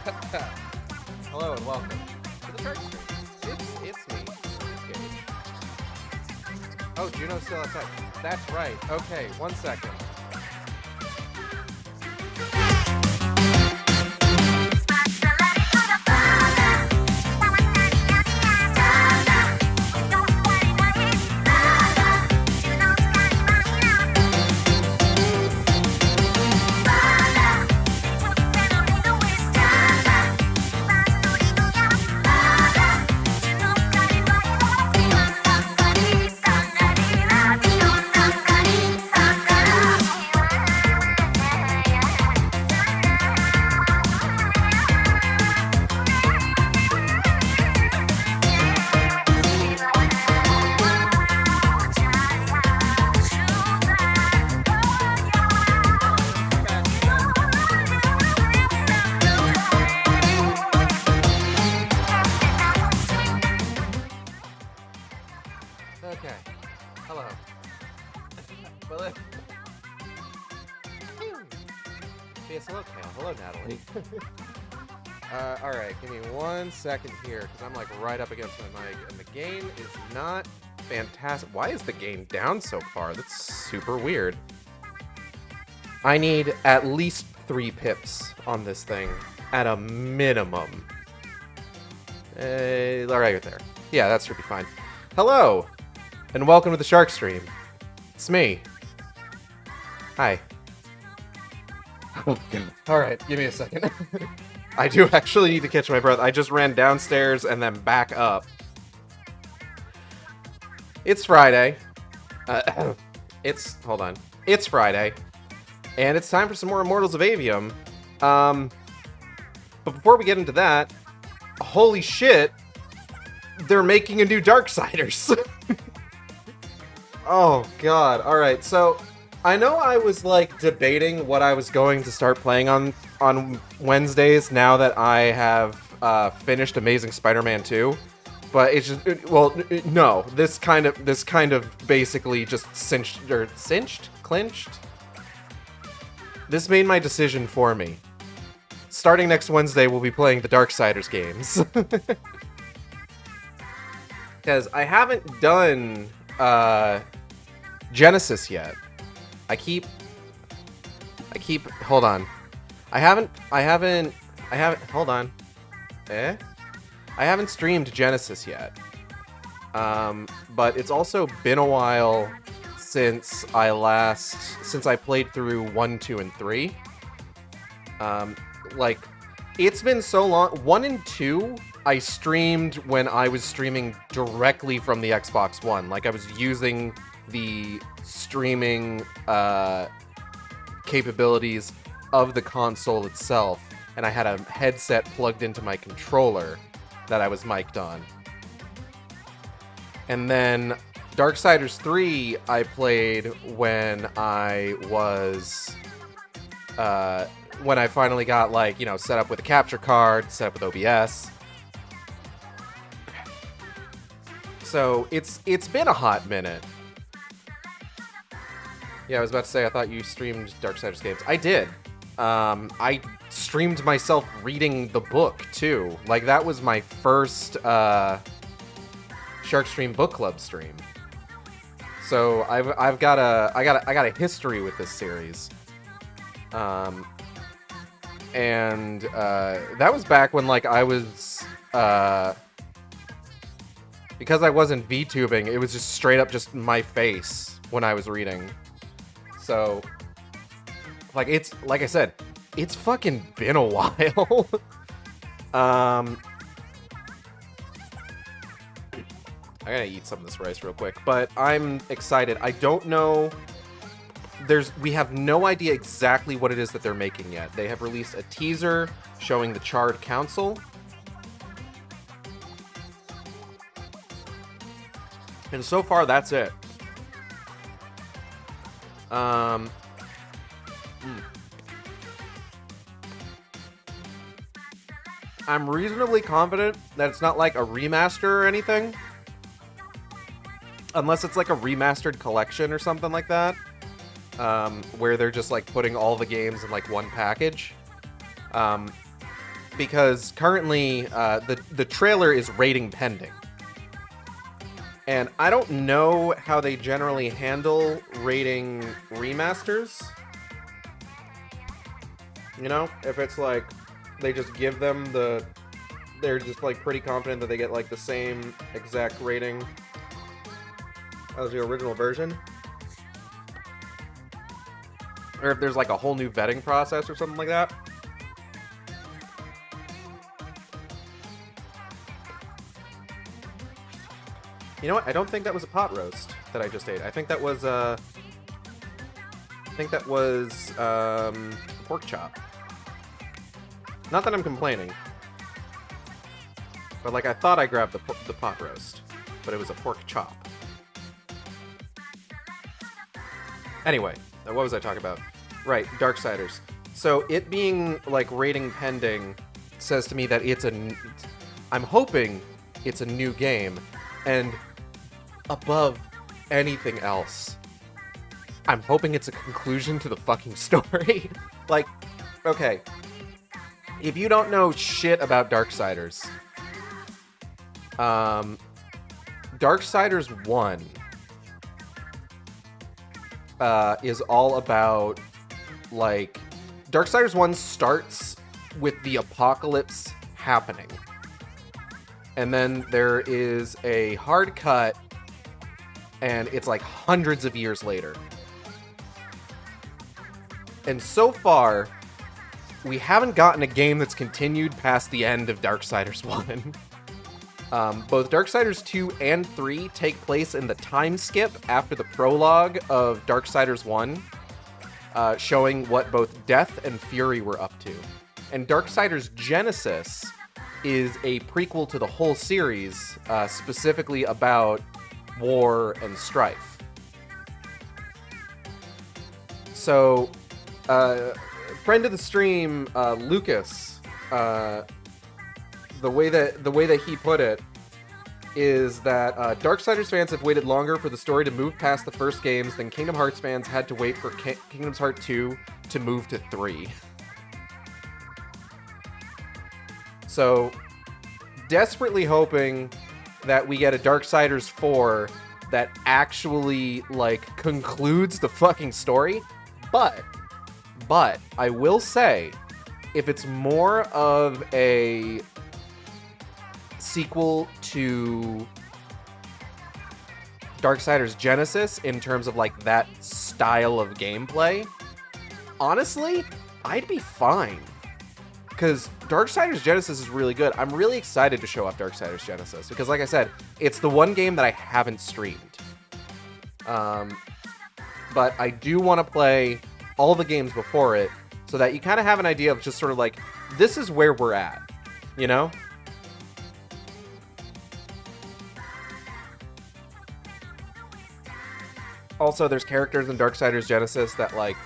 Hello and welcome to the Shark Stream. It's me, Gage. Oh, Juno's still outside. That's right. Okay, 1 second. Okay. Hello. Well, yes, hello, Kale. Hello, Natalie. Alright, give me 1 second here, because I'm like right up against my mic, and the gain is not fantastic. Why is the gain down so far? That's super weird. I need at least 3 pips on this thing, at a minimum. Alright, there. Yeah, that should be fine. Hello, and welcome to the Shark Stream. It's me. Hi. Alright, give me a second. I do actually need to catch my breath. I just ran downstairs and then back up. It's Friday. Hold on. It's Friday. And it's time for some more Immortals of Aveum. But before we get into that, holy shit, they're making a new Darksiders. Oh god. Alright, so I know I was like debating what I was going to start playing on Wednesdays now that I have finished Amazing Spider-Man 2, but it's just no, this kind of basically just clinched. This made my decision for me. Starting next Wednesday, we'll be playing the Darksiders games. Because I haven't done Genesis yet. I keep hold on. I haven't hold on. I haven't streamed Genesis yet. But it's also been a while since I played through 1, 2, and 3. Like it's been so long. 1 and 2 I streamed when I was streaming directly from the Xbox One. Like I was using the streaming capabilities of the console itself, and I had a headset plugged into my controller that I was mic'd on. And then Darksiders 3 I played when I was when I finally got like, you know, set up with a capture card, set up with OBS. So it's been a hot minute. Yeah, I was about to say, I thought you streamed Darksiders games. I did. I streamed myself reading the book, too. Like, that was my first Shark Stream Book Club stream. So, I got a history with this series. And that was back when, like, I was... because I wasn't VTubing, it was just straight up just my face when I was reading. So, like, it's, like I said, it's fucking been a while. I gotta eat some of this rice real quick, but I'm excited. I don't know, we have no idea exactly what it is that they're making yet. They have released a teaser showing the Charred Council. And so far, that's it. I'm reasonably confident that it's not like a remaster or anything. Unless it's like a remastered collection or something like that. Where they're just like putting all the games in like one package. because currently the trailer is rating pending. And I don't know how they generally handle rating remasters. You know, if it's like they just give them they're just like pretty confident that they get like the same exact rating as the original version. Or if there's like a whole new vetting process or something like that. You know what? I don't think that was a pot roast that I just ate. I think that was pork chop. Not that I'm complaining, but like I thought I grabbed the pot roast, but it was a pork chop. Anyway, what was I talking about? Right, Darksiders. So it being like rating pending says to me that I'm hoping it's a new game, and above anything else, I'm hoping it's a conclusion to the fucking story. Like, okay, if you don't know shit about Darksiders, Darksiders 1 is all about, like, Darksiders 1 starts with the apocalypse happening. And then there is a hard cut, and it's like hundreds of years later. And so far, we haven't gotten a game that's continued past the end of Darksiders 1. Both Darksiders 2 and 3 take place in the time skip after the prologue of Darksiders 1, showing what both Death and Fury were up to. And Darksiders Genesis is a prequel to the whole series, specifically about war and strife. So, friend of the stream, Lucas, the way that he put it is that Darksiders fans have waited longer for the story to move past the first games than Kingdom Hearts fans had to wait for Kingdom Hearts 2 to move to 3. So, desperately hoping that we get a Darksiders 4 that actually, like, concludes the fucking story. But I will say, if it's more of a sequel to Darksiders Genesis in terms of, like, that style of gameplay, honestly, I'd be fine. Because Darksiders Genesis is really good. I'm really excited to show off Darksiders Genesis. Because, like I said, it's the one game that I haven't streamed. But I do want to play all the games before it, so that you kind of have an idea of just sort of like, this is where we're at. You know? Also, there's characters in Darksiders Genesis that, like,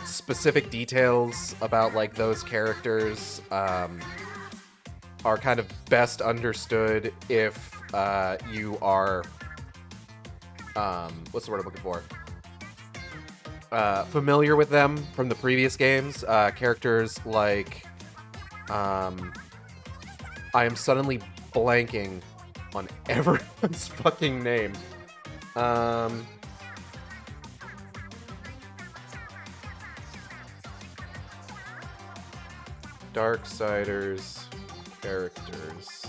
specific details about, like, those characters are kind of best understood if you are what's the word I'm looking for? Familiar with them from the previous games. Characters like I am suddenly blanking on everyone's fucking name. Darksiders characters.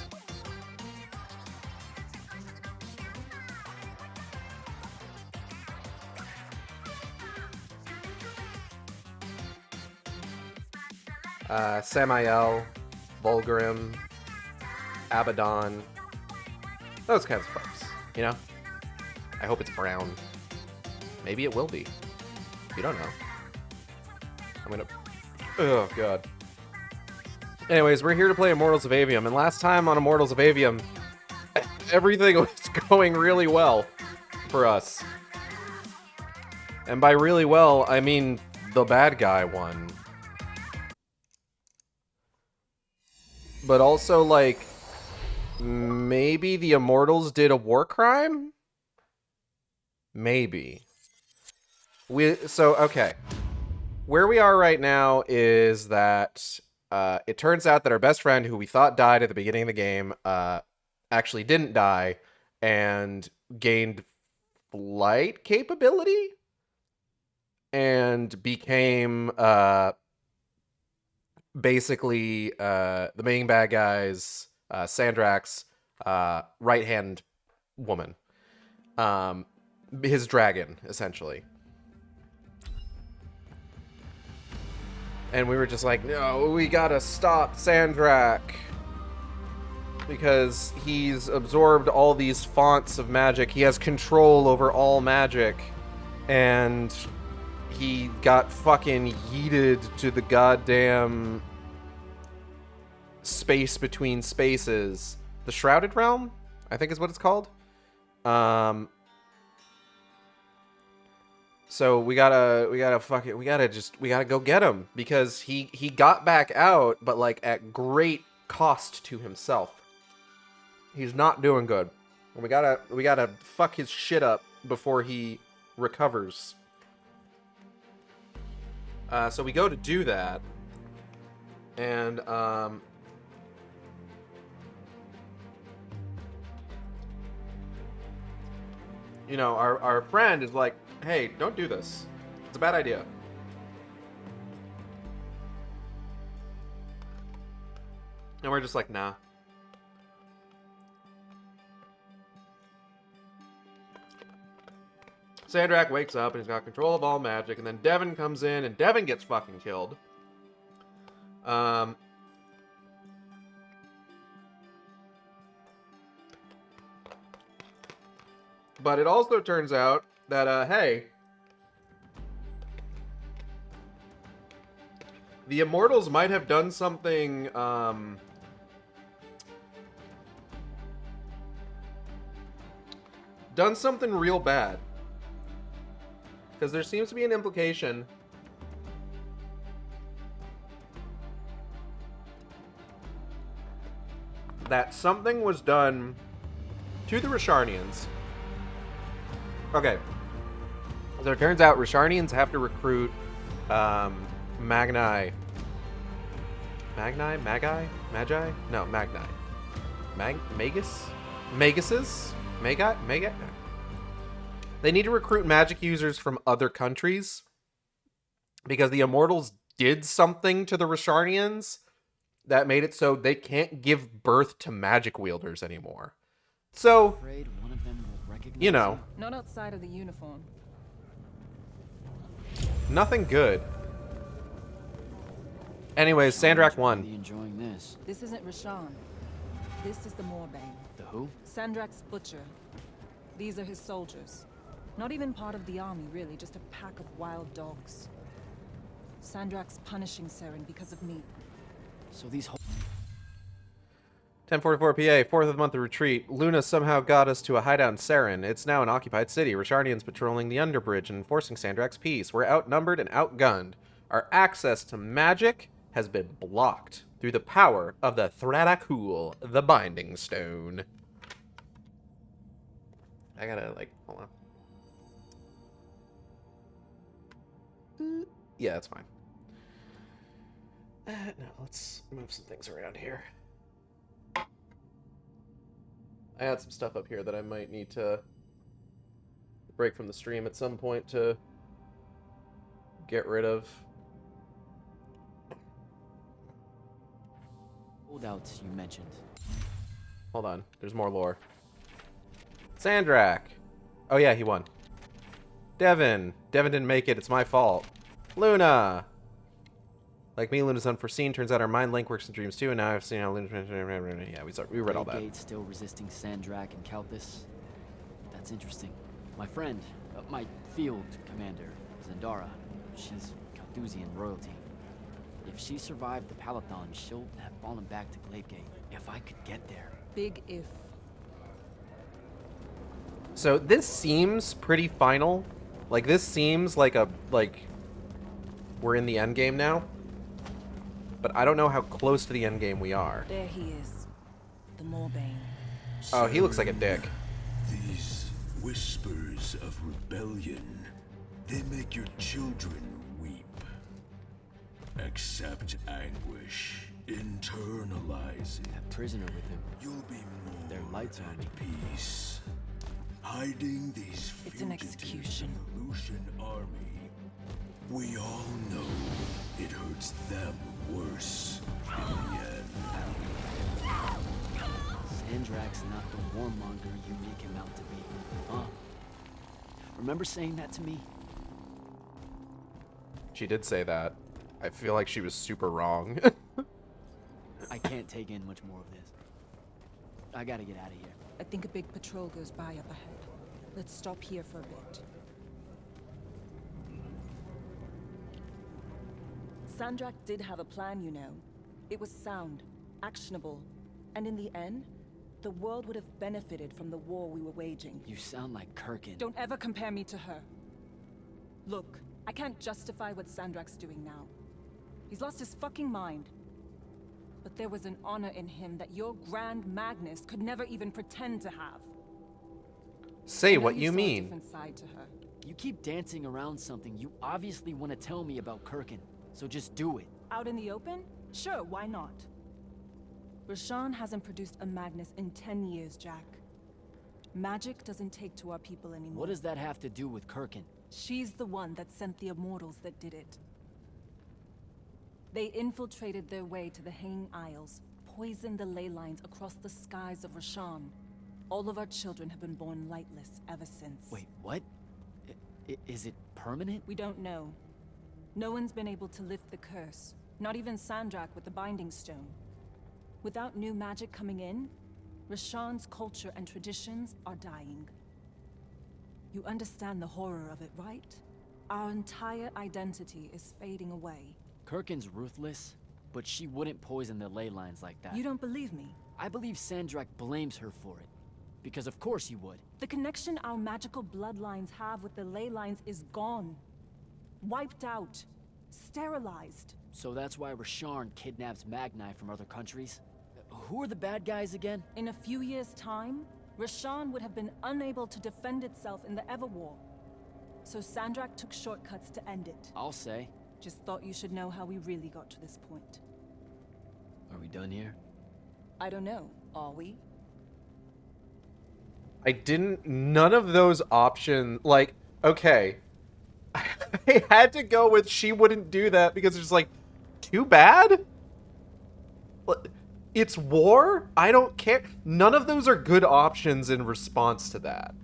Samael, Volgrim, Abaddon, those kinds of folks, you know? I hope it's brown. Maybe it will be. You don't know. I'm gonna... Oh, God. Anyways, we're here to play Immortals of Aveum, and last time on Immortals of Aveum, everything was going really well for us. And by really well, I mean the bad guy won. But also, like, maybe the Immortals did a war crime? Maybe. Okay. where we are right now is that it turns out that our best friend, who we thought died at the beginning of the game, actually didn't die and gained flight capability and became basically the main bad guy's Sandrak's right-hand woman. His dragon, essentially. And we were just like, no, we gotta stop Sandrak. Because he's absorbed all these fonts of magic. He has control over all magic. And he got fucking yeeted to the goddamn space between spaces. The Shrouded Realm, I think is what it's called. So we gotta go get him, because he got back out, but like at great cost to himself. He's not doing good. We gotta fuck his shit up before he recovers. So we go to do that, and you know, our friend is like, hey, don't do this. It's a bad idea. And we're just like, nah. Sandrak wakes up and he's got control of all magic, and then Devin comes in and Devin gets fucking killed. But it also turns out that, hey, the Immortals might have done something, real bad. Because there seems to be an implication that something was done to the Risharnians. Okay. So it turns out Risharnians have to recruit Magi? No, Magni. Maguses? Magi? They need to recruit magic users from other countries because the Immortals did something to the Risharnians that made it so they can't give birth to magic wielders anymore. So, you know, not outside of the uniform. Nothing good. Anyways, Sandrak won. Enjoying this. This isn't Rashan. This is the Moorbane. The who? Sandrak's butcher. These are his soldiers. Not even part of the army, really, just a pack of wild dogs. Sandrak's punishing Seren because of me. So these 10:44 PA, 4th of the month of retreat. Luna somehow got us to a hideout in Seren. It's now an occupied city. Risharnians patrolling the underbridge and enforcing Sandrak's peace. We're outnumbered and outgunned. Our access to magic has been blocked through the power of the Thradakul, the Binding Stone. I gotta, like, hold on. Yeah, that's fine. No, let's move some things around here. I had some stuff up here that I might need to break from the stream at some point to get rid of. holdouts you mentioned. Hold on, there's more lore. Sandrak! Oh yeah, he won. Devin didn't make it, it's my fault. Luna! Like me, Luna's unforeseen. Turns out our mind link works in dreams too, and now I've seen how Luna... Yeah, we read all that. Gate still resisting Sandrak and Kalthus. That's interesting. My friend, my field commander, Zendara, she's Kalthusian royalty. If she survived the Palathon, she'll have fallen back to Glavegate. If I could get there. Big if. So this seems pretty final. Like, this seems like we're in the end game now. But I don't know how close to the end game we are. There he is. The Moorbane. Oh, he looks like a dick. These whispers of rebellion, they make your children weep. Accept anguish. Internalize it. That prisoner with him. You'll be more Their lights on. at peace. Hiding these It's an fugitives execution. in the Lucian army. We all know it hurts them worse in the end. Sandrak's not the warmonger you make him out to be, huh? Remember saying that to me? She did say that. I feel like she was super wrong. I can't take in much more of this. I gotta get out of here. I think a big patrol goes by up ahead. Let's stop here for a bit. Sandrak did have a plan, you know. It was sound, actionable, and in the end, the world would have benefited from the war we were waging. You sound like Kirkin. Don't ever compare me to her. Look, I can't justify what Sandrak's doing now. He's lost his fucking mind. But there was an honor in him that your Grand Magnus could never even pretend to have. Say I know what you saw a mean. different side to her. You keep dancing around something you obviously want to tell me about Kirkin, so just do it. Out in the open? Sure, why not? Rashawn hasn't produced a Magnus in 10 years, Jack. Magic doesn't take to our people anymore. What does that have to do with Kirkin? She's the one that sent the Immortals that did it. They infiltrated their way to the Hanging Isles, poisoned the ley lines across the skies of Rashawn. All of our children have been born lightless ever since. Wait, what? Is it permanent? We don't know. No one's been able to lift the curse, not even Sandrak with the Binding Stone. Without new magic coming in, Rashawn's culture and traditions are dying. You understand the horror of it, right? Our entire identity is fading away. Kirkin's ruthless, but she wouldn't poison the ley lines like that. You don't believe me? I believe Sandrak blames her for it. Because of course he would. The connection our magical bloodlines have with the ley lines is gone. Wiped out. Sterilized. So that's why Rasharn kidnaps Magni from other countries? Who are the bad guys again? In a few years' time, Rashawn would have been unable to defend itself in the Everwar. So Sandrak took shortcuts to end it. I'll say. Just thought you should know how we really got to this point. Are we done here? I don't know. Are we? None of those options, like, okay. I had to go with she wouldn't do that because it's just like, too bad? It's war? I don't care. None of those are good options in response to that.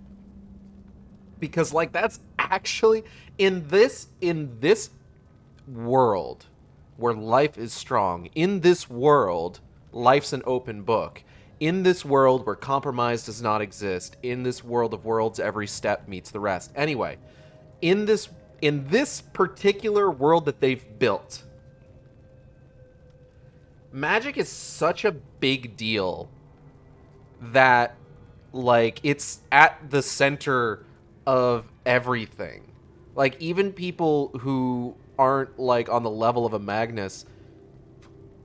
Because, like, that's actually, in this world where life is strong, in this world, life's an open book. In this world where compromise does not exist, in this world of worlds, every step meets the rest. Anyway, in this particular world that they've built, magic is such a big deal that, like, it's at the center of everything. Like, even people who aren't, like, on the level of a Magnus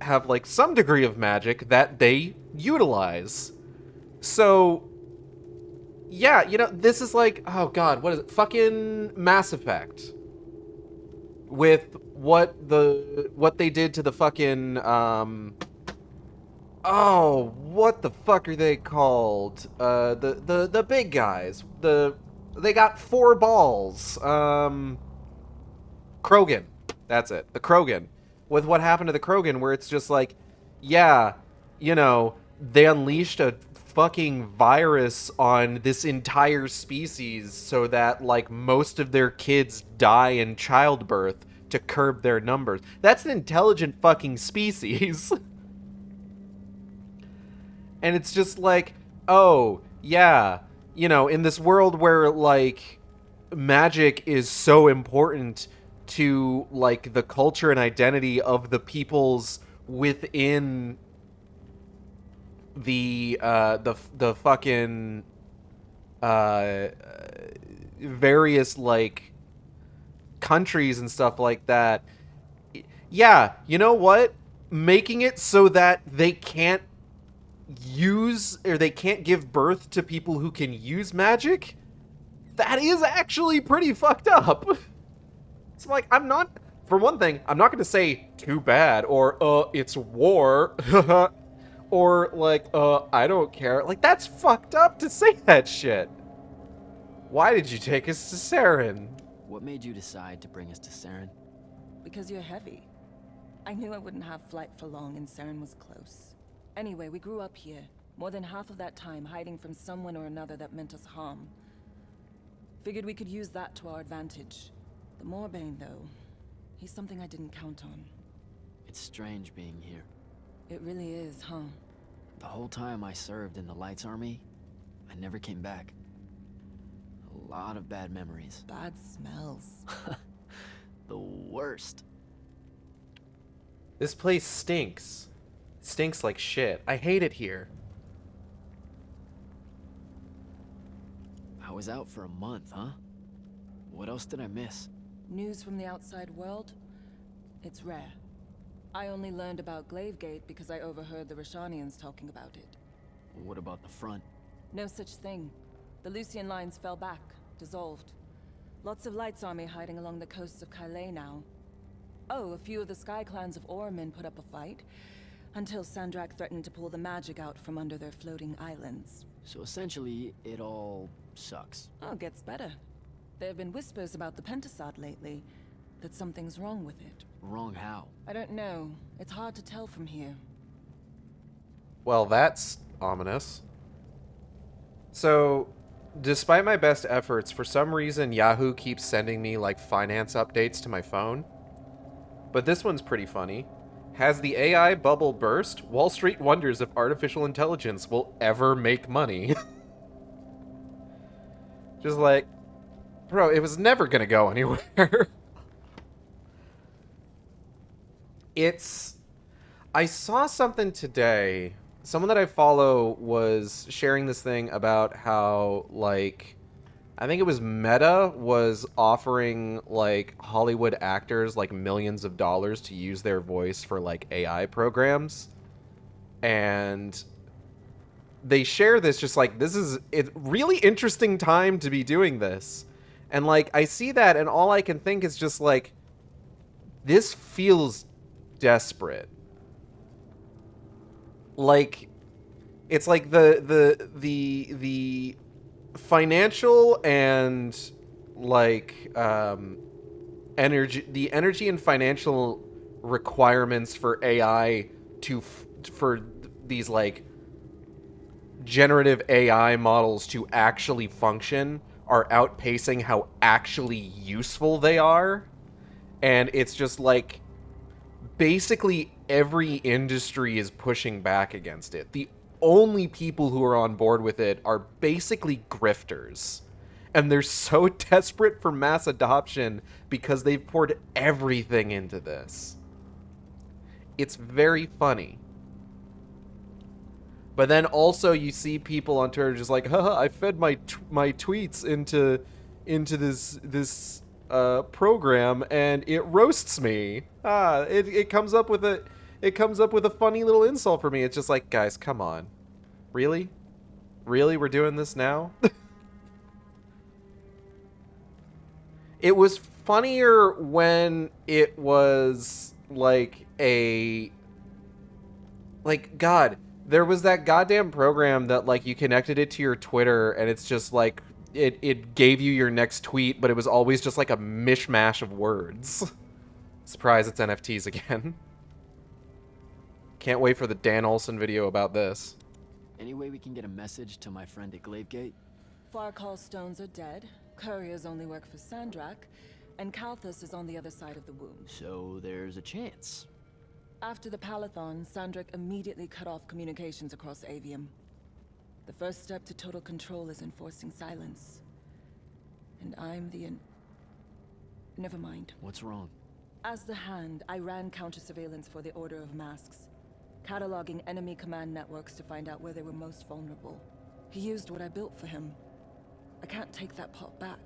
have, like, some degree of magic that they utilize. So, yeah, you know, this is like, oh god, what is it? Fucking Mass Effect. With what they did to the fucking, oh, what the fuck are they called? The big guys. They got 4 balls. Krogan. That's it. The Krogan. With what happened to the Krogan, where it's just like, yeah, you know, they unleashed a fucking virus on this entire species so that, like, most of their kids die in childbirth to curb their numbers. That's an intelligent fucking species. And it's just like, oh, yeah, you know, in this world where, like, magic is so important to, like, the culture and identity of the peoples within the fucking various, like, countries and stuff like that. Yeah, you know what? Making it so that they can't use, or they can't give birth to people who can use magic, that is actually pretty fucked up. It's like, I'm not for one thing, I'm not going to say too bad or it's war or like I don't care. Like that's fucked up to say that shit. Why did you take us to Saren? What made you decide to bring us to Saren? Because you're heavy. I knew I wouldn't have flight for long, and Saren was close. Anyway, we grew up here. More than half of that time hiding from someone or another that meant us harm. Figured we could use that to our advantage. The Moorbane, though, he's something I didn't count on. It's strange being here. It really is, huh? The whole time I served in the Lights Army, I never came back. A lot of bad memories. Bad smells. The worst. This place stinks. It stinks like shit. I hate it here. I was out for a month, huh? What else did I miss? News from the outside world? It's rare. I only learned about Glavegate because I overheard the Rishanians talking about it. What about the front? No such thing. The Lucian lines fell back, dissolved. Lots of Lights Army hiding along the coasts of Kylay now. Oh, a few of the Sky Clans of Orman put up a fight, until Sandrak threatened to pull the magic out from under their floating islands. So essentially, it all sucks. Oh, it gets better. There have been whispers about the Pentasod lately, that something's wrong with it. Wrong how? I don't know. It's hard to tell from here. Well, that's ominous. So, despite my best efforts, for some reason Yahoo keeps sending me like finance updates to my phone. But this one's pretty funny. Has the AI bubble burst? Wall Street wonders if artificial intelligence will ever make money. Just like, bro, it was never gonna go anywhere. I saw something today. Someone that I follow was sharing this thing about how, like, I think it was Meta was offering, like, Hollywood actors, like, millions of dollars to use their voice for, like, AI programs. And they share this just like, this is a really interesting time to be doing this. And, like, I see that and all I can think is just, like, this feels desperate. Like, it's like the financial and like the energy and financial requirements for AI for these like generative AI models to actually function are outpacing how actually useful they are. And it's just like basically every industry is pushing back against it. The only people who are on board with it are basically grifters. And they're so desperate for mass adoption because they've poured everything into this. It's very funny. But then also you see people on Twitter just like, haha, I fed my tweets into this program and it roasts me. It comes up with a funny little insult for me. It's just like, guys, come on. Really? Really? We're doing this now? It was funnier when it was like God, there was that goddamn program that like you connected it to your Twitter and it's just like it gave you your next tweet, but it was always just like a mishmash of words. Surprise, it's NFTs again. Can't wait for the Dan Olsen video about this. Any way we can get a message to my friend at Glavegate? Farkall's stones are dead, couriers only work for Sandrak, and Kalthus is on the other side of the womb. So there's a chance. After the Palathon, Sandrak immediately cut off communications across Aveum. The first step to total control is enforcing silence. And I'm never mind. What's wrong? As the Hand, I ran counter-surveillance for the Order of Masks, cataloging enemy command networks to find out where they were most vulnerable. He used what I built for him. I can't take that pot back.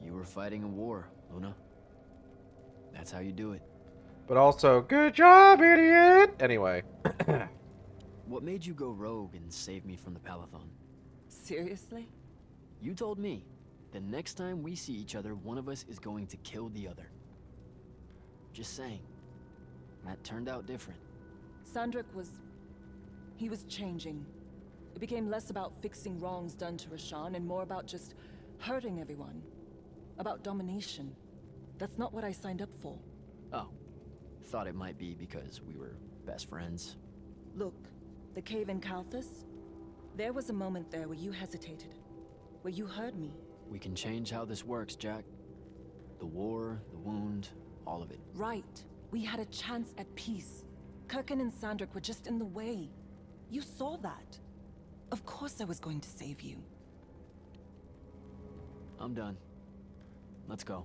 You were fighting a war, Luna. That's how you do it. But also, good job, idiot! Anyway. What made you go rogue and save me from the Palathon? Seriously? You told me. The next time we see each other, one of us is going to kill the other. Just saying. That turned out different. Sandrak he was changing. It became less about fixing wrongs done to Rashawn and more about just hurting everyone. About domination. That's not what I signed up for. Oh. Thought it might be because we were best friends. Look, the cave in Kalthus? There was a moment there where you hesitated. Where you heard me. We can change how this works, Jack. The war, the wound, all of it. Right. We had a chance at peace. Kirkin and Sandrak were just in the way. You saw that. Of course I was going to save you. I'm done. Let's go.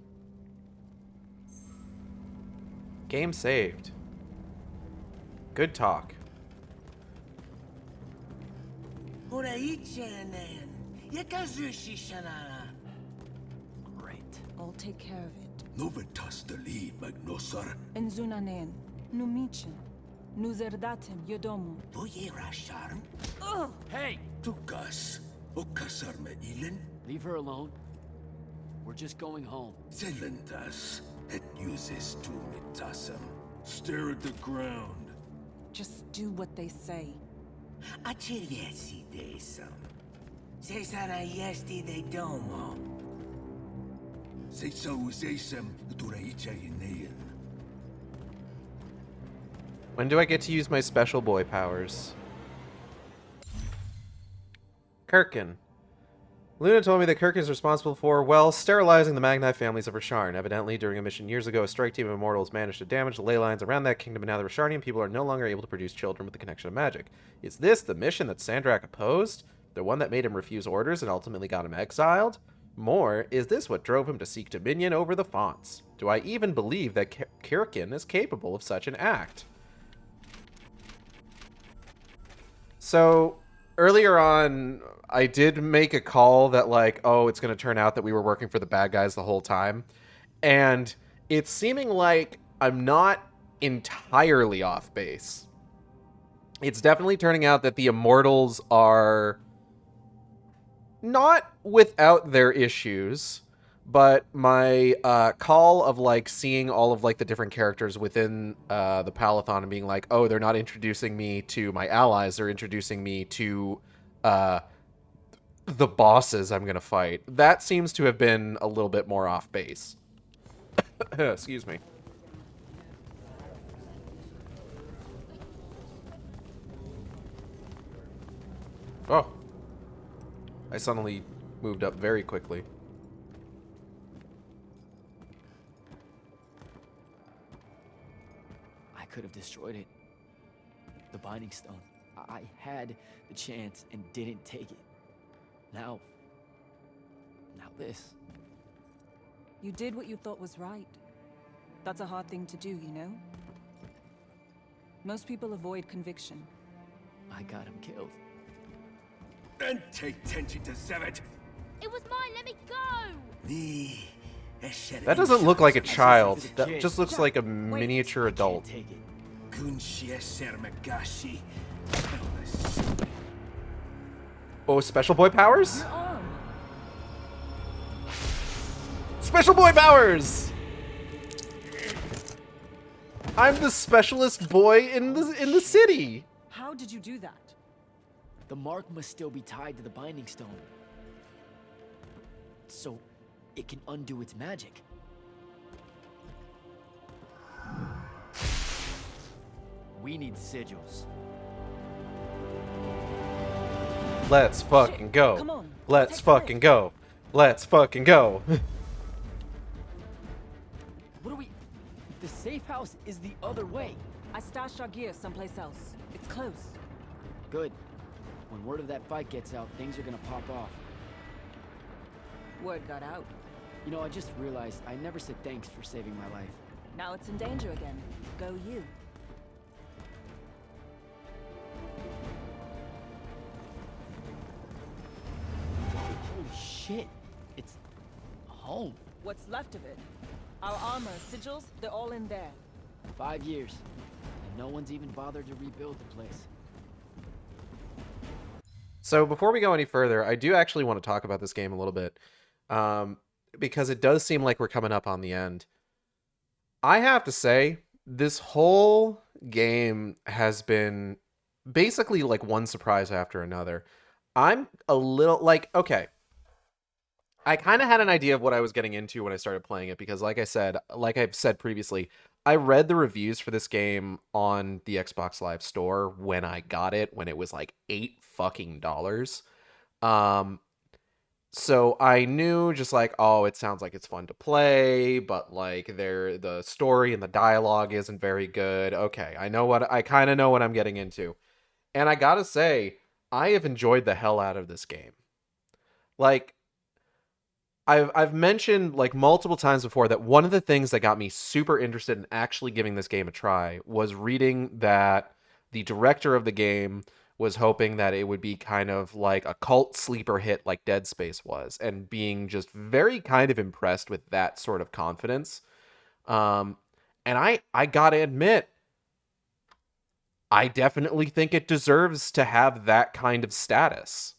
Game saved. Good talk. Great. I'll take care of it. Novitas dali magnosar. Enzunanen, numichin, nuzerdatem yodomu. Boyera sharm. Ugh! Hey! Tukas. Okasar me ilin. Leave her alone. We're just going home. Zelentas. Et uses tu mitasam. Stare at the ground. Just do what they say. Achiriesi desam. Cesara yesti de domo. Sesa usesam duraicha inean. When do I get to use my special boy powers? Kirkin. Luna told me that Kirkin is responsible for, well, sterilizing the Magni families of Rasharn. Evidently, during a mission years ago, a strike team of Immortals managed to damage the ley lines around that kingdom, and now the Rasharnian people are no longer able to produce children with the connection of magic. Is this the mission that Sandrak opposed? The one that made him refuse orders and ultimately got him exiled? More, is this what drove him to seek dominion over the Fonts? Do I even believe that Kirkin is capable of such an act? So, earlier on, I did make a call that, like, oh, it's going to turn out that we were working for the bad guys the whole time. And it's seeming like I'm not entirely off base. It's definitely turning out that the Immortals are not without their issues, but my call of, like, seeing all of, like, the different characters within the Palathon and being like, oh, they're not introducing me to my allies, they're introducing me to the bosses I'm going to fight. That seems to have been a little bit more off base. Excuse me. Oh. I suddenly moved up very quickly. I could have destroyed it. The Binding Stone. I had the chance and didn't take it. Now this. You did what you thought was right. That's a hard thing to do, you know? Most people avoid conviction. I got him killed. And take tension to Zevet. It was mine, let me go! That doesn't look like a child. That just looks like a miniature adult. Take it. Oh, special boy powers? Your arm. Special boy powers! I'm the specialist boy in the city. How did you do that? The mark must still be tied to the Binding Stone. So it can undo its magic. We need sigils. Let's fucking Shit, go. come on, Let's take fucking go. Let's fucking go. What do we... The safe house is the other way. I stashed our gear someplace else. It's close. Good. When word of that fight gets out, things are gonna pop off. Word got out. You know, I just realized I never said thanks for saving my life. Now it's in danger again. Go you. Holy shit. It's home. What's left of it? Our armor, sigils, they're all in there. 5 years. And no one's even bothered to rebuild the place. So before we go any further, I do actually want to talk about this game a little bit. Because it does seem like we're coming up on the end. I have to say, this whole game has been basically like one surprise after another. I'm a little like, okay, I kind of had an idea of what I was getting into when I started playing it because, like I've said previously, I read the reviews for this game on the Xbox Live Store when I got it, when it was like $8 fucking. Um, so I knew just like, oh, it sounds like it's fun to play, but like the story and the dialogue isn't very good. Okay, I kind of know what I'm getting into. And I gotta say, I have enjoyed the hell out of this game. Like, I've mentioned like multiple times before that one of the things that got me super interested in actually giving this game a try was reading that the director of the game was hoping that it would be kind of like a cult sleeper hit like Dead Space was, and being just very kind of impressed with that sort of confidence. Um, and I gotta admit, I definitely think it deserves to have that kind of status.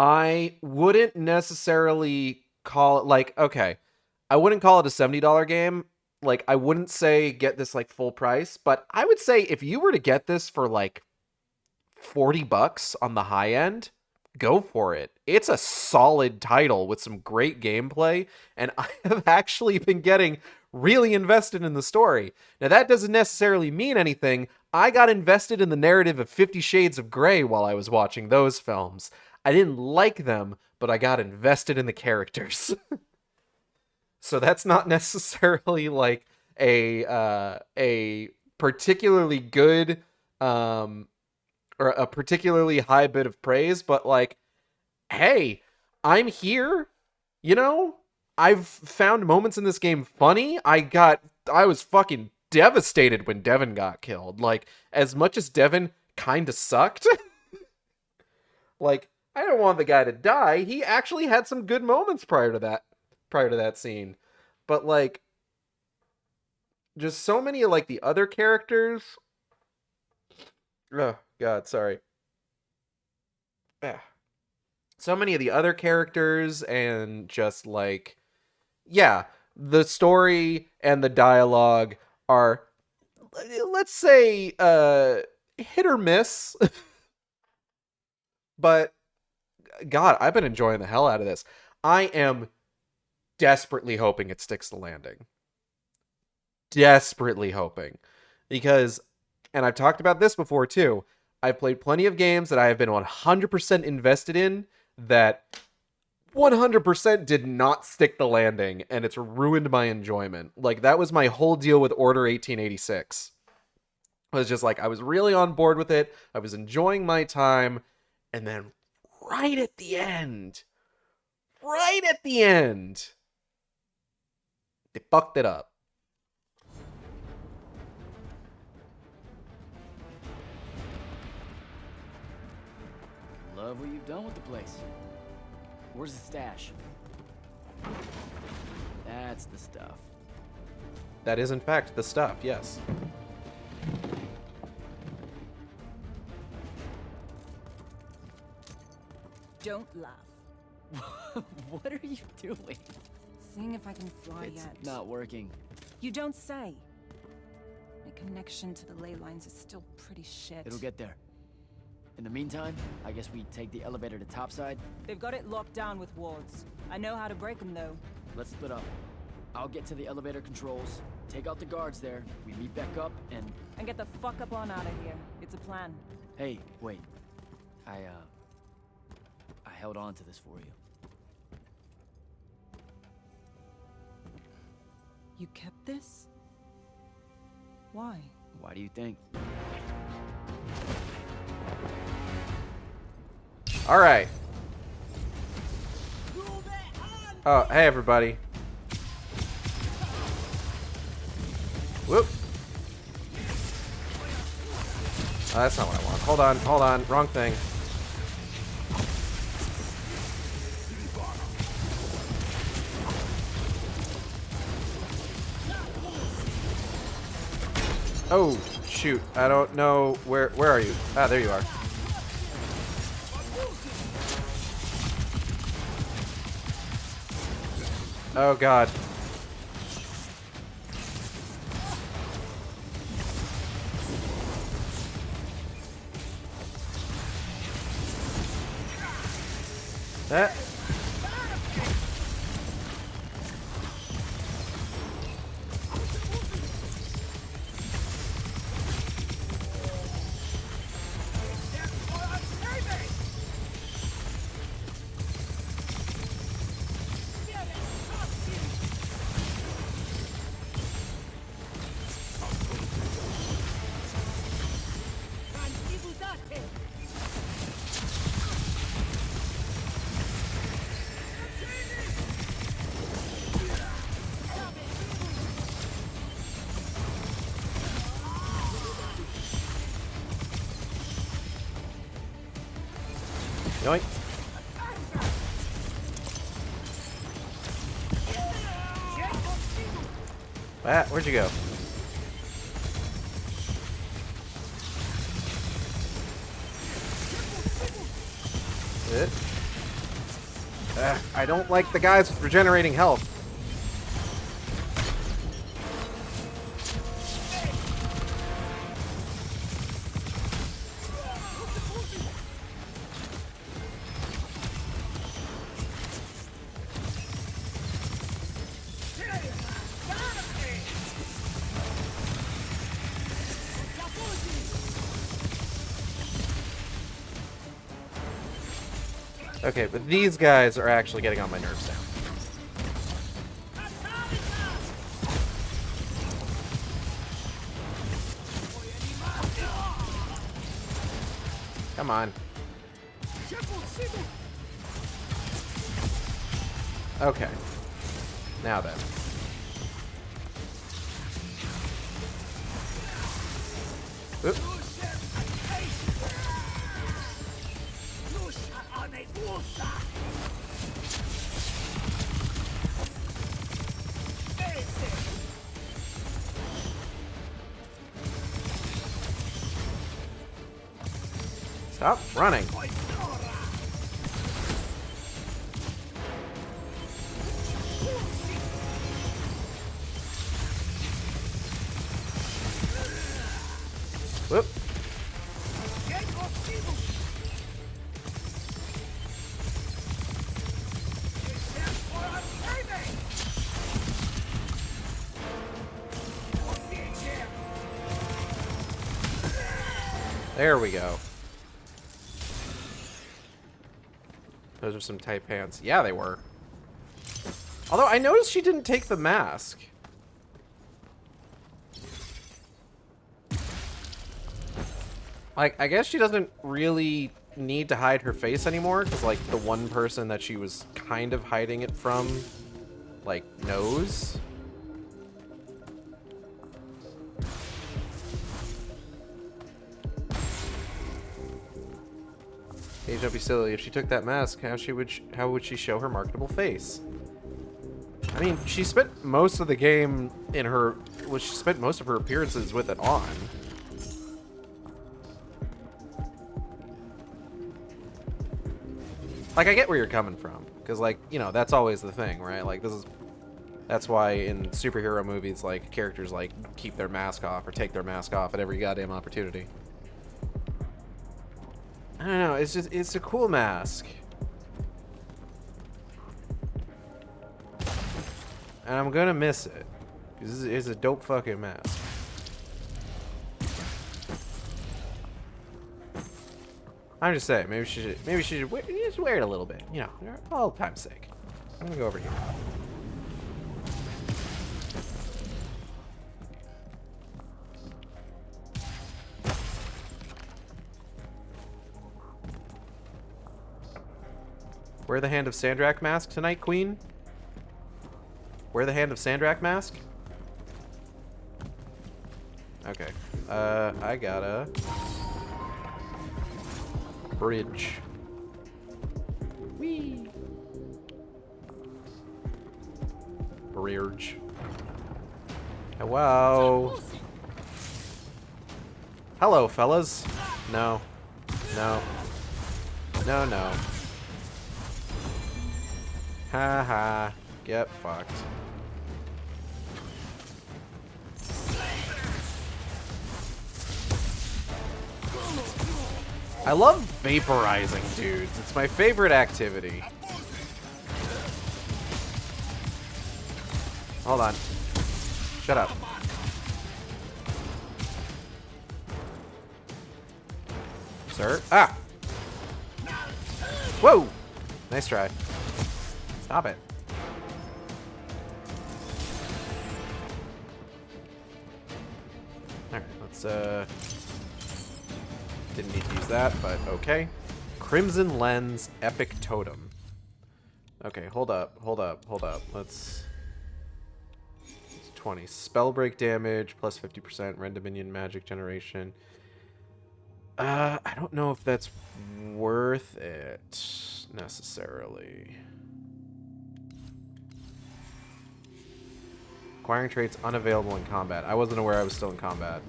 I wouldn't necessarily call it like, okay, I wouldn't call it a $70 game. Like, I wouldn't say get this like full price, but I would say if you were to get this for like $40 on the high end, go for it. It's a solid title with some great gameplay, and I have actually been getting really invested in the story. Now, that doesn't necessarily mean anything. I got invested in the narrative of 50 Shades of Grey while I was watching those films. I didn't like them, but I got invested in the characters. So that's not necessarily like a particularly good or a particularly high bit of praise, but like, hey, I'm here. You know, I've found moments in this game funny. I was fucking devastated when Devin got killed. Like, as much as Devin kind of sucked, like, I don't want the guy to die. He actually had some good moments prior to that scene. But like, just so many of like the other characters. Oh God, sorry. Yeah. So many of the other characters and just like, yeah, the story and the dialogue are, let's say, hit or miss. But God, I've been enjoying the hell out of this. I am desperately hoping it sticks the landing. Desperately hoping. Because, and I've talked about this before too, I've played plenty of games that I have been 100% invested in that 100% did not stick the landing, and it's ruined my enjoyment. Like, that was my whole deal with Order 1886. I was just like, I was really on board with it, I was enjoying my time, and then right at the end, they fucked it up. Love what you've done with the place. Where's the stash? That's the stuff. That is, in fact, the stuff, yes. Don't laugh. What are you doing? Seeing if I can fly It's yet. not working. You don't say. My connection to the ley lines is still pretty shit. It'll get there. In the meantime, I guess we take the elevator to topside. They've got it locked down with wards. I know how to break them, though. Let's split up. I'll get to the elevator controls, take out the guards there, we meet back up, and... And get the fuck up on out of here. It's a plan. Hey, wait. I held on to this for you. You kept this? Why? Why do you think? All right. Oh, hey, everybody. Whoop. Oh, that's not what I want. Hold on. Wrong thing. Oh, shoot. I don't know. Where are you? Ah, there you are. Oh, God. That. Yoink. Ah, where'd you go? It. I don't like the guys with regenerating health. Okay, but these guys are actually getting on my nerves now. Come on. Okay. Now then. Oop. Stop running. Whoop. There we go. Those are some tight pants. Yeah, they were. Although I noticed she didn't take the mask. Like, I guess she doesn't really need to hide her face anymore, because, like, the one person that she was kind of hiding it from, like, knows. Hey, don't be silly. If she took that mask, how would she show her marketable face? I mean, she spent most of the game in her... Well, she spent most of her appearances with it on. Like, I get where you're coming from. Because, like, you know, that's always the thing, right? Like, that's why in superhero movies, like, characters, like, keep their mask off or take their mask off at every goddamn opportunity. I don't know, it's a cool mask. And I'm gonna miss it. Because it's a dope fucking mask. I'm just saying, maybe she should just wear it a little bit, you know, for all time's sake. I'm gonna go over here. Wear the Hand of Sandrak mask tonight, Queen? Wear the Hand of Sandrak mask? Okay. I gotta... bridge. Whee! Bridge. Hello? Hello, fellas. No. No. No, no. Ha ha. Get fucked. I love vaporizing dudes. It's my favorite activity. Hold on. Shut up. Sir? Ah! Whoa! Nice try. Stop it. Alright, let's, didn't need to use that, but okay. Crimson Lens Epic Totem. Okay, hold up. Let's... 20. Spell break damage, plus 50%, rend minion magic generation. I don't know if that's worth it, necessarily. Acquiring traits unavailable in combat. I wasn't aware I was still in combat.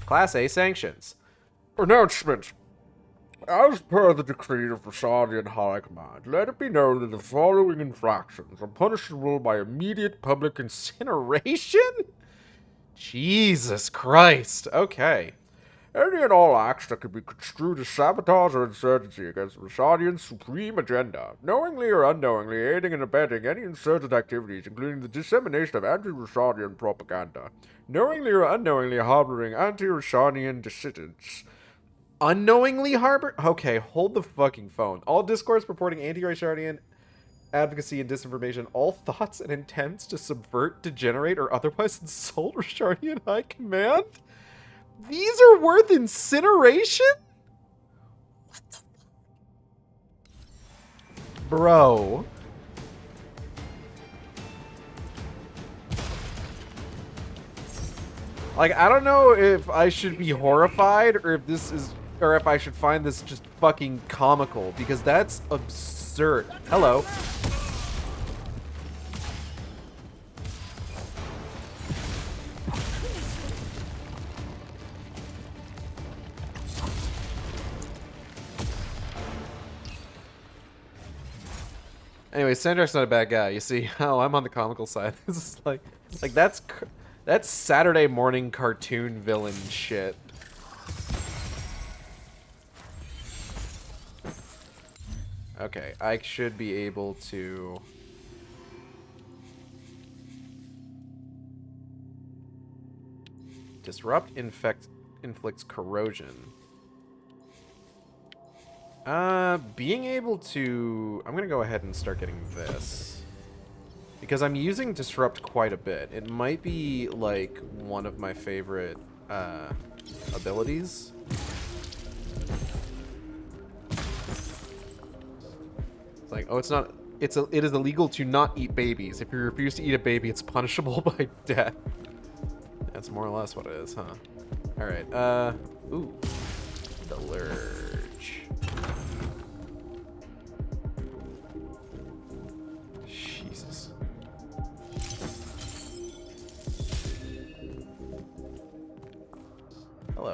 Class A sanctions. Announcement. As per the decree of the Sardian High Command, let it be known that the following infractions are punishable by immediate public incineration? Jesus Christ. Okay. Any and all acts that could be construed as sabotage or insurgency against the Sardian supreme agenda, knowingly or unknowingly aiding and abetting any insurgent activities, including the dissemination of anti-Rashadian propaganda, knowingly or unknowingly harboring anti-Rashadian dissidents. Unknowingly harbor? Okay, hold the fucking phone. All discourse purporting anti-Rashadian advocacy and disinformation, all thoughts and intents to subvert, degenerate, or otherwise insult Rashadian High Command? These are worth incineration? What the fuck? Bro. Like, I don't know if I should be horrified or if this is, or if I should find this just fucking comical, because that's absurd. Hello. Anyway, Sandrak's not a bad guy. You see how I'm on the comical side. This is like that's Saturday morning cartoon villain shit. Okay, I should be able to... Disrupt, inflicts corrosion. Being able to... I'm gonna go ahead and start getting this. Because I'm using Disrupt quite a bit. It might be, like, one of my favorite, abilities. It's like, oh, it's not... it is illegal to not eat babies. If you refuse to eat a baby, it's punishable by death. That's more or less what it is, huh? Alright, ooh. The Lurge. Jesus. Hello.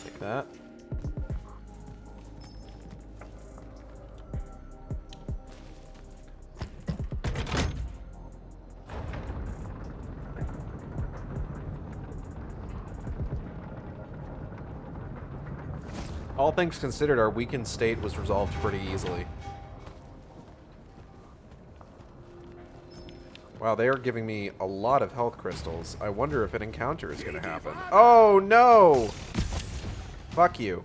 Take that. All things considered, our weakened state was resolved pretty easily. Wow, they are giving me a lot of health crystals. I wonder if an encounter is going to happen. Oh, no! Fuck you.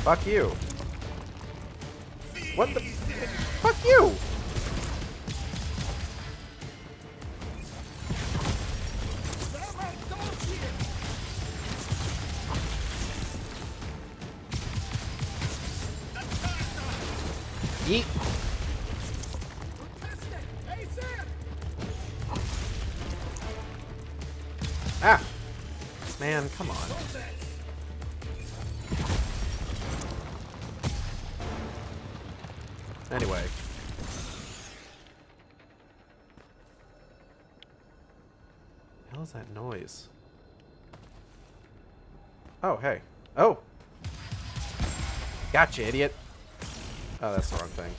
Fuck you. What the... Fuck you! Yeet. Ah! Man, come on. Anyway. What the hell is that noise? Oh, hey. Oh! Gotcha, idiot. Oh, that's the wrong thing.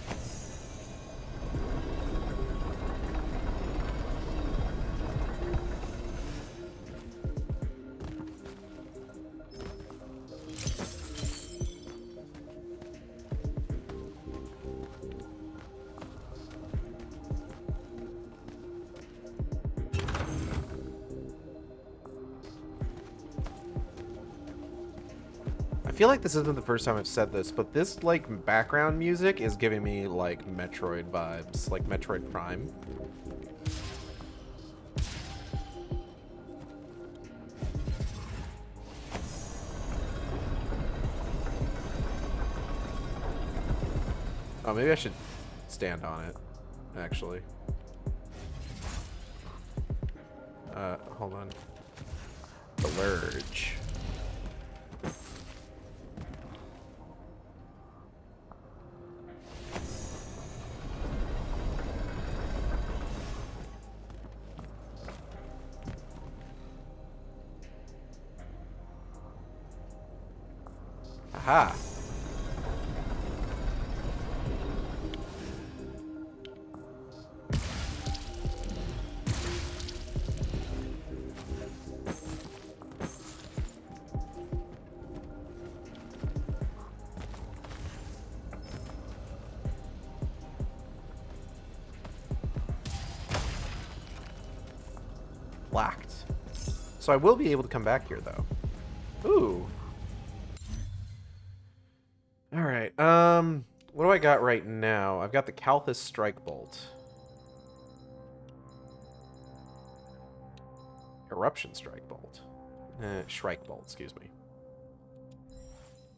feel like this isn't the first time I've said this, but this, like, background music is giving me, like, Metroid vibes. Like, Metroid Prime. Oh, maybe I should stand on it, actually. Hold on. The Lurge. Aha! Blacked. So I will be able to come back here, though. Ooh. Alright, what do I got right now? I've got the Kalthus Strike Bolt. Eruption Strike Bolt. Shrike Bolt, excuse me.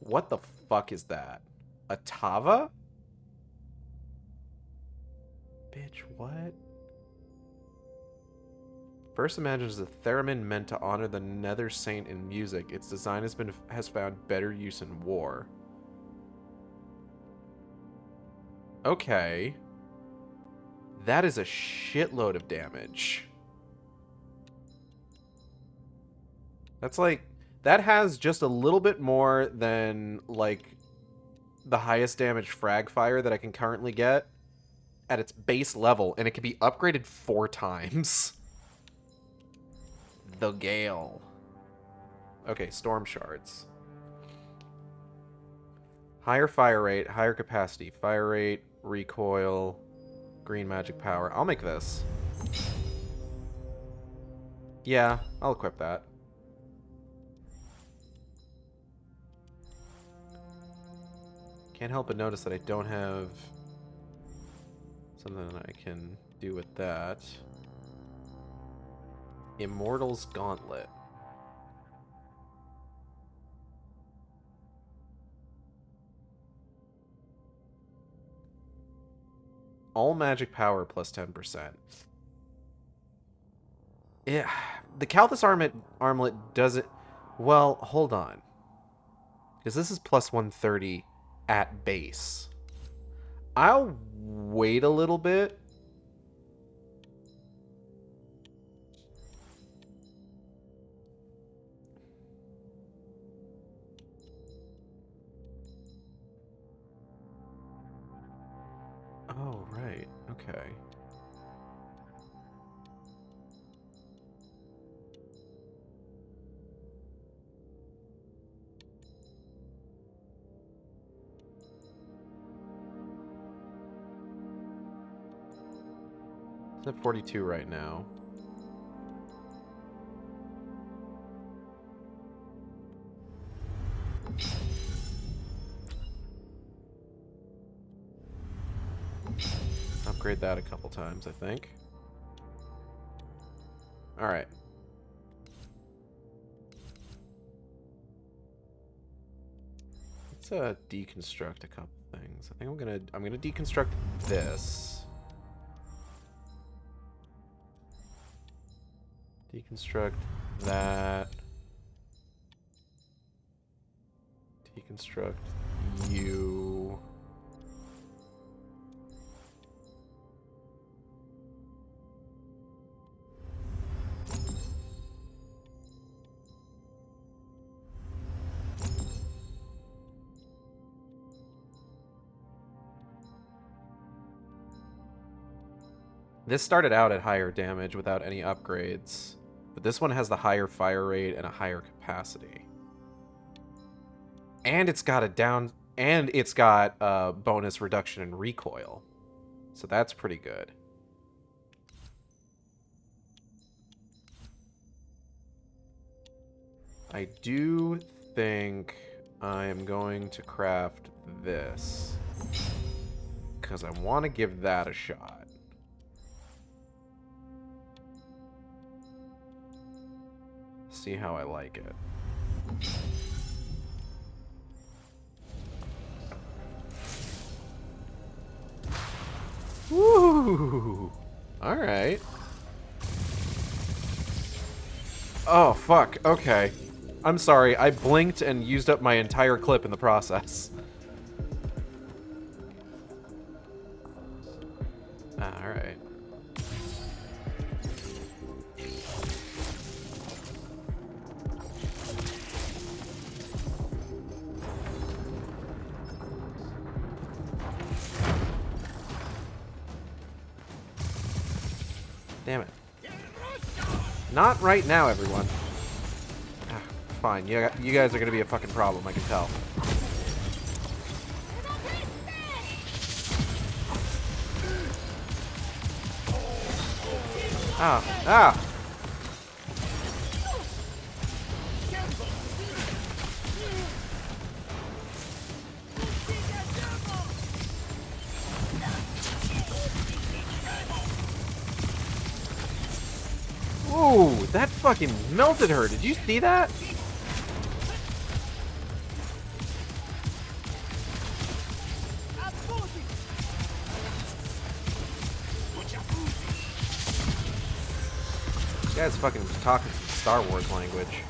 What the fuck is that? A Tava? Bitch, what? First imagined as a theremin meant to honor the Nether Saint in music, its design has found better use in war. Okay. That is a shitload of damage. That's like... That has just a little bit more than, like, the highest damage frag fire that I can currently get at its base level, and it can be upgraded 4 times. The Gale. Okay, Storm Shards. Higher fire rate, higher capacity, fire rate, recoil, green magic power. I'll make this. Yeah, I'll equip that. Can't help but notice that I don't have something I can do with that. Immortals Gauntlet. All magic power plus 10%. Yeah, the Kalthus armlet doesn't... Well, hold on. Because this is plus 130 at base. I'll wait a little bit. Oh, right. Okay. It's at 42 right now. Upgrade that a couple times, I think. Alright. Let's deconstruct a couple things. I think I'm gonna deconstruct this. Deconstruct that. Deconstruct you. This started out at higher damage without any upgrades, but this one has the higher fire rate and a higher capacity. And it's got a bonus reduction in recoil. So that's pretty good. I do think I am going to craft this. Because I want to give that a shot. See how I like it. Woo! Alright. Oh, fuck. Okay. I'm sorry. I blinked and used up my entire clip in the process. Alright. Damn it. Not right now, everyone. Ah, fine. You guys are going to be a fucking problem, I can tell. Ah, ah! Ooh, that fucking melted her. Did you see that? This guy's fucking talking some Star Wars language.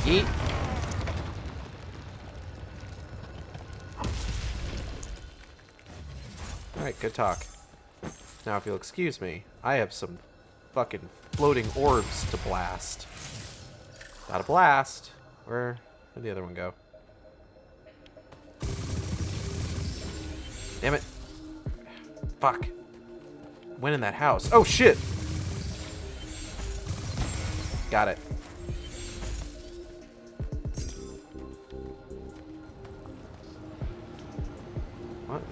Eat. Alright, good talk. Now, if you'll excuse me, I have some fucking floating orbs to blast. Gotta blast. Where'd the other one go? Damn it. Fuck. Went in that house. Oh, shit! Got it. What?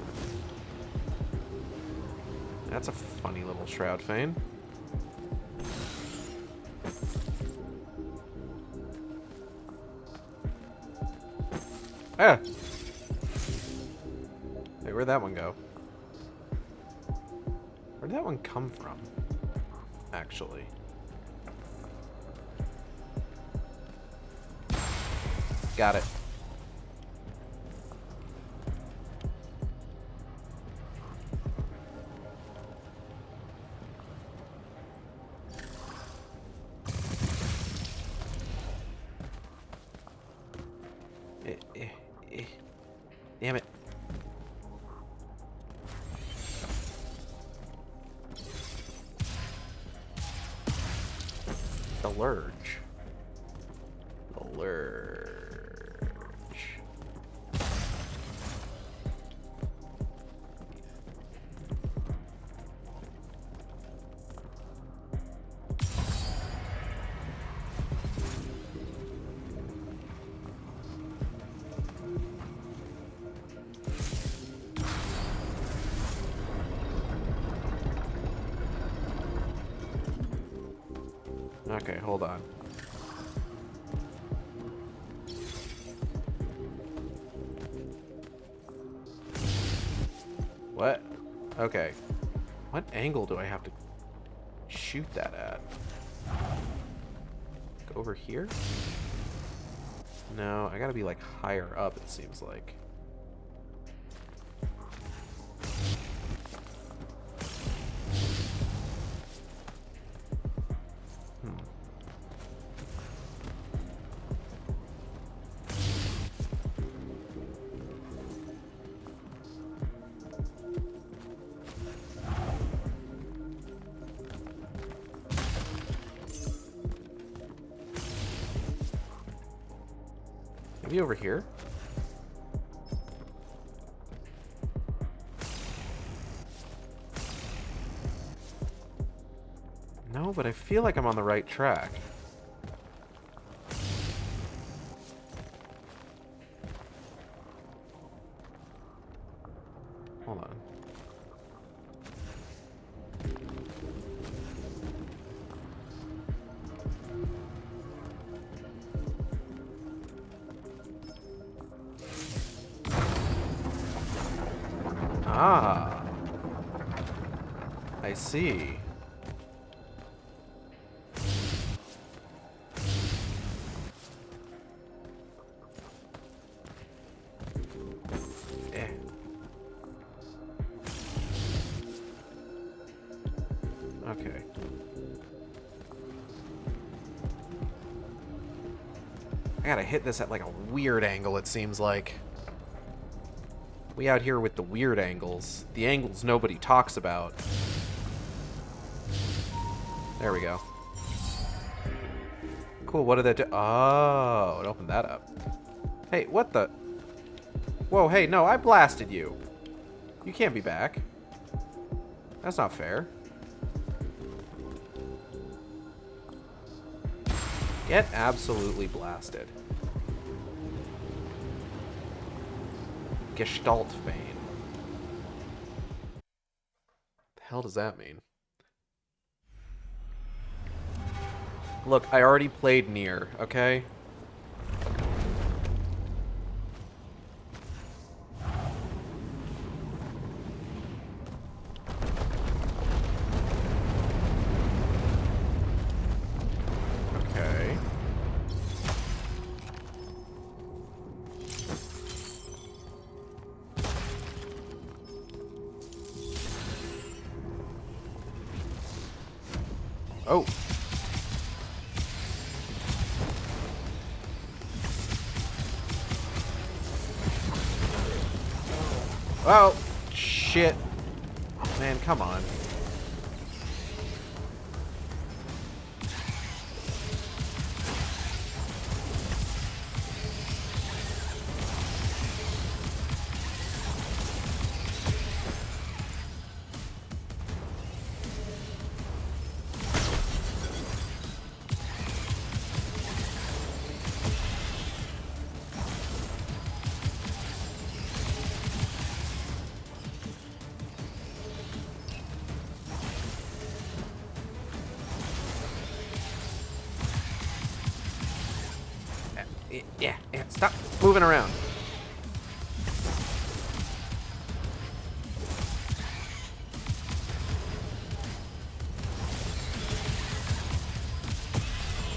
That's a funny little Shroud Fane. Ah! Hey, where'd that one go? Where'd that one come from? Actually. Got it. Damn it. The Lurge. The Lurge. Okay, hold on. What? Okay. What angle do I have to shoot that at? Go over here? No, I gotta be like higher up, it seems like. Maybe over here? No, but I feel like I'm on the right track. Hold on. Ah. I see. Eh. Okay. I gotta hit this at like a weird angle, it seems like. We out here with the weird angles. The angles nobody talks about. There we go. Cool, what did that do? Oh, it opened that up. Hey, what the? Whoa, hey, no, I blasted you. You can't be back. That's not fair. Get absolutely blasted. Gestalt Bane. The hell does that mean? Look, I already played Nier, okay? Okay. Oh. Oh, shit. Man, come on. Yeah, stop moving around.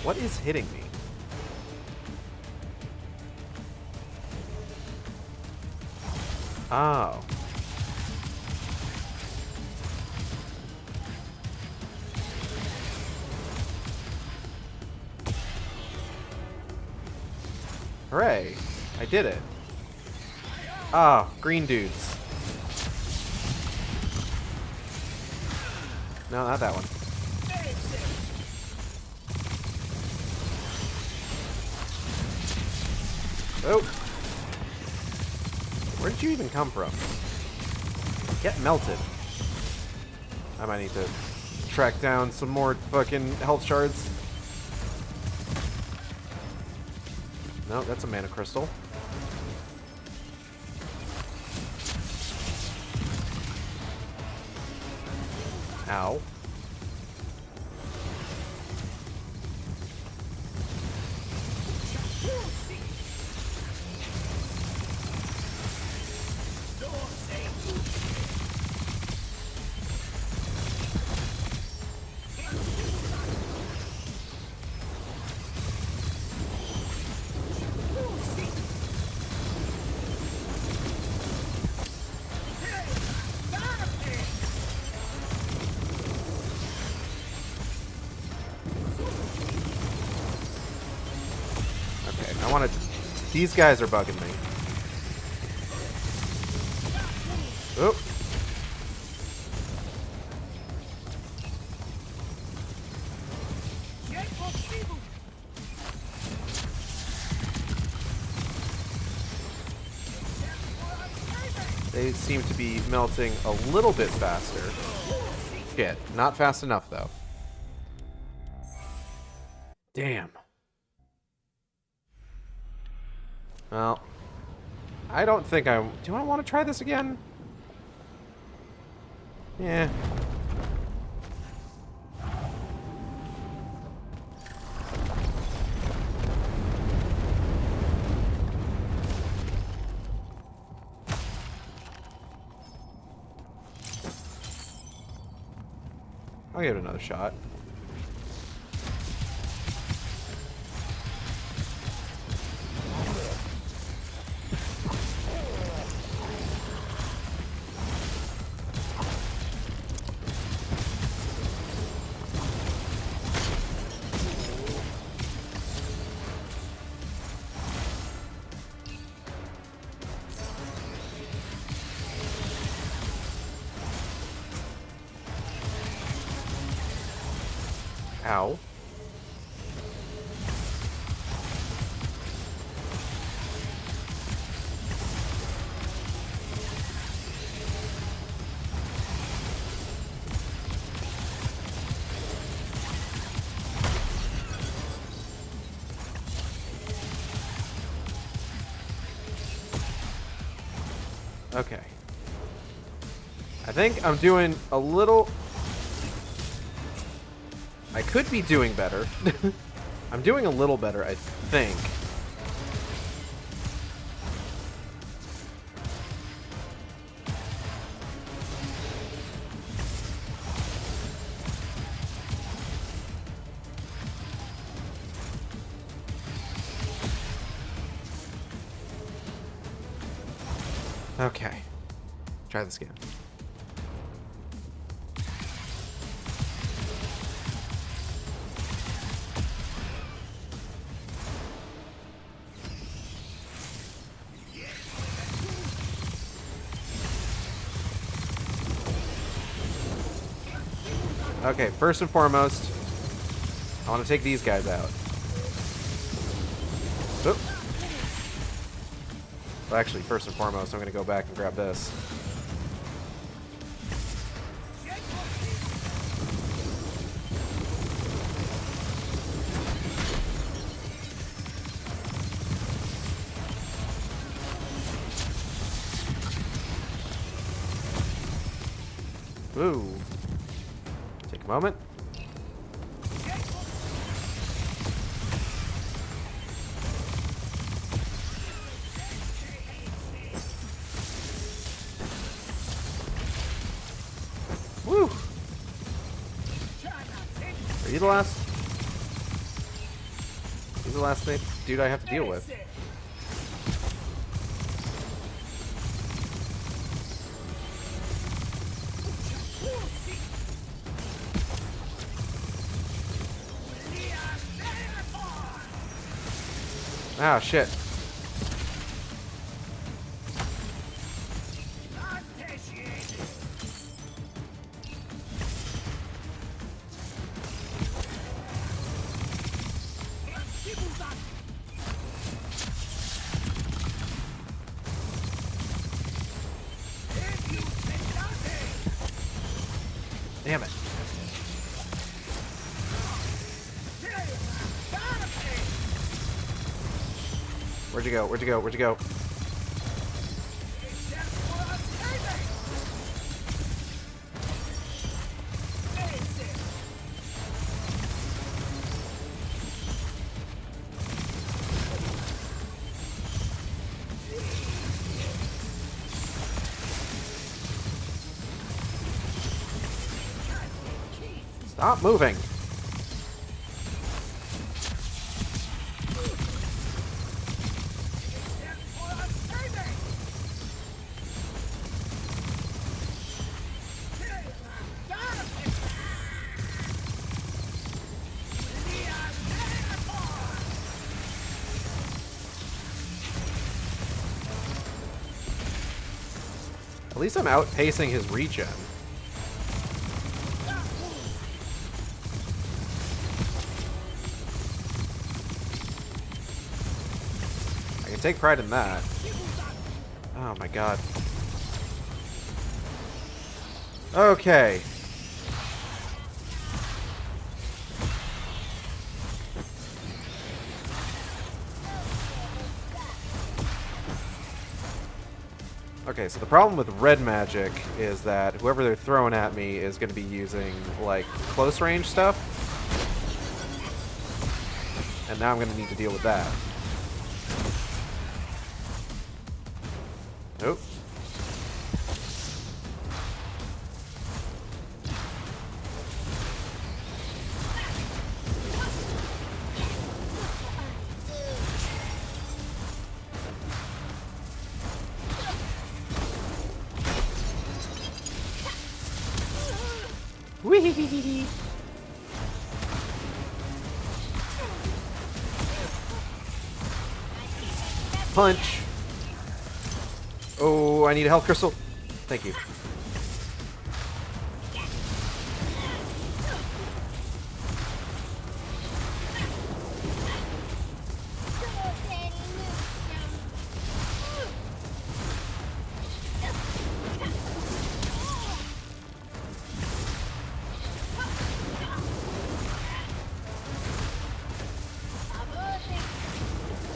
What is hitting me? Oh. Hooray. I did it. Ah, green dudes. No, not that one. Oh. Where did you even come from? Get melted. I might need to track down some more fucking health shards. No, that's a mana crystal. Ow. I want to... These guys are bugging me. Oh. They seem to be melting a little bit faster. Shit, not fast enough though. Damn. Well, I don't think I... Do I want to try this again? Yeah. I'll give it another shot. Ow. Okay. I think I'm doing a little... I could be doing better. I'm doing a little better, I think. Okay. Try this again. Okay, first and foremost, I want to take these guys out. Oop. Well, actually, first and foremost, I'm going to go back and grab this. Ooh. Take a moment. Woo! Are you the last? He's the last thing, dude I have to deal with. Ah, shit. Damn it. Where'd you go? Where'd you go? Where'd you go? Stop moving. At least I'm outpacing his regen. I can take pride in that. Oh my god. Okay. Okay, so the problem with red magic is that whoever they're throwing at me is going to be using, like, close range stuff. And now I'm going to need to deal with that. Nope. Wee-hee-hee-hee-hee. Punch. Oh, I need a health crystal. Thank you.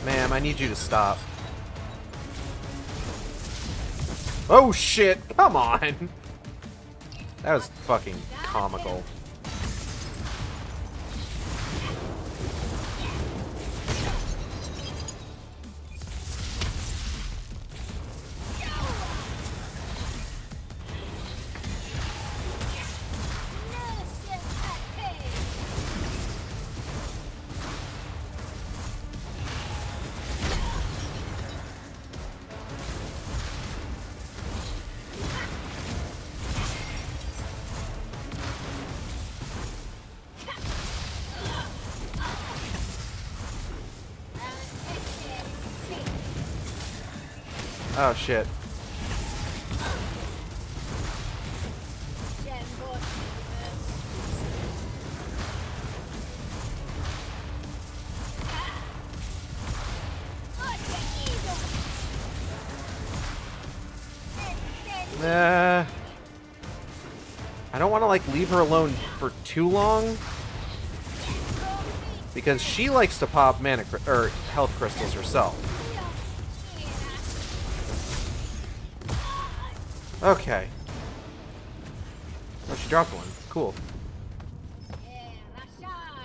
Ma'am, I need you to stop. Oh shit, come on! That was fucking comical. Oh shit. I don't want to like leave her alone for too long because she likes to pop mana or health crystals herself. Okay. Oh, she dropped one. Cool.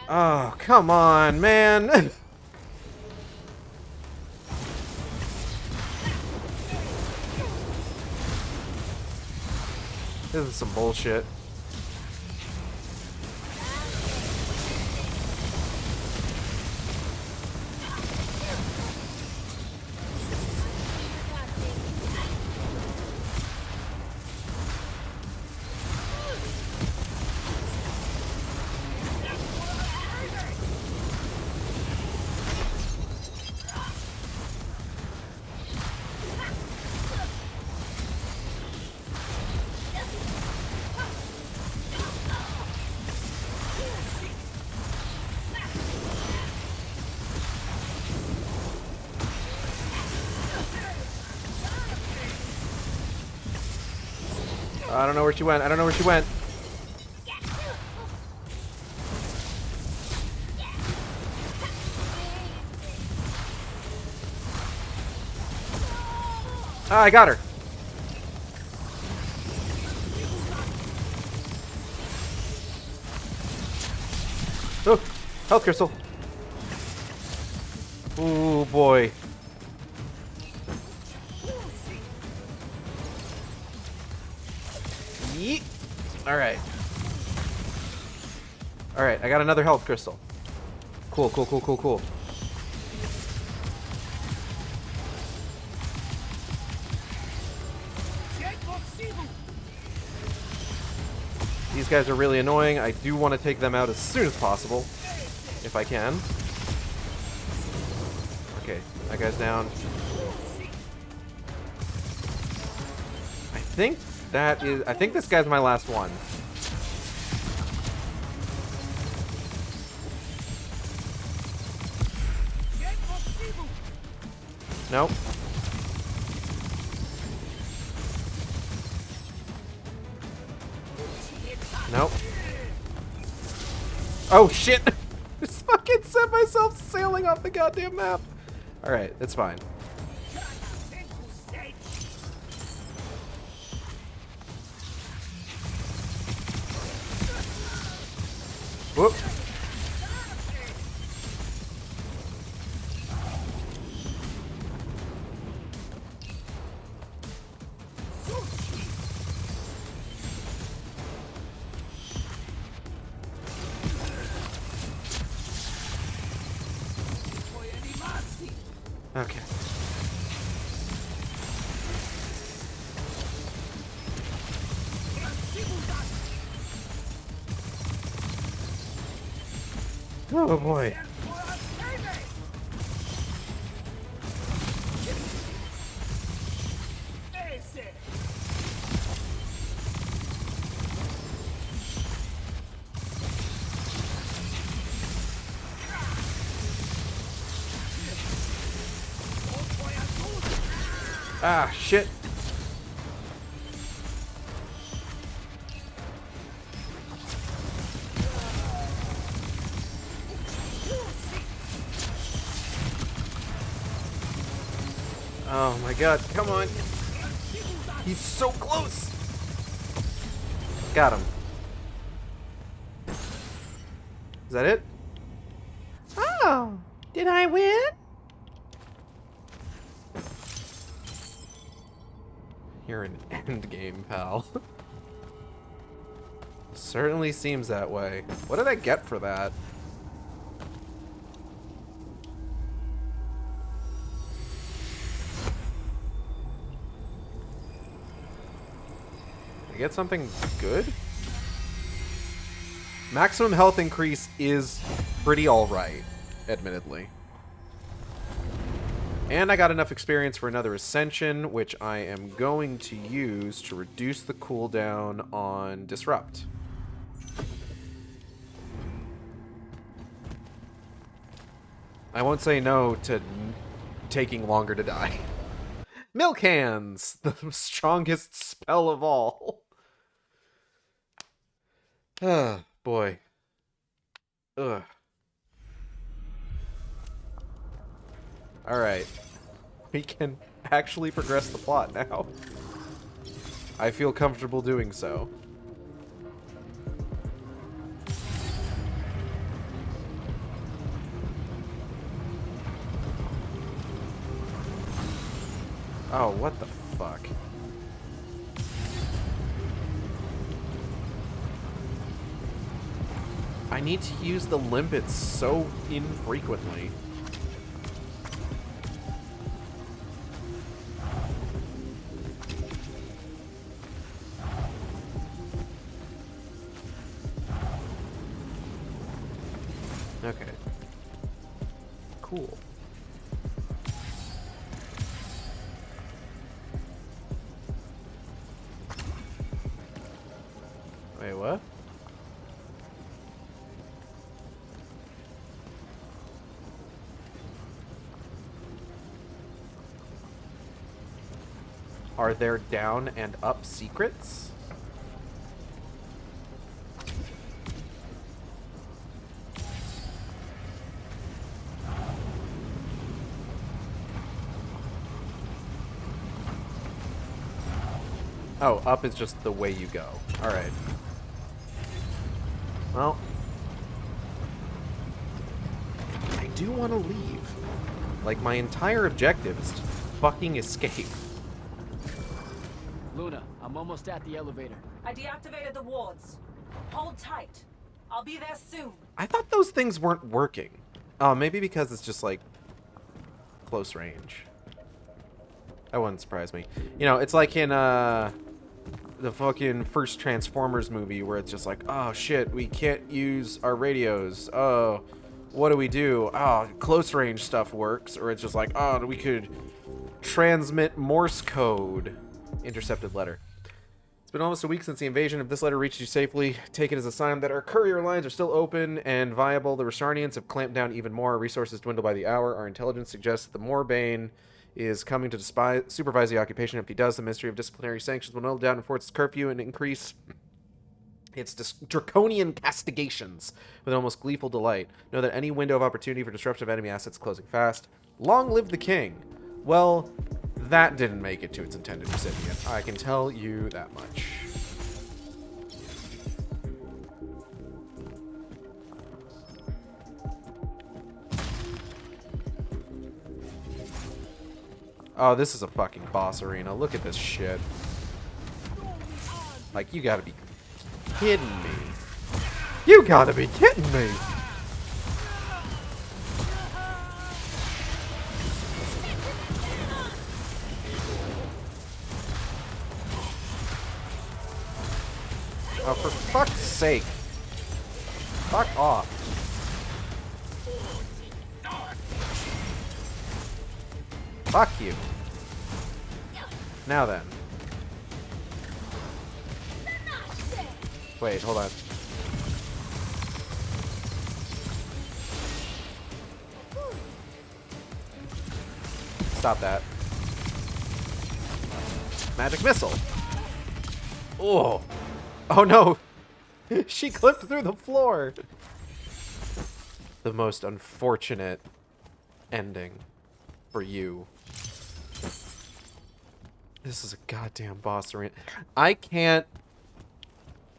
Oh, come on, man. This is some bullshit. I don't know where she went. I don't know where she went. Ah, I got her. Oh, health crystal. Ooh, boy. Yeet. Alright. Alright, I got another health crystal. Cool, cool, cool, cool, cool. These guys are really annoying. I do want to take them out as soon as possible, if I can. Okay, that guy's down. I think this guy's my last one. Nope. Nope. Oh shit! Just fucking set myself sailing off the goddamn map. Alright, it's fine. Whoop. Okay. Oh boy. Ah, shit. Oh my god, come on. He's so close. Got him. Is that it? Oh, did I win? You're an endgame, pal. Certainly seems that way. What did I get for that? Did I get something good? Maximum health increase is pretty alright, admittedly. And I got enough experience for another Ascension, which I am going to use to reduce the cooldown on Disrupt. I won't say no to taking longer to die. Milk Hands! The strongest spell of all. Ah, boy. Ugh. Alright. We can actually progress the plot now. I feel comfortable doing so. Oh, what the fuck? I need to use the limpets so infrequently. Okay. Cool. Wait, what? Are there down and up secrets? Oh, up is just the way you go. Alright. Well. I do want to leave. Like, my entire objective is to fucking escape. Luna, I'm almost at the elevator. I deactivated the wards. Hold tight. I'll be there soon. I thought those things weren't working. Oh, maybe because it's just, like, close range. That wouldn't surprise me. You know, it's like in, the fucking first Transformers movie where it's just like, oh shit, we can't use our radios. Oh, what do we do? Oh, close range stuff works. Or it's just like, oh, we could transmit Morse code. Intercepted letter. It's been almost a week since the invasion. If this letter reached you safely, take it as a sign that our courier lines are still open and viable. The Rosarnians have clamped down even more. Our resources dwindle by the hour. Our intelligence suggests that the Moorbane is coming to supervise the occupation. If he does, the Ministry of Disciplinary Sanctions will no doubt enforce its curfew and increase its draconian castigations with almost gleeful delight. Know that any window of opportunity for disruption of enemy assets is closing fast. Long live the king. Well, that didn't make it to its intended recipient. I can tell you that much. Oh, this is a fucking boss arena. Look at this shit. Like, you gotta be kidding me. You gotta be kidding me. Oh, for fuck's sake. Fuck off. Fuck you. Now then. Wait, hold on. Stop that. Magic missile. Oh. Oh no. She clipped through the floor. The most unfortunate ending for you. This is a goddamn boss arena. I can't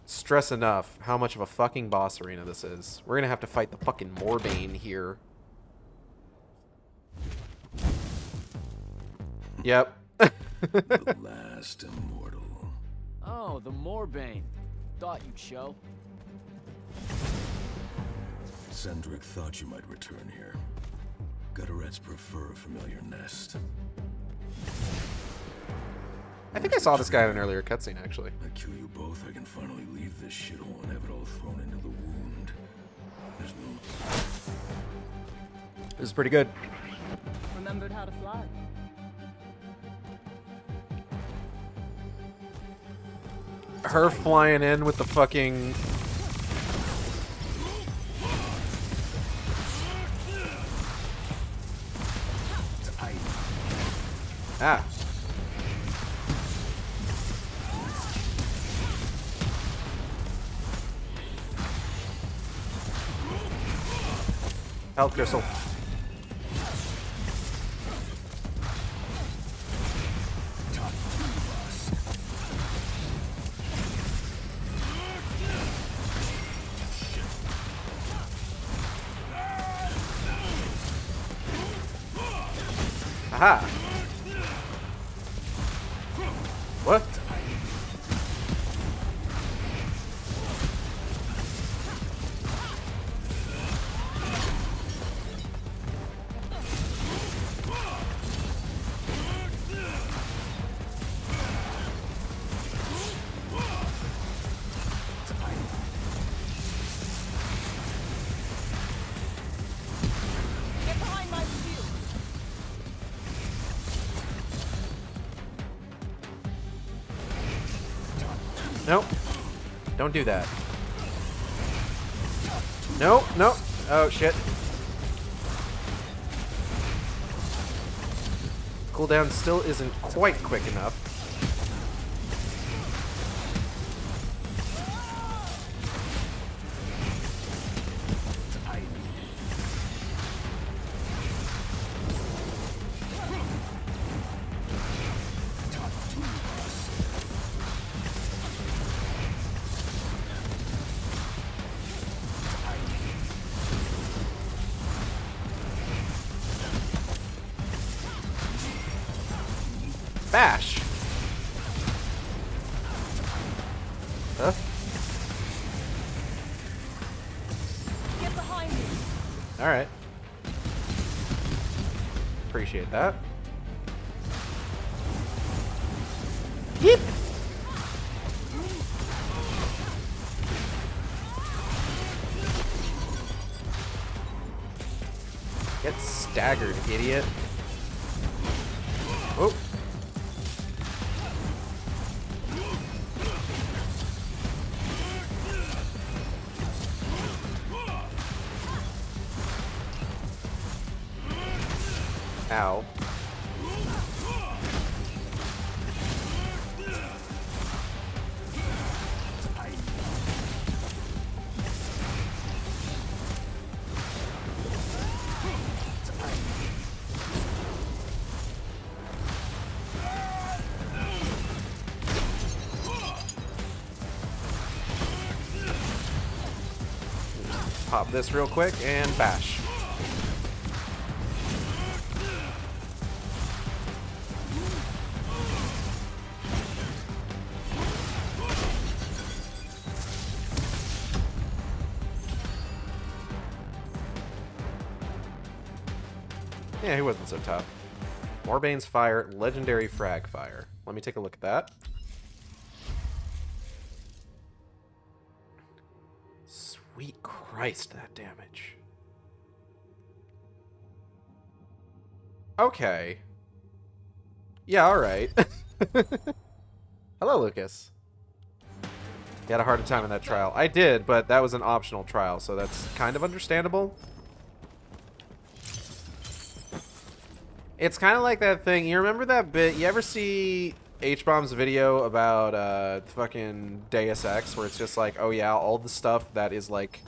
stress enough how much of a fucking boss arena this is. We're gonna have to fight the fucking Morbane here. Yep. The last immortal. Oh, the Morbane. Thought you'd show. Sendrick thought you might return here. Gutterets prefer a familiar nest. I think I saw this guy in an earlier cutscene, actually. I kill you both, I can finally leave this shithole and have it all thrown into the wound. There's no... This is pretty good. Remembered how to fly. Her flying in with the fucking... Ah. Health crystal. Aha. What? Get behind my shield. Nope. Don't do that. Nope, nope. Oh, shit. Cooldown still isn't quite quick enough. Bash. Huh? Get behind me. All right. Appreciate that. Yep. Get staggered, idiot. Oh. Ow. Pop this real quick and bash. Yeah, he wasn't so tough. Morbane's Fire, Legendary Frag Fire. Let me take a look at that. Sweet Christ, that damage. Okay. Yeah, alright. Hello, Lucas. You had a harder time in that trial. I did, but that was an optional trial, so that's kind of understandable. It's kind of like that thing. You remember that bit? You ever see H-Bomb's video about fucking Deus Ex, where it's just like, oh yeah, all the stuff that is like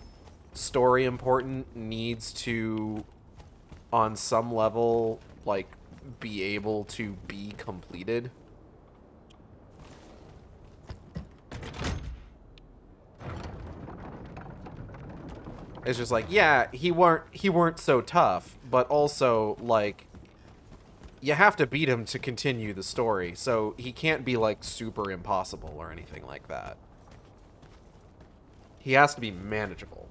story important needs to, on some level, like be able to be completed? It's just like, yeah, he weren't so tough, but also like you have to beat him to continue the story, so he can't be like super impossible or anything like that. He has to be manageable.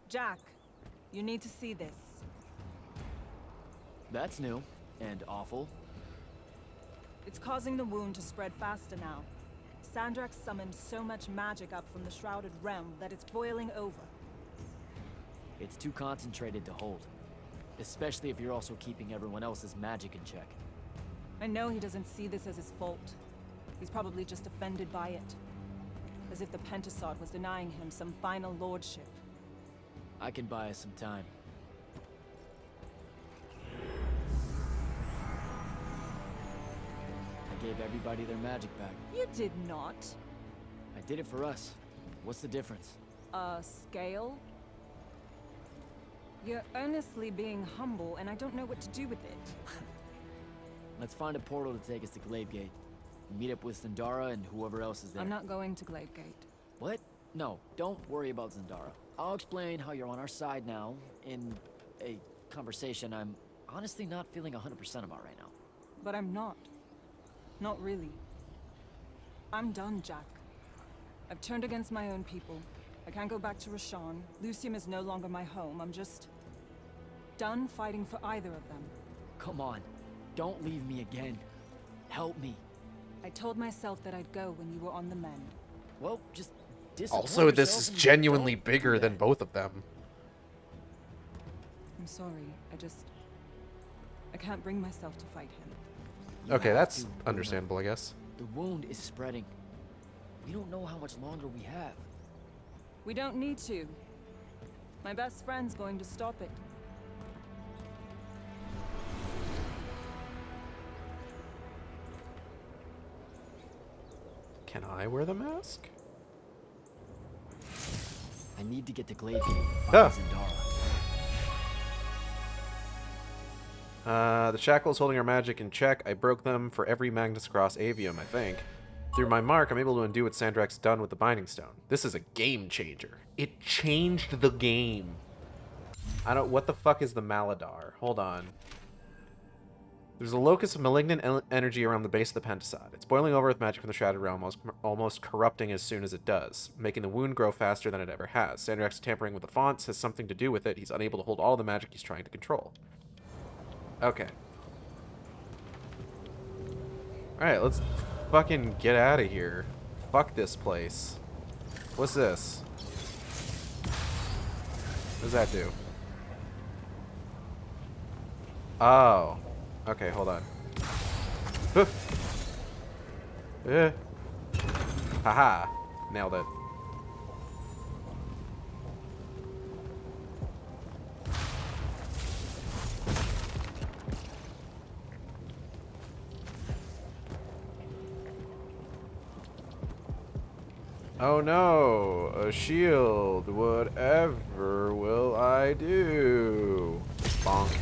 Jack, you need to see this. That's new and awful. It's causing the wound to spread faster now. Sandrak summoned so much magic up from the Shrouded Realm that it's boiling over. It's too concentrated to hold. Especially if you're also keeping everyone else's magic in check. I know he doesn't see this as his fault. He's probably just offended by it. As if the Pentasod was denying him some final lordship. I can buy us some time. I gave everybody their magic back. You did not. I did it for us. What's the difference? Scale? You're earnestly being humble, and I don't know what to do with it. Let's find a portal to take us to Gladegate. Meet up with Zendara and whoever else is there. I'm not going to Gladegate. What? No, don't worry about Zendara. I'll explain how you're on our side now in a conversation I'm honestly not feeling 100% about right now. But I'm not. Not really. I'm done, Jack. I've turned against my own people. I can't go back to Rashawn. Lucium is no longer my home. I'm just done fighting for either of them. Come on, don't leave me again. Help me. I told myself that I'd go when you were on the mend. Well, just disappoint Also, this yourself is and genuinely don't do bigger that. than both of them. I'm sorry. I can't bring myself to fight him. You Okay, have that's to, Luna. understandable, I guess. The wound is spreading. We don't know how much longer we have. We don't need to. My best friend's going to stop it. Can I wear the mask? I need to get to Gladegate and Ah. find Zendara. The shackles holding our magic in check. I broke them for every Magnus across Avium, I think. Through my mark, I'm able to undo what Sandrak's done with the Binding Stone. This is a game changer. It changed the game. What the fuck is the Maladar? Hold on. There's a locus of malignant energy around the base of the Pentasod. It's boiling over with magic from the Shrouded Realm, almost corrupting as soon as it does, making the wound grow faster than it ever has. Sandrak's tampering with the fonts has something to do with it. He's unable to hold all the magic he's trying to control. Okay. Alright, let's fucking get out of here. Fuck this place. What's this? What does that do? Oh. Okay, hold on. Haha. Nailed it. Oh no, a shield. Whatever will I do? Bonk.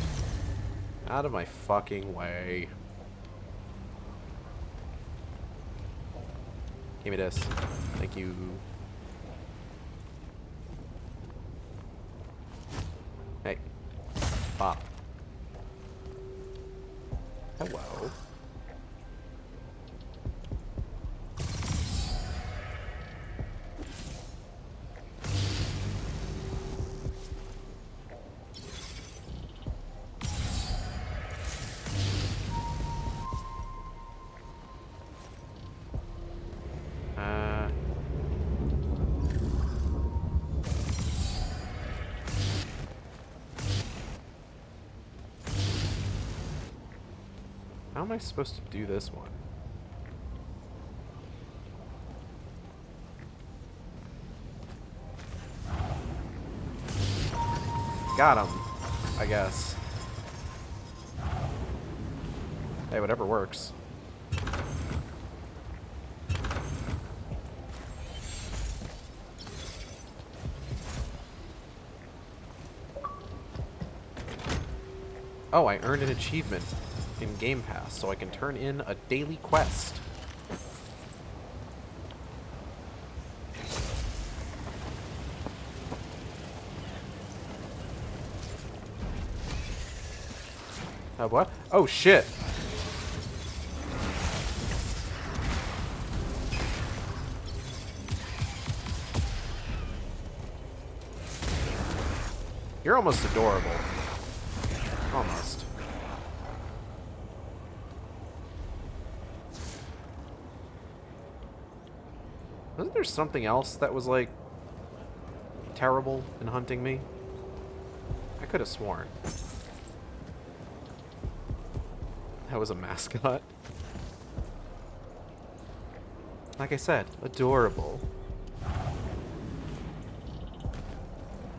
Out of my fucking way. Give me this. Thank you. Hey. Bop. Hello. How am I supposed to do this one? Got him, I guess. Hey, whatever works. Oh, I earned an achievement in Game Pass, so I can turn in a daily quest. What? Oh, shit. You're almost adorable. Almost. Wasn't there something else that was, like, terrible in hunting me? I could have sworn. That was a mascot. Like I said, adorable.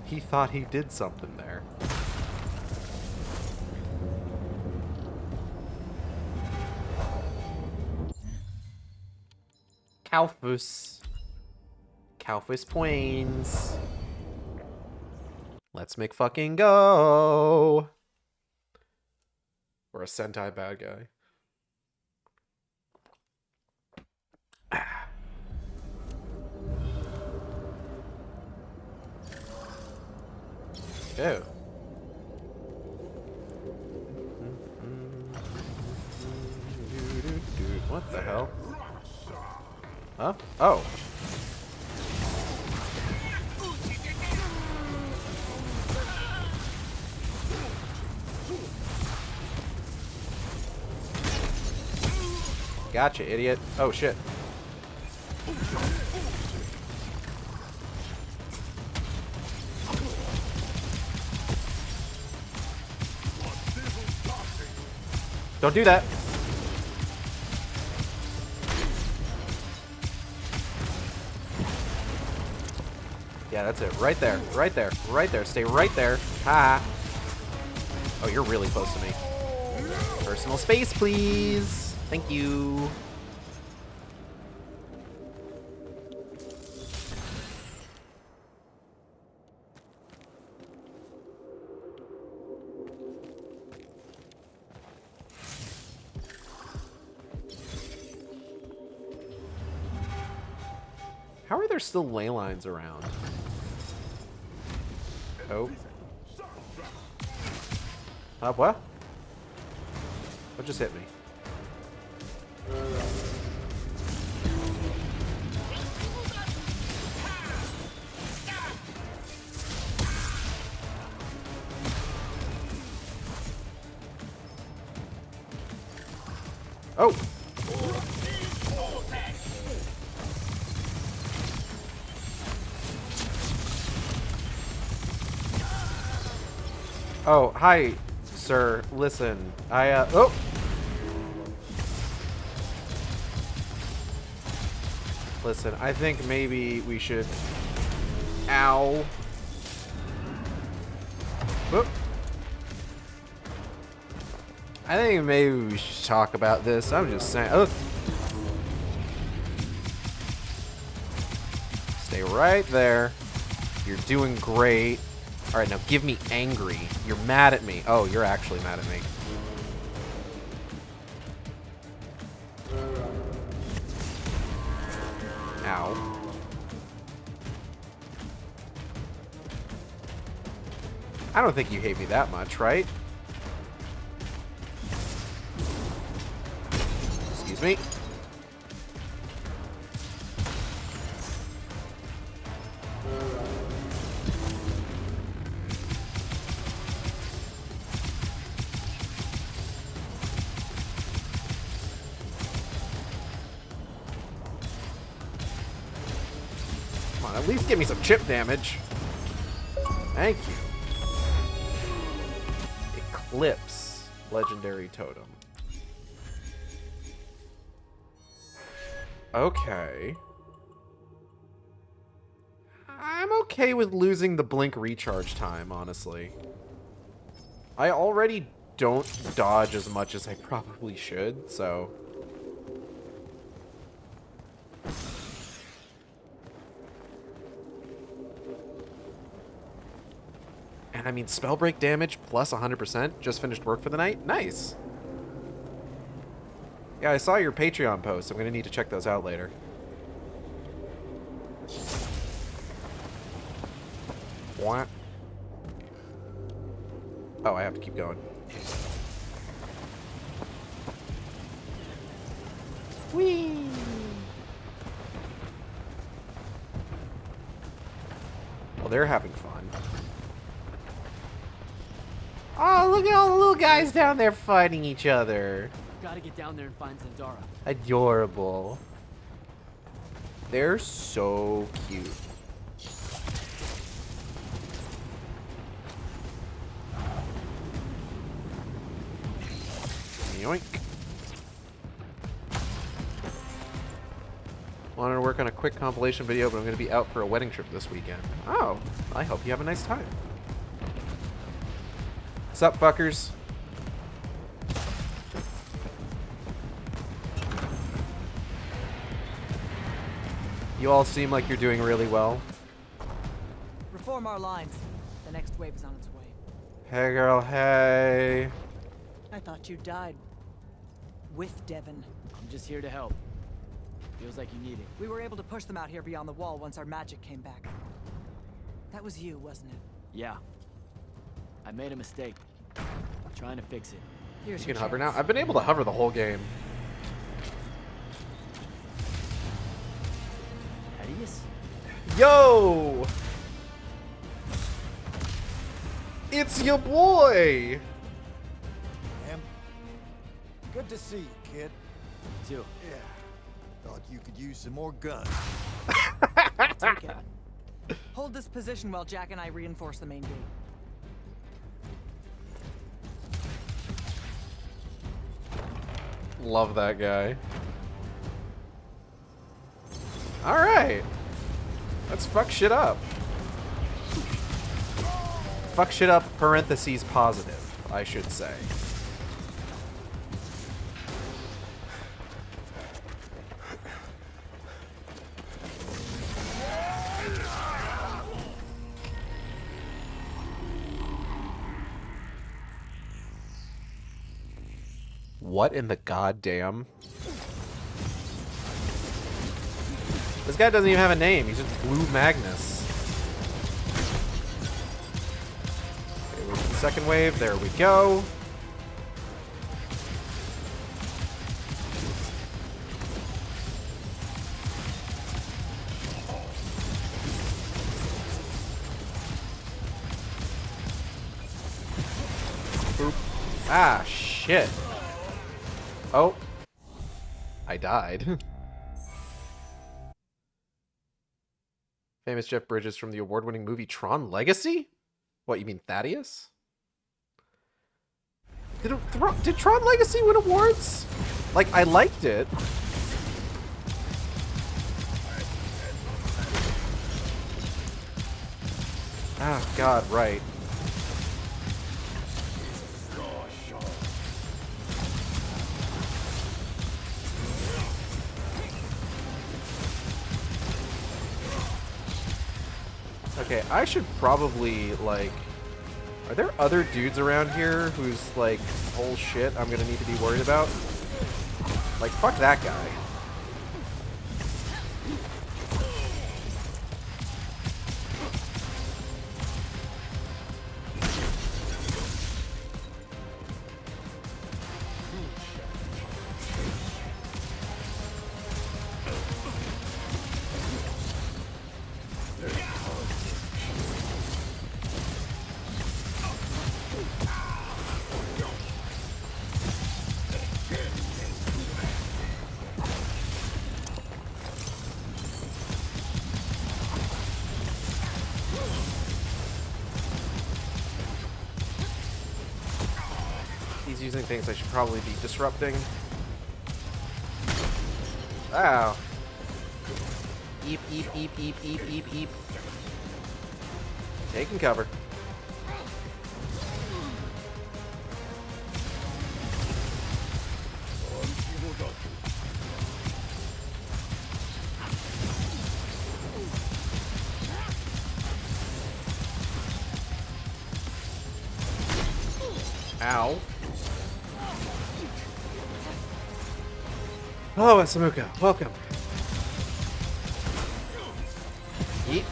He thought he did something there. Kalfus. Kalfus Plains. Let's make fucking go. Or a Sentai bad guy. Ew. What the hell? Huh? Oh. Gotcha, idiot. Oh, shit. Don't do that. Yeah, that's it. Right there. Right there. Right there. Stay right there. Ha. Oh, you're really close to me. Personal space, please. Thank you. How are there still ley lines around? Oh. What? What just hit me? Oh! Oh, hi, sir. Listen, oh! Listen, I think maybe we should... Ow. Whoop. I think maybe we should talk about this. I'm just saying. Oh. Stay right there. You're doing great. Alright, now give me angry. You're mad at me. Oh, you're actually mad at me. Ow. I don't think you hate me that much, right? Excuse me. Come on, at least give me some chip damage. Thank you. Eclipse. Legendary totem. Okay. I'm okay with losing the blink recharge time, honestly. I already don't dodge as much as I probably should, so... And I mean, spell break damage plus 100%. Just finished work for the night. Nice. Yeah, I saw your Patreon post. I'm going to need to check those out later. What? Oh, I have to keep going. Whee! Well, they're having fun. Oh, look at all the little guys down there fighting each other. Gotta get down there and find Zendara. Adorable. They're so cute. Yoink. Wanted to work on a quick compilation video, but I'm going to be out for a wedding trip this weekend. Oh, I hope you have a nice time. Sup, fuckers? You all seem like you're doing really well. Reform our lines. The next wave is on its way. Hey, girl, hey. I thought you died. With Devon. I'm just here to help. Feels like you need it. We were able to push them out here beyond the wall once our magic came back. That was you, wasn't it? Yeah. I made a mistake. Trying to fix it. Here's You your can hover now? chance. I've been able to hover the whole game. Thaddeus? Yo! It's your boy! Ma'am, good to see you, kid. Too. Yeah. Thought you could use some more guns. Take it. Hold this position while Jack and I reinforce the main gate. Love that guy. Alright. Let's fuck shit up. Fuck shit up, parentheses positive, I should say. What in the goddamn? This guy doesn't even have a name. He's just Blue Magnus. Okay, where's the second wave? There we go. Boop. Ah, shit. Oh. I died. Famous Jeff Bridges from the award-winning movie Tron Legacy? What, you mean Thaddeus? Did Tron Legacy win awards? Like, I liked it. Ah, God, right. Okay, I should probably, like... Are there other dudes around here whose, like, whole shit I'm gonna need to be worried about? Like, fuck that guy. using things I should probably be disrupting. Wow. Eep, eep, eep, eep, eep, eep, eep. Taking cover. Ow. Oh, Asamuka, welcome. Yeet.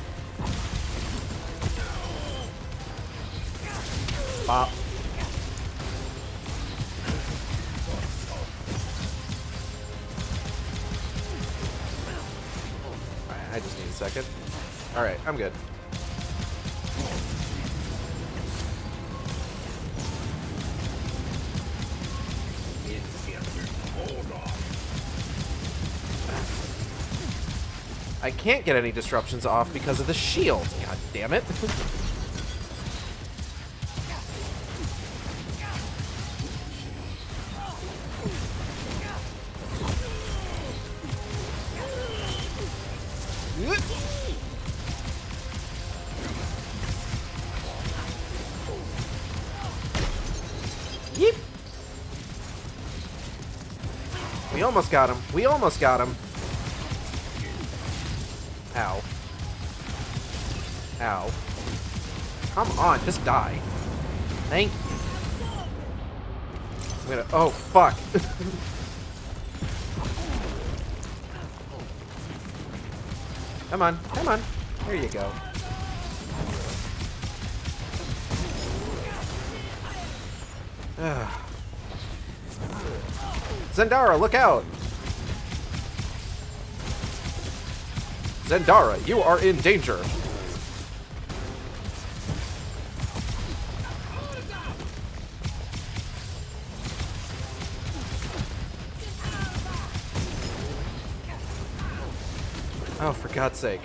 Bop. Alright, I just need a second. Alright, I'm good. I can't get any disruptions off because of the shield. God damn it. Yeep. We almost got him. We almost got him. Ow. Ow. Come on, just die. Thank you. I'm gonna. Oh, fuck. Come on, come on. There you go. Zendara, look out! Zendara, you are in danger. Oh, for God's sake.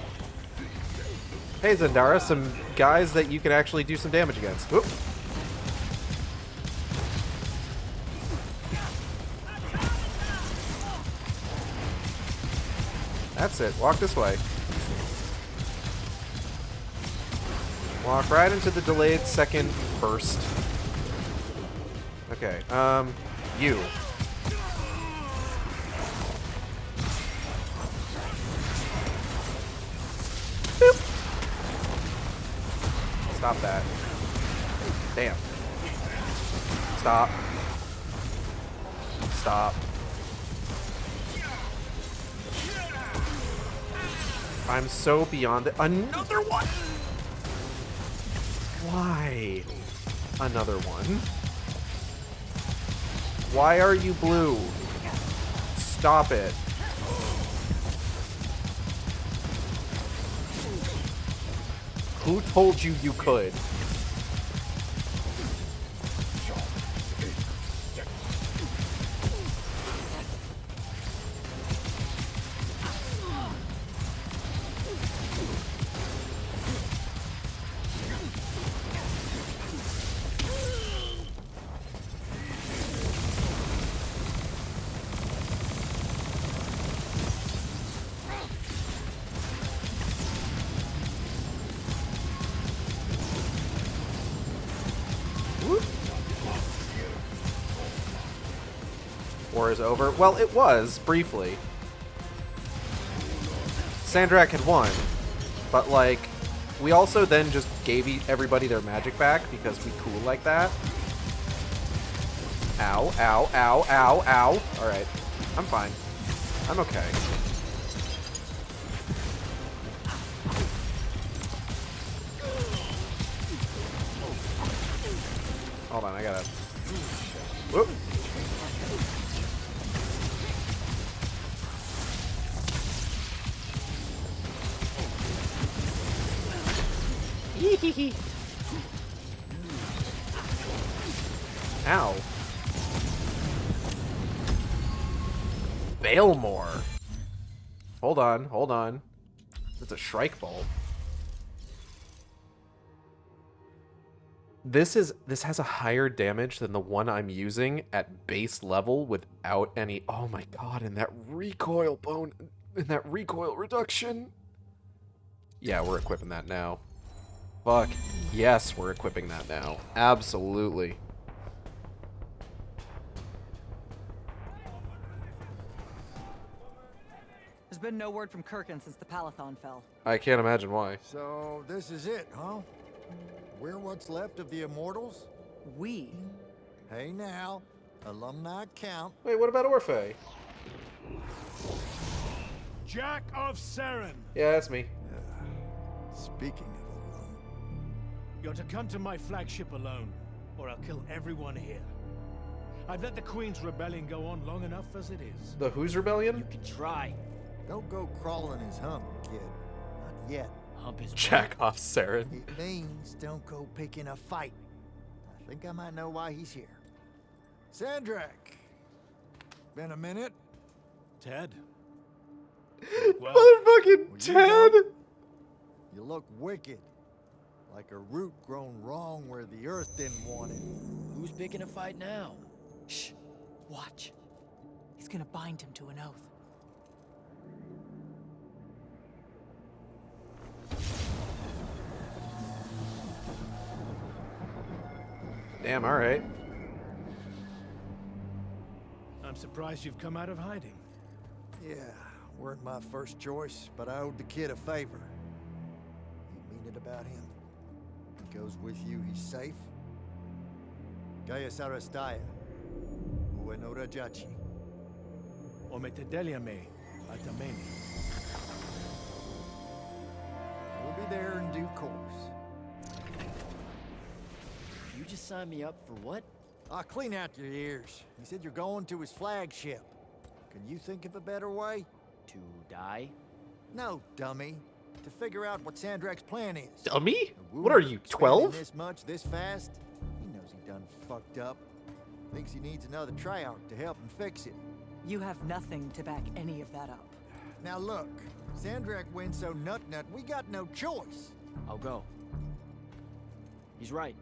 Hey, Zendara, some guys that you can actually do some damage against. Whoop. That's it. Walk this way. Walk right into the delayed second burst. Okay, you. Boop. Stop that. Damn. Stop. Stop. I'm so beyond it. Another one! Why? Another one? Why are you blue? Stop it. Who told you you could? War is over. Well, it was, briefly. Sandrak had won. But, like, we also then just gave everybody their magic back because we cool like that. Ow, ow, ow, ow, ow. Alright. I'm fine. I'm okay. Hold on, I gotta... Whoop. Hee. Ow. Balemore. Hold on, hold on. It's a Shrike Bolt. This has a higher damage than the one I'm using at base level without any. Oh my god! And that recoil bone, and that recoil reduction. Yeah, we're equipping that now. Fuck yes, we're equipping that now. Absolutely. There's been no word from Kirkin since the Palathon fell. I can't imagine why. So this is it, huh? We're what's left of the Immortals? We? Hey now, alumni count. Wait, what about Orphe? Jack of Saren! Yeah, that's me. Speaking of alum, You're to come to my flagship alone, or I'll kill everyone here. I've let the Queen's rebellion go on long enough as it is. The Who's Rebellion? You can try. don't go crawling his hump, kid. Not yet. Hump his Jack off Saren. It means don't go picking a fight. I think I might know why he's here. Sandrak. Been a minute. Ted? Motherfucking Well, you Ted! don't. You look wicked. Like a root grown wrong where the earth didn't want it. Who's picking a fight now? Shh. Watch. He's gonna bind him to an oath. Damn, alright. I'm surprised you've come out of hiding. Yeah, weren't my first choice, but I owed the kid a favor. You mean it about him? He goes with you, he's safe? Gaius Arastaya. Ueno Rajachi. Ometedeliame, Atameni. We'll be there in due course. You just signed me up for what? I'll clean out your ears. He said you're going to his flagship. Can you think of a better way? To die? No, dummy. To figure out what Sandrak's plan is. Dummy? A What are wound you, expanding 12? This much, this fast? He knows he done fucked up. Thinks he needs another Triarch to help him fix it. You have nothing to back any of that up. Now look, Sandrak wins so nut, we got no choice. I'll go. He's right.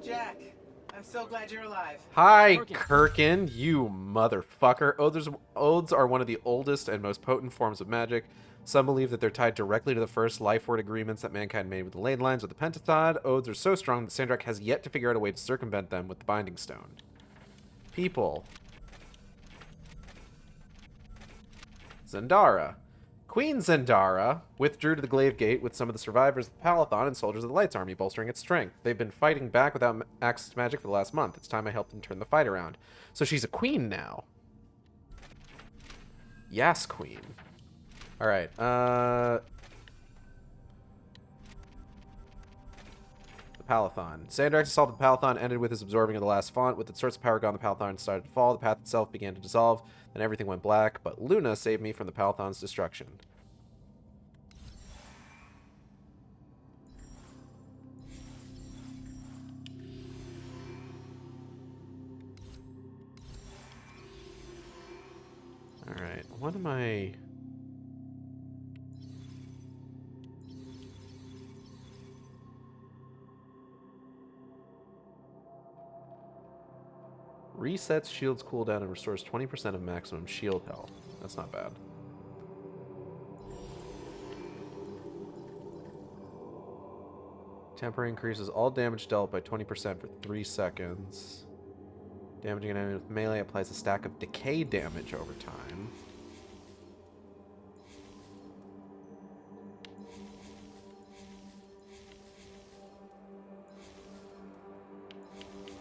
Jack, I'm so glad you're alive. Hi, Kirkin. Kirkin, you motherfucker. Oaths are one of the oldest and most potent forms of magic. Some believe that they're tied directly to the first life word agreements that mankind made with the Ley Lines or the Pentatod. Oaths are so strong that Sandrak has yet to figure out a way to circumvent them with the Binding Stone. People. Zendara. Queen Zendara withdrew to the Glaive Gate with some of the survivors of the Palathon and soldiers of the Lights Army, bolstering its strength. They've been fighting back without access to magic for the last month. It's time I helped them turn the fight around. So she's a queen now. Yes, queen. All right. The Palathon. Sandrak assaulted the Palathon, ended with his absorbing of the last font. With its source of power gone, the Palathon started to fall. The path itself began to dissolve. Then everything went black, but Luna saved me from the Palathon's destruction. Alright, what am I... Resets shield's cooldown and restores 20% of maximum shield health. That's not bad. Temporary increases all damage dealt by 20% for 3 seconds. Damaging an enemy with melee applies a stack of decay damage over time.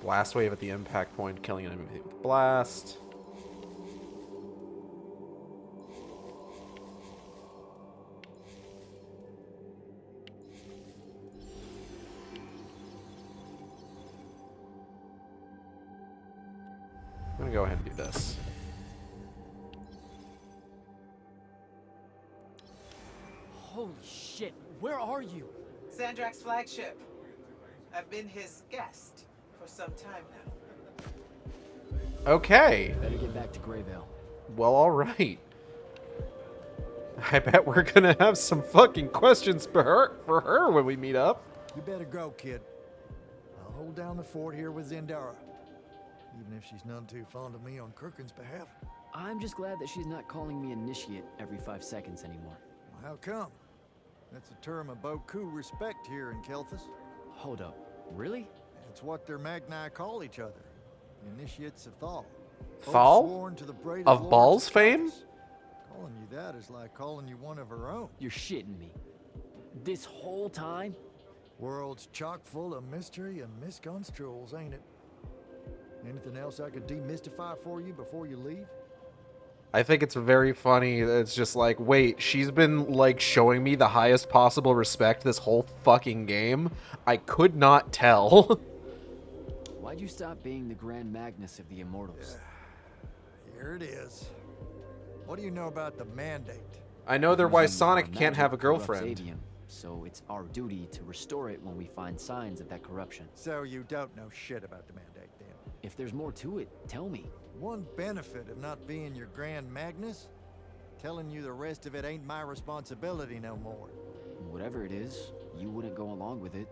Blast wave at the impact point, killing an enemy with blast. I'm gonna go ahead and do this. Holy shit, where are you? Sandrak's flagship. I've been his guest for some time now. Okay. Better get back to Greyvale. Well, all right. I bet we're gonna have some fucking questions for her when we meet up. You better go, kid. I'll hold down the fort here with Zendara. Even if she's none too fond of me on Kirkin's behalf. I'm just glad that she's not calling me initiate every 5 seconds anymore. Well, how come? That's a term of beaucoup respect here in Kelthus. Hold up. Really? It's what their Magni call each other. The initiates of Thal. Both Thal? sworn to the braided Of lords Balls of fame? Kelthus. Calling you that is like calling you one of her own. You're shitting me. This whole time? World's chock full of mystery and misconstruals, ain't it? Anything else I could demystify for you before you leave? I think it's very funny that it's just like, wait, she's been like showing me the highest possible respect this whole fucking game. I could not tell. Why'd you stop being the Grand Magnus of the Immortals? Here it is. What do you know about the Mandate? I know they're why Using Sonic our can't magic have a corrupts girlfriend. Aveum, so it's our duty to restore it when we find signs of that corruption. So you don't know shit about the Mandate, then? If there's more to it, tell me. One benefit of not being your Grand Magnus? Telling you the rest of it ain't my responsibility no more. Whatever it is, you wouldn't go along with it.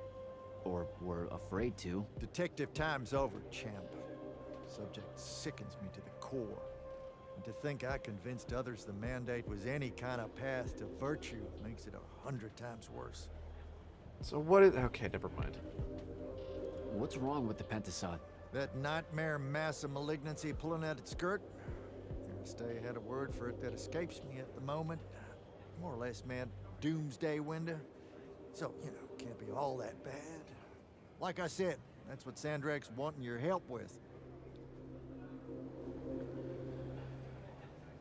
Or were afraid to. Detective time's over, champ. Subject sickens me to the core. And to think I convinced others the Mandate was any kind of path to virtue makes it 100 times worse. So what is... Okay, never mind. What's wrong with the Pentasod? That nightmare mass of malignancy pulling at its skirt? Stay had a word for it that escapes me at the moment. More or less, man, doomsday window. So, you know, can't be all that bad. Like I said, that's what Sandrak's wanting your help with.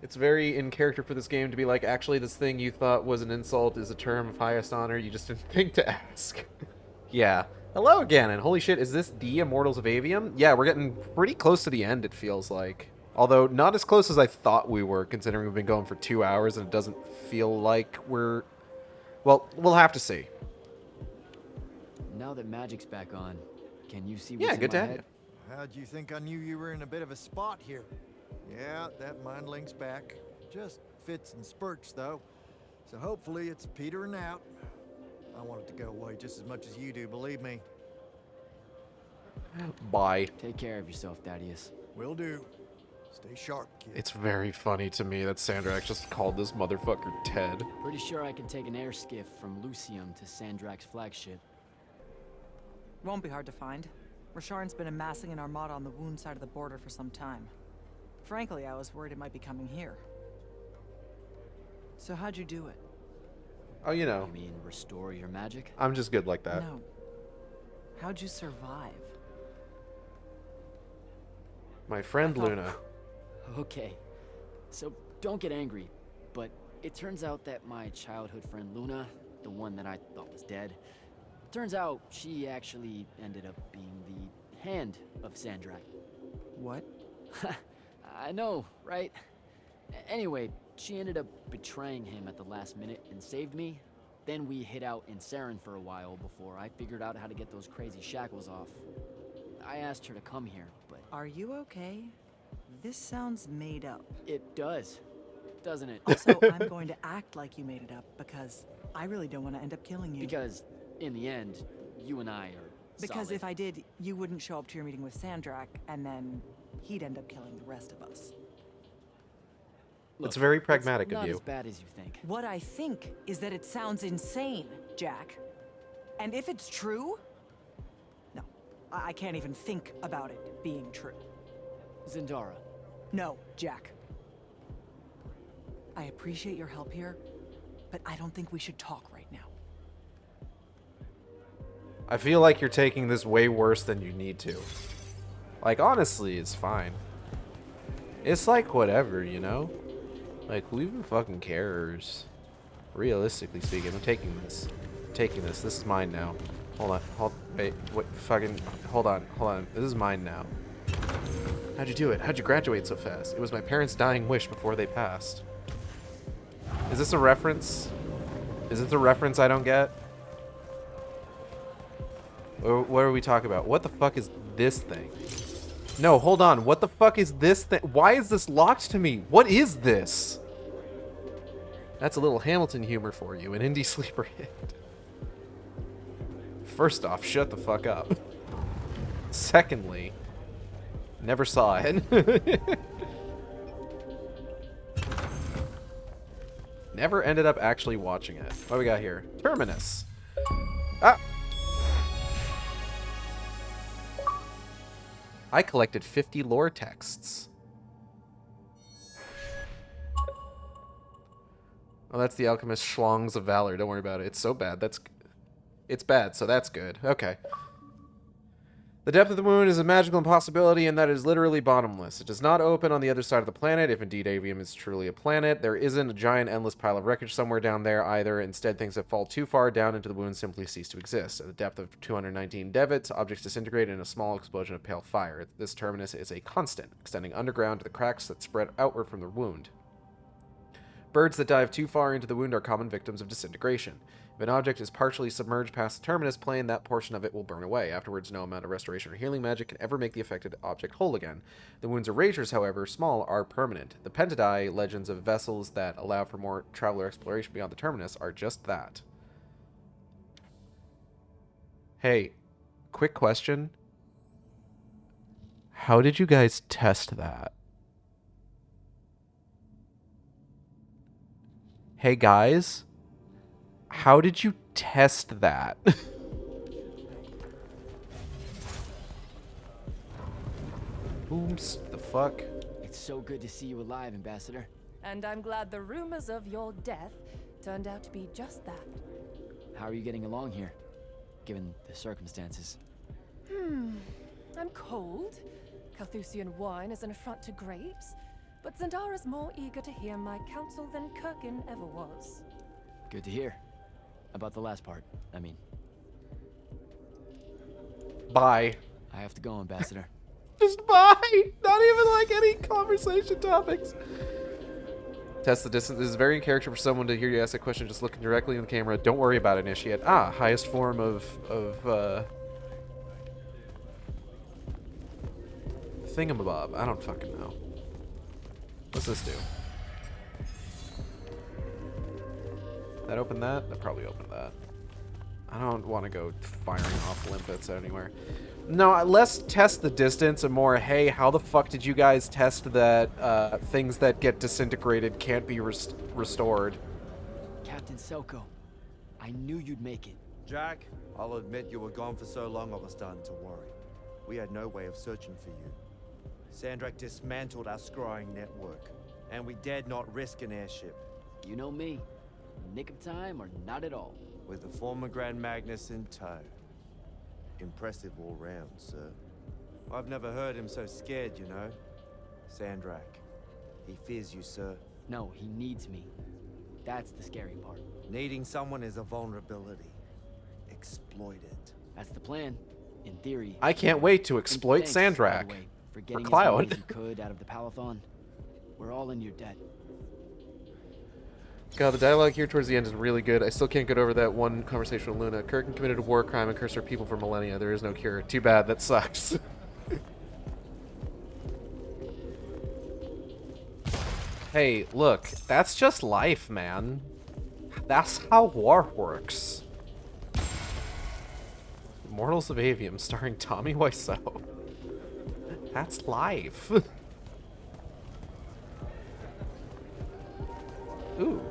It's very in character for this game to be like, actually, this thing you thought was an insult is a term of highest honor. You just didn't think to ask. Yeah. Hello again, and holy shit, is this the Immortals of Aveum? Yeah, we're getting pretty close to the end, it feels like. Although, not as close as I thought we were, considering we've been going for 2 hours, and it doesn't feel like we're... Well, we'll have to see. Now that magic's back on, can you see what's Yeah, in good my to have head? you. How'd you think I knew you were in a bit of a spot here? Yeah, that mind link's back. Just fits and spurts, though. So hopefully it's petering out. I want it to go away just as much as you do, believe me. Bye. Take care of yourself, Thaddeus. Will do. Stay sharp, kid. It's very funny to me that Sandrak just called this motherfucker Ted. Pretty sure I can take an air skiff from Lucium to Sandrak's flagship. Won't be hard to find. Rasharn's been amassing an armada on the Wound side of the border for some time. Frankly, I was worried it might be coming here. So how'd you do it? Oh, you know, You mean restore your magic? I'm just good like that. No. How'd you survive? My friend I thought- Luna. Okay, so don't get angry, but it turns out that my childhood friend Luna, the one that I thought was dead, turns out she actually ended up being the hand of Sandrak. What? I know, right? Anyway, she ended up betraying him at the last minute and saved me. Then we hid out in Saren for a while before I figured out how to get those crazy shackles off. I asked her to come here, but Are you okay? This sounds made up. it does, doesn't it? Also, I'm going to act like you made it up because I really don't want to end up killing you. Because in the end, you and I are Because solid. if I did, you wouldn't show up to your meeting with Sandrak, and then he'd end up killing the rest of us. It's very pragmatic it's of not you. as bad as you think. What I think is that it sounds insane, Jack. And if it's true... No, I can't even think about it being true. Zendara, No, Jack. I appreciate your help here, but I don't think we should talk right now. I feel like you're taking this way worse than you need to. Like, honestly, it's fine. It's like whatever, you know? Like, who even fucking cares? Realistically speaking, I'm taking this. I'm taking this. This is mine now. Hold on. Wait, fucking, hold on. This is mine now. How'd you do it? How'd you graduate so fast? It was my parents' dying wish before they passed. Is this a reference? Is this a reference I don't get? Or what are we talking about? What the fuck is this thing? No, hold on. What the fuck is this thing? Why is this locked to me? What is this? That's a little Hamilton humor for you, an indie sleeper hit. First off, shut the fuck up. Secondly, never saw it. Never ended up actually watching it. What do we got here? Terminus. Ah! I collected 50 lore texts. Oh, that's the Alchemist Schlongs of Valor. Don't worry about it. It's so bad. It's bad, so that's good. Okay. The depth of the wound is a magical impossibility in that it is literally bottomless. It does not open on the other side of the planet, if indeed Avium is truly a planet. There isn't a giant endless pile of wreckage somewhere down there either. Instead, things that fall too far down into the wound simply cease to exist. At the depth of 219 devits, objects disintegrate in a small explosion of pale fire. This terminus is a constant, extending underground to the cracks that spread outward from the wound. Birds that dive too far into the wound are common victims of disintegration. If an object is partially submerged past the terminus plane, that portion of it will burn away. Afterwards, no amount of restoration or healing magic can ever make the affected object whole again. The wounds erasures, however small, are permanent. The Pentadai, legends of vessels that allow for more traveler exploration beyond the terminus, are just that. Hey, quick question. How did you guys test that? Hey guys, how did you test that? Oops, the fuck? It's so good to see you alive, Ambassador. And I'm glad the rumors of your death turned out to be just that. How are you getting along here, given the circumstances? I'm cold. Carthusian wine is an affront to grapes. But Zendara's more eager to hear my counsel than Kirkin ever was. Good to hear. About the last part, I mean. Bye. I have to go, Ambassador. Just bye! Not even like any conversation topics. Test the distance. This is very in character for someone to hear you ask a question just looking directly in the camera. Don't worry about it, initiate. Ah, highest form of thingamabob. I don't fucking know. What's this do? That open that? That probably opened that. I don't want to go firing off limpets anywhere. No, less test the distance and more, hey, how the fuck did you guys test that things that get disintegrated can't be restored? Captain Selko, I knew you'd make it. Jack, I'll admit you were gone for so long I was starting to worry. We had no way of searching for you. Sandrak dismantled our scrying network, and we dared not risk an airship. You know me. Nick of time or not at all. With the former Grand Magnus in tow. Impressive all round, sir. I've never heard him so scared, you know. Sandrak. He fears you, sir. No, he needs me. That's the scary part. Needing someone is a vulnerability. Exploit it. That's the plan, in theory. I can't wait to exploit And thanks, by Sandrak. the way, for getting Cloud. as many as you could out of the Palathon. We're all in your debt. God, the dialogue here towards the end is really good. I still can't get over that one conversation with Luna. Kirkin committed a war crime and cursed our people for millennia. There is no cure. Too bad. That sucks. Hey, look. That's just life, man. That's how war works. Immortals of Aveum, starring Tommy Wiseau. That's life. Ooh,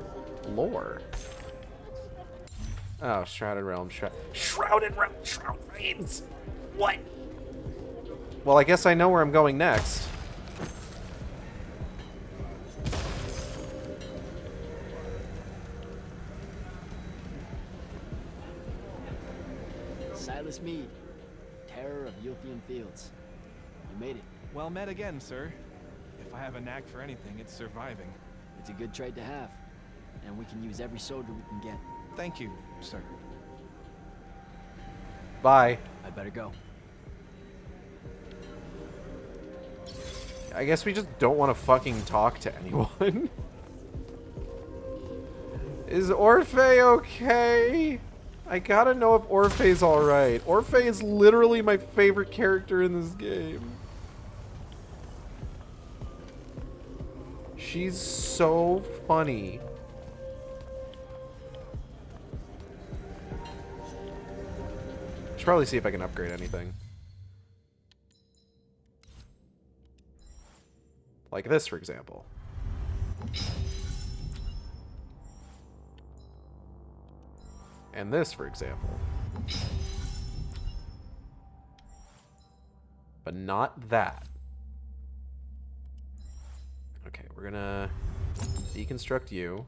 lore. Oh, Shrouded Realm, Shrouded Realm, Shroud Veins. What? Well, I guess I know where I'm going next. Silas Mead, terror of Yulthian Fields. You made it. Well met again, sir. If I have a knack for anything, it's surviving. It's a good trait to have. And we can use every soldier we can get. Thank you, sir. Bye. I better go. I guess we just don't want to fucking talk to anyone. Is Orphe okay? I gotta know if Orphe's alright. Orphe is literally my favorite character in this game. She's so funny. Should probably see if I can upgrade anything. Like this, for example. And this, for example. But not that. Okay, we're gonna deconstruct you.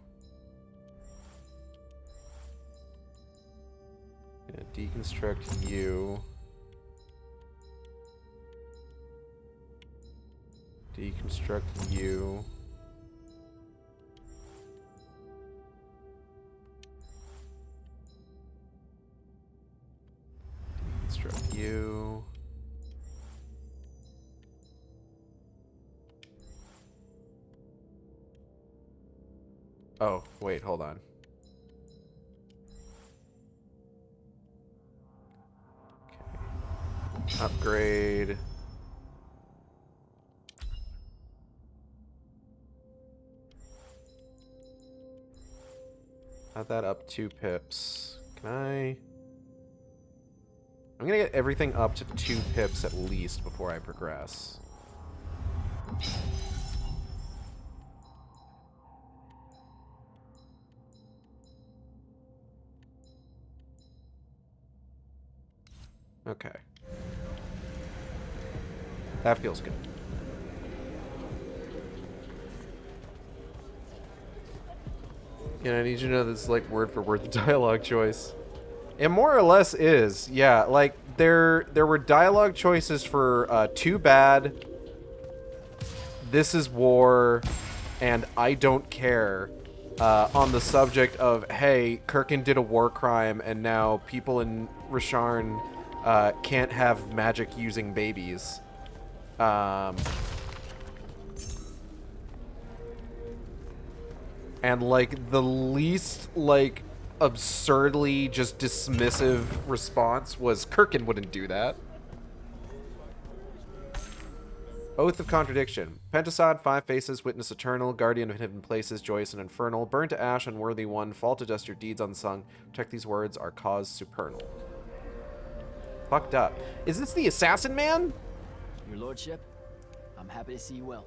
Gonna deconstruct you. Deconstruct you. Deconstruct you. Oh, wait, hold on. Okay. Upgrade. Add that up 2 pips. Can I... I'm gonna get everything up to 2 pips at least before I progress. Okay. That feels good. Yeah, I need you to know this is like word for word the dialogue choice. It more or less is, yeah. Like there were dialogue choices for Too Bad, This Is War, and I Don't Care on the subject of, hey, Kirkin did a war crime and now people in Rasharn can't have magic using babies. And, like, the least, like, absurdly just dismissive response was Kirkin wouldn't do that. Oath of Contradiction. Pentasod, 5 Faces, Witness Eternal, Guardian of Hidden Places, Joyous and Infernal, Burn to Ash, Unworthy One, Fall to Dust, Your Deeds Unsung. Protect these words, our cause supernal. Fucked up. Is this the Assassin Man? Your lordship, I'm happy to see you well.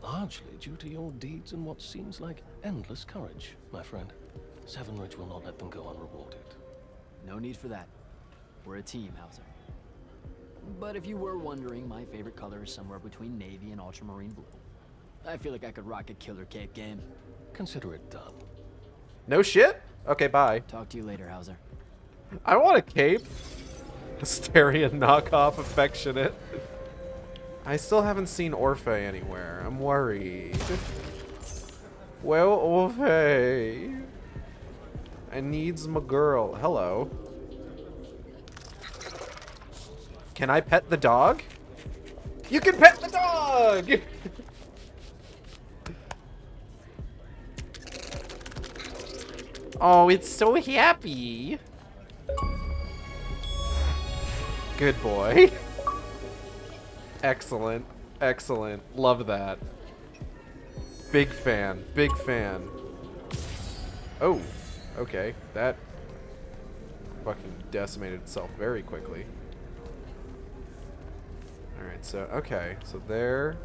Largely due to your deeds and what seems like endless courage, my friend. Sevenridge will not let them go unrewarded. No need for that. We're a team, Hauser. But if you were wondering, my favorite color is somewhere between navy and ultramarine blue. I feel like I could rock a killer cape game. Consider it done. No shit? Okay, bye. Talk to you later, Hauser. I want a cape. Hysteria knockoff affectionate. I still haven't seen Orphe anywhere. I'm worried. Well, Orphe. I needs my girl. Hello. Can I pet the dog? You can pet the dog! Oh, it's so happy. Good boy. Excellent. Excellent. Love that. Big fan. Big fan. Oh, okay. That fucking decimated itself very quickly. Alright, so, okay. So there.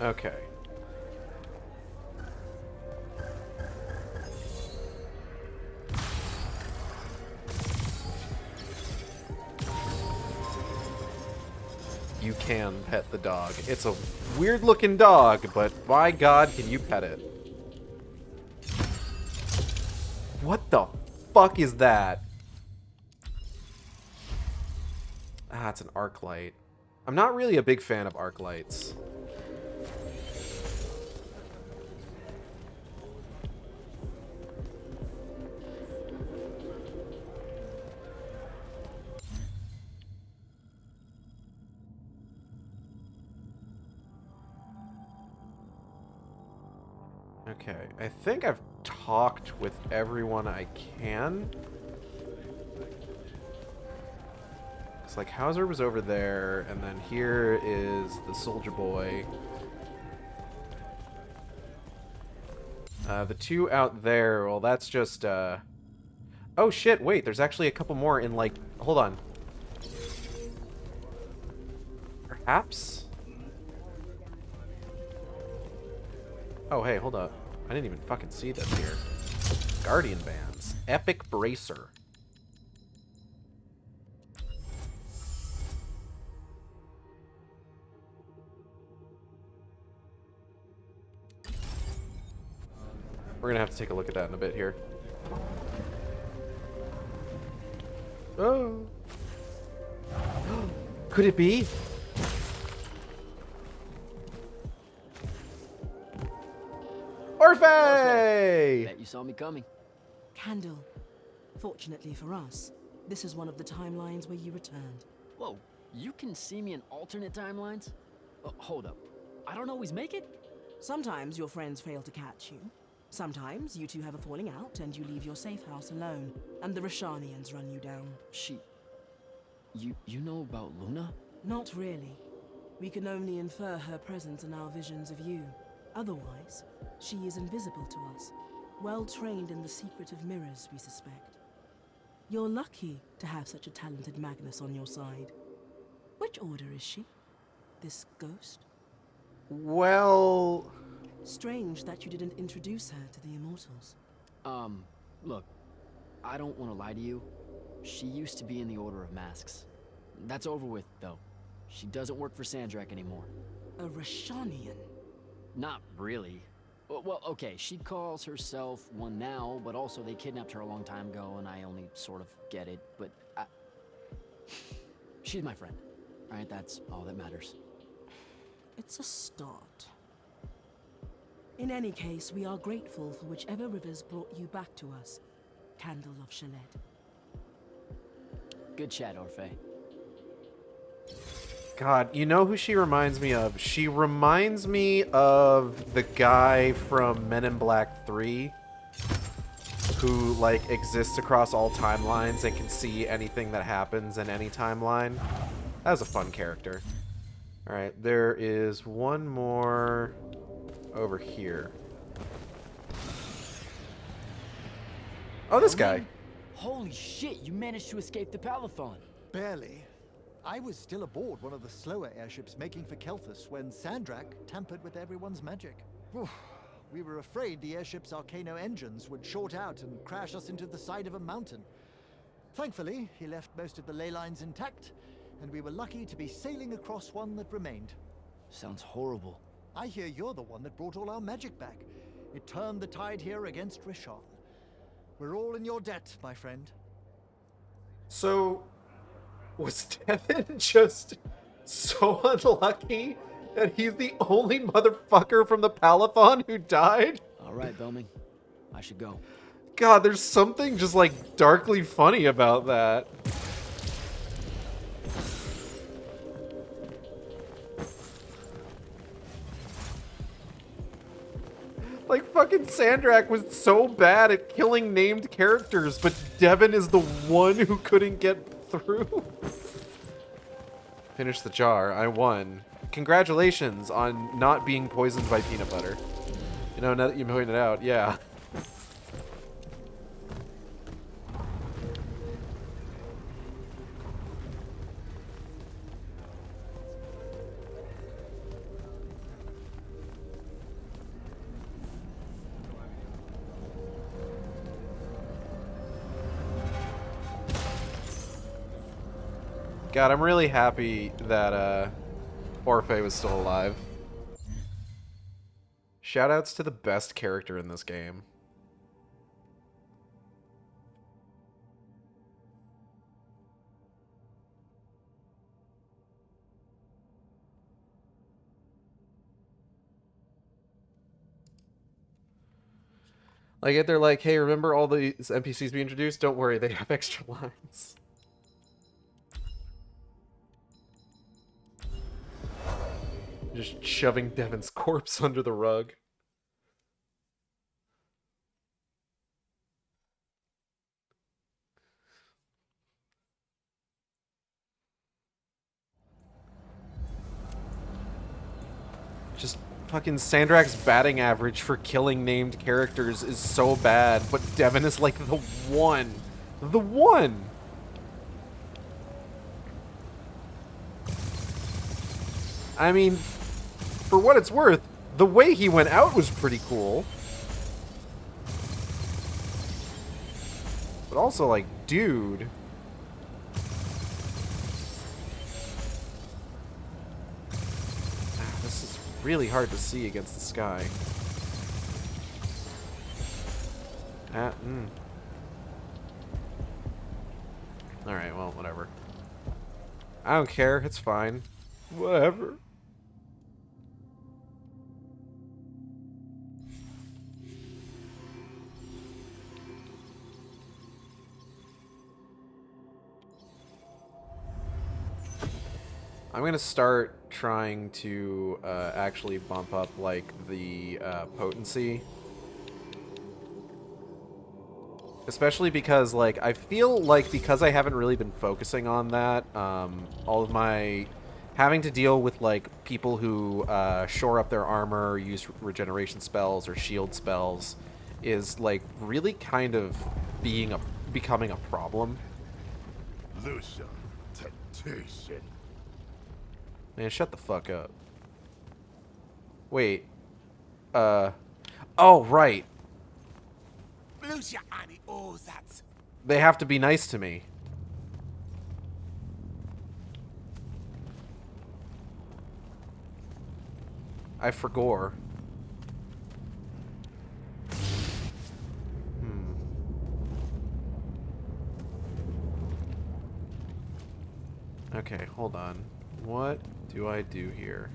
Okay. You can pet the dog. It's a weird looking dog, but by God, can you pet it? What the fuck is that? Ah, it's an arc light. I'm not really a big fan of arc lights. Okay, I think I've talked with everyone I can. It's like Hauser was over there, and then here is the soldier boy. The two out there, well, that's just, oh shit, wait, there's actually a couple more in, like, hold on. Perhaps? Oh, hey, hold up. I didn't even fucking see this here. Guardian bands. Epic Bracer. We're gonna have to take a look at that in a bit here. Oh. Could it be? Orphe! Bet you saw me coming. Candle. Fortunately for us, this is one of the timelines where you returned. Whoa, you can see me in alternate timelines? Hold up. I don't always make it? Sometimes your friends fail to catch you. Sometimes you two have a falling out and you leave your safe house alone, and the Rashanians run you down. You know about Luna? Not really. We can only infer her presence in our visions of you. Otherwise, she is invisible to us. Well trained in the secret of mirrors, we suspect. You're lucky to have such a talented Magnus on your side. Which order is she? This ghost? Well... Strange that you didn't introduce her to the Immortals. Look, I don't want to lie to you. She used to be in the Order of Masks. That's over with, though. She doesn't work for Sandrak anymore. A Rashanian? Not really. Well, okay, she calls herself one now, but also they kidnapped her a long time ago, and I only sort of get it, but she's my friend. Alright, that's all that matters. It's a start. In any case, we are grateful for whichever rivers brought you back to us, Candle of Shaled. Good chat, Orphe. God, you know who she reminds me of? She reminds me of the guy from Men in Black 3 who, like, exists across all timelines and can see anything that happens in any timeline. That was a fun character. Alright, there is one more over here. Oh, this guy. Holy shit, you managed to escape the Palathon. Barely. I was still aboard one of the slower airships making for Kelthus when Sandrak tampered with everyone's magic. We were afraid the airship's Arcano engines would short out and crash us into the side of a mountain. Thankfully, he left most of the ley lines intact, and we were lucky to be sailing across one that remained. Sounds horrible. I hear you're the one that brought all our magic back. It turned the tide here against Rishon. We're all in your debt, my friend. So, was Devin just so unlucky that he's the only motherfucker from the Palathon who died? Alright, Belming. I should go. God, there's something just, like, darkly funny about that. Like, fucking Sandrak was so bad at killing named characters, but Devin is the one who couldn't get through. Finish the jar. I won. Congratulations on not being poisoned by peanut butter. You know, now that you pointed out, yeah. God, I'm really happy that Orphe was still alive. Shoutouts to the best character in this game. Like, if they're like, hey, remember all these NPCs we introduced? Don't worry, they have extra lines. Just shoving Devin's corpse under the rug. Just fucking Sandrak's batting average for killing named characters is so bad, but Devin is like the one. The one! I mean, for what it's worth, the way he went out was pretty cool. But also, like, dude. This is really hard to see against the sky. Alright, well, whatever. I don't care, it's fine. Whatever. I'm gonna start trying to actually bump up like the potency, especially because like I feel like because I haven't really been focusing on that, all of my having to deal with like people who shore up their armor, or use regeneration spells or shield spells, is like really kind of becoming a problem. Lucia, temptation. Man, shut the fuck up. Wait. Oh, right. They have to be nice to me. I forgore. Okay, hold on. What do I do here?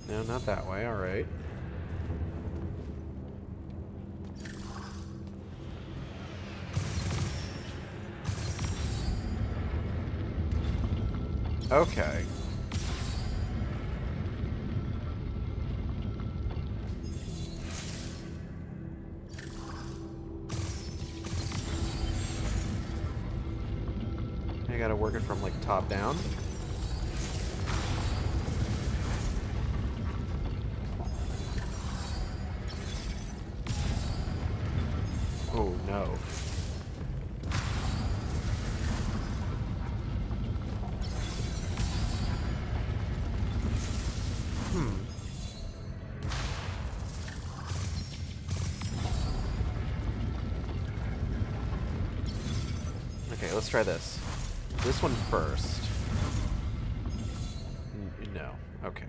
No, not that way. All right. Okay. I gotta work it from like top down. Oh no. Okay, let's try this. This one first. No. Okay.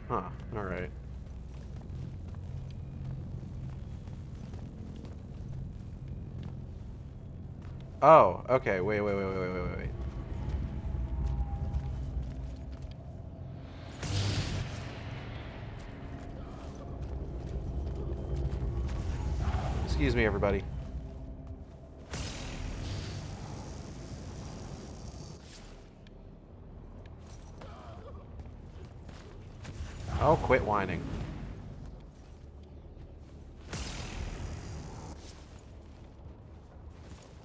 Huh. All right. Oh, okay. Wait. Excuse me, everybody. Oh, quit whining.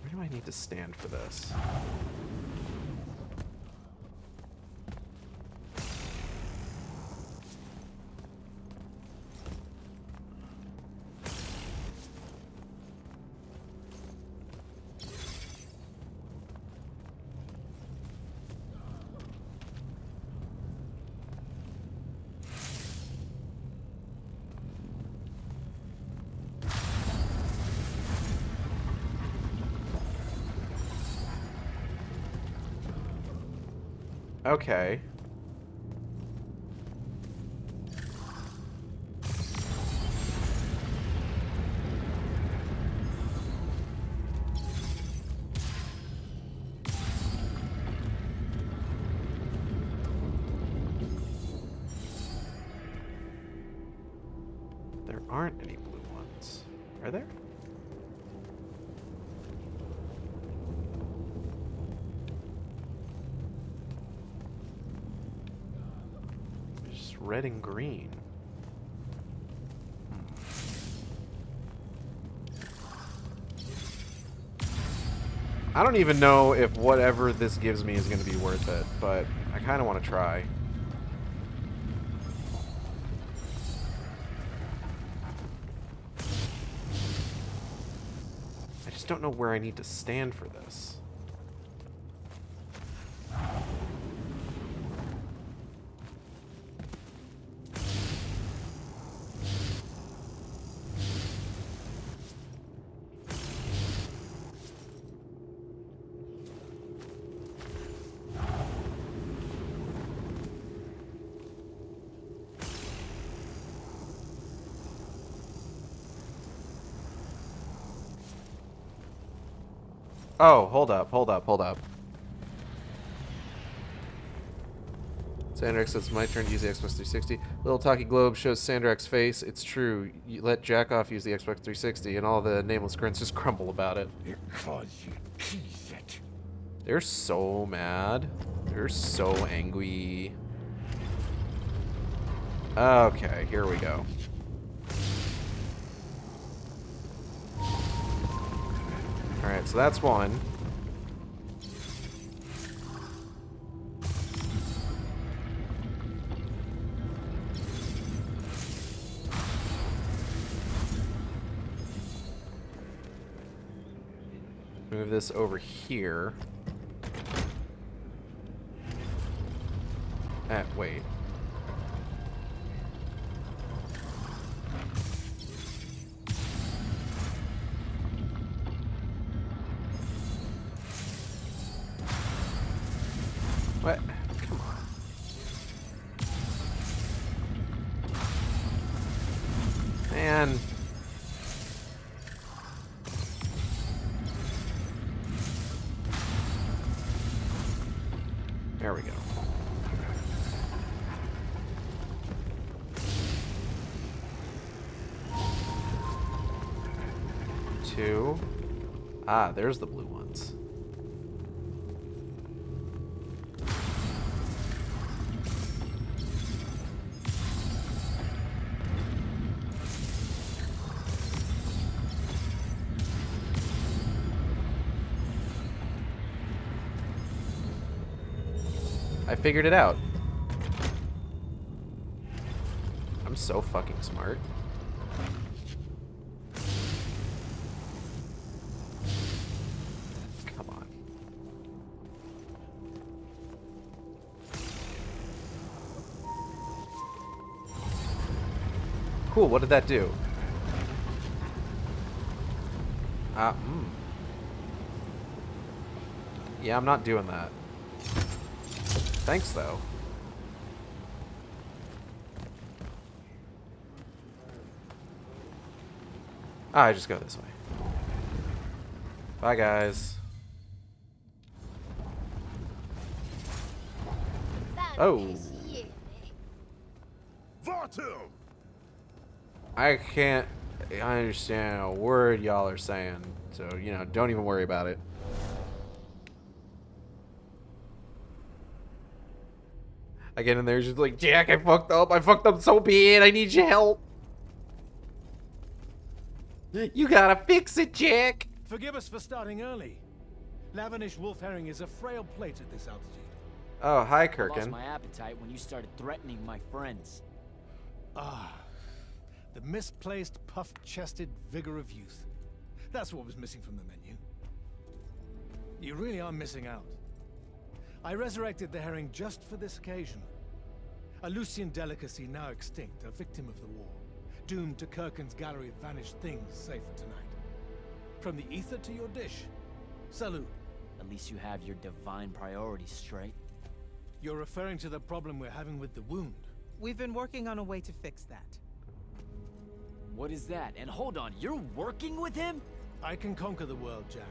Where do I need to stand for this? Okay. There aren't any blue ones. Are there? red and green. I don't even know if whatever this gives me is going to be worth it, but I kind of want to try. I just don't know where I need to stand for this. Oh, hold up. Sandrak says, my turn to use the Xbox 360. Little talkie globe shows Sandrak's face. It's true. You let Jack off use the Xbox 360, and all the nameless grunts just crumble about it. Because you tease it. They're so mad. They're so angry. Okay, here we go. Alright, so that's one. Move this over here. Wait. What? Come on. Man. There we go. Two. Ah, there's the blue ones. I figured it out. I'm so fucking smart. Come on. Cool, what did that do? Yeah, I'm not doing that. Thanks, though. I just go this way. Bye, guys. Oh. I can't understand a word y'all are saying, so, you know, don't even worry about it. I get in there, just like, Jack, I fucked up so bad, I need your help. You gotta fix it, Jack. Forgive us for starting early. Lavinish wolf herring is a frail plate at this altitude. Oh, hi, I lost Kirkin. my appetite when you started threatening my friends. Ah, the misplaced, puff-chested vigor of youth. That's what was missing from the menu. You really are missing out. I resurrected the herring just for this occasion. A Lucian delicacy now extinct, a victim of the war. Doomed to Kirkin's gallery of vanished things, save for tonight. From the ether to your dish. Salute. At least you have your divine priorities straight. You're referring to the problem we're having with the wound. We've been working on a way to fix that. What is that? And hold on, you're working with him? I can conquer the world, Jack.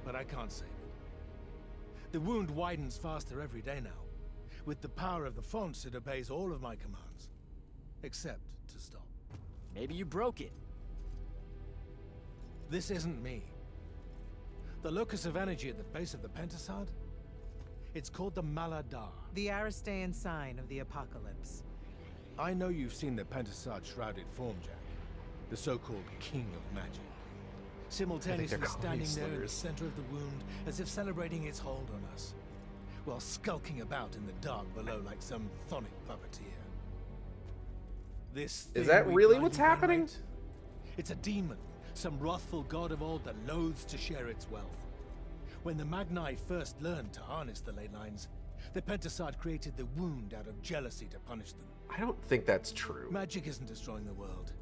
But I can't save it. The wound widens faster every day now. With the power of the fonts, it obeys all of my commands. Except to stop. Maybe you broke it. This isn't me. The locus of energy at the base of the Pentasad? It's called the Maladar. The Aristean sign of the apocalypse. I know you've seen the Pentasod shrouded form, Jack. The so-called King of Magic. Simultaneously standing there in the center of the wound, as if celebrating its hold on us, while skulking about in the dark below like some chthonic puppeteer. This Is that thing we really blindly what's happening? venerate, it's a demon, some wrathful god of old that loathes to share its wealth. When the Magni first learned to harness the ley lines, the Pentasod created the wound out of jealousy to punish them. I don't think that's true. Magic isn't destroying the world.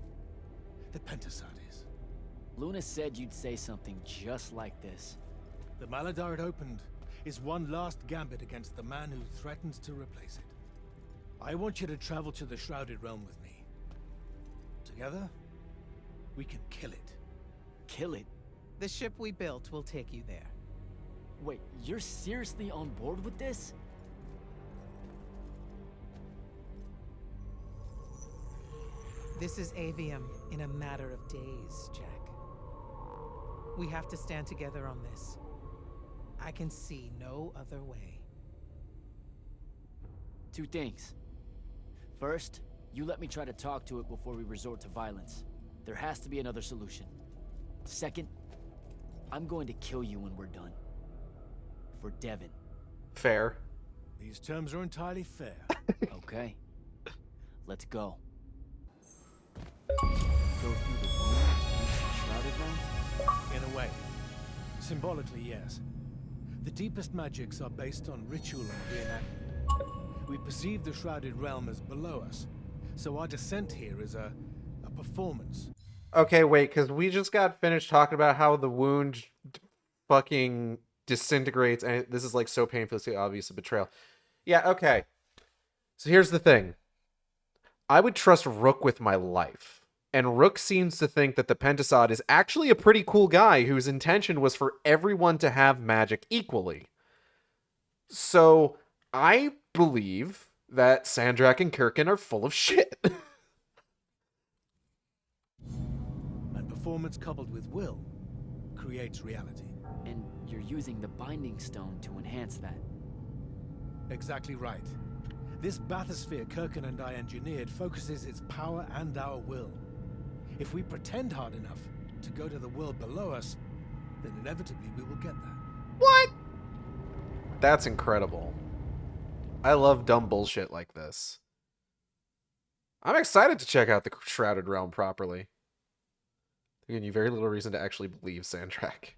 The Pentasod is. Luna said you'd say something just like this. The Maladar it opened is one last gambit against the man who threatens to replace it. I want you to travel to the Shrouded Realm with me. Together, we can kill it. Kill it? The ship we built will take you there. Wait, you're seriously on board with this? This is Aveum in a matter of days, Jack. We have to stand together on this. I can see no other way. Two things. First, you let me try to talk to it before we resort to violence. There has to be another solution. Second, I'm going to kill you when we're done. For Devin. Fair. These terms are entirely fair. Okay. Let's go. Go through the wound to reach the Shrouded Realm? In a way. Symbolically, yes. The deepest magics are based on ritual and reenactment. We perceive the Shrouded Realm as below us, so our descent here is a performance. Okay, wait, because we just got finished talking about how the wound fucking disintegrates, and this is like so painfully obvious a betrayal. Yeah, okay. So here's the thing. I would trust Rook with my life. And Rook seems to think that the Pentasod is actually a pretty cool guy whose intention was for everyone to have magic equally. So I believe that Sandrak and Kirkin are full of shit. And performance coupled with will creates reality. And you're using the Binding Stone to enhance that. Exactly right. This bathysphere Kirkin and I engineered focuses its power and our will. If we pretend hard enough to go to the world below us, then inevitably we will get there. What? That's incredible. I love dumb bullshit like this. I'm excited to check out the Shrouded Realm properly. Giving you very little reason to actually believe Sandrak.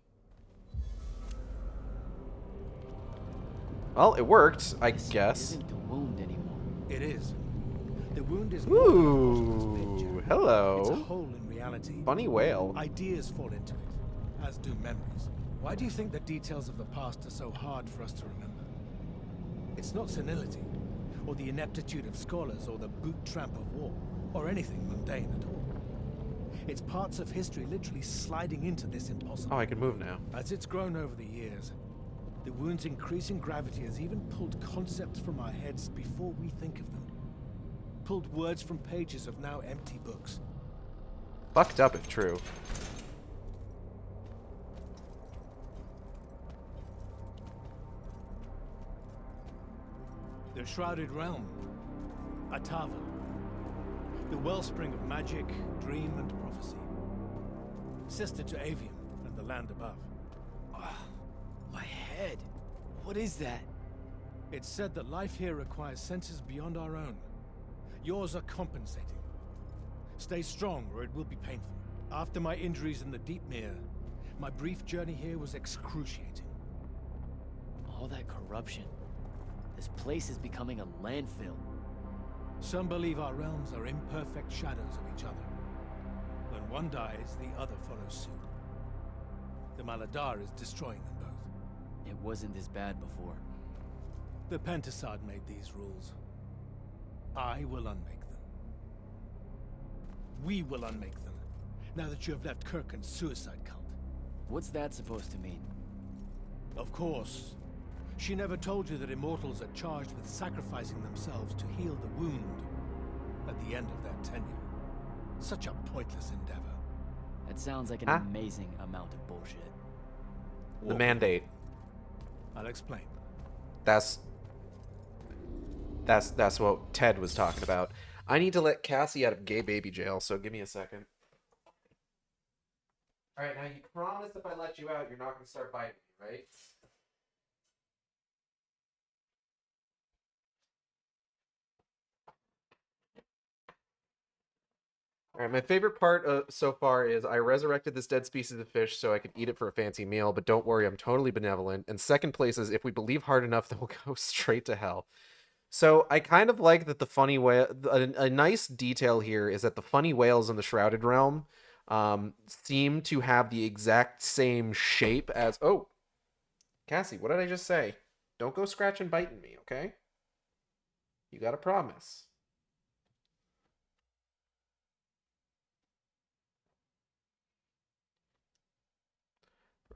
Well, it worked, I guess. Isn't the wound anymore? It is. The wound is Ooh, hello. It's a hole in reality. Funny whale. Ideas fall into it, as do memories. Why do you think the details of the past are so hard for us to remember? It's not senility, or the ineptitude of scholars, or the boot tramp of war, or anything mundane at all. It's parts of history literally sliding into this impossible. Oh, I can move now. As it's grown over the years, the wound's increasing gravity has even pulled concepts from our heads before we think of them. Pulled words from pages of now empty books. Fucked up if true. The Shrouded Realm. Atava. The wellspring of magic, dream, and prophecy. Sister to Aveum and the land above. My head. What is that? It's said that life here requires senses beyond our own. Yours are compensating. Stay strong, or it will be painful. After my injuries in the Deep Mere, my brief journey here was excruciating. All that corruption. This place is becoming a landfill. Some believe our realms are imperfect shadows of each other. When one dies, the other follows suit. The Maladar is destroying them both. It wasn't this bad before. The Pentasod made these rules. I will unmake them. We will unmake them, now that you have left Kirkin's suicide cult. What's that supposed to mean? Of course. She never told you that Immortals are charged with sacrificing themselves to heal the wound at the end of their tenure. Such a pointless endeavor. That sounds like an amazing amount of bullshit. The mandate. I'll explain. That's what Ted was talking about. I need to let Cassie out of gay baby jail, so give me a second. Alright, now you promise if I let you out, you're not going to start biting me, right? Alright, my favorite part so far is I resurrected this dead species of fish so I could eat it for a fancy meal, but don't worry, I'm totally benevolent. And second place is if we believe hard enough, then we'll go straight to hell. So I kind of like that the funny whale. A nice detail here is that the funny whales in the Shrouded Realm seem to have the exact same shape as. Oh, Cassie, what did I just say? Don't go scratching biting me, okay? You got to promise.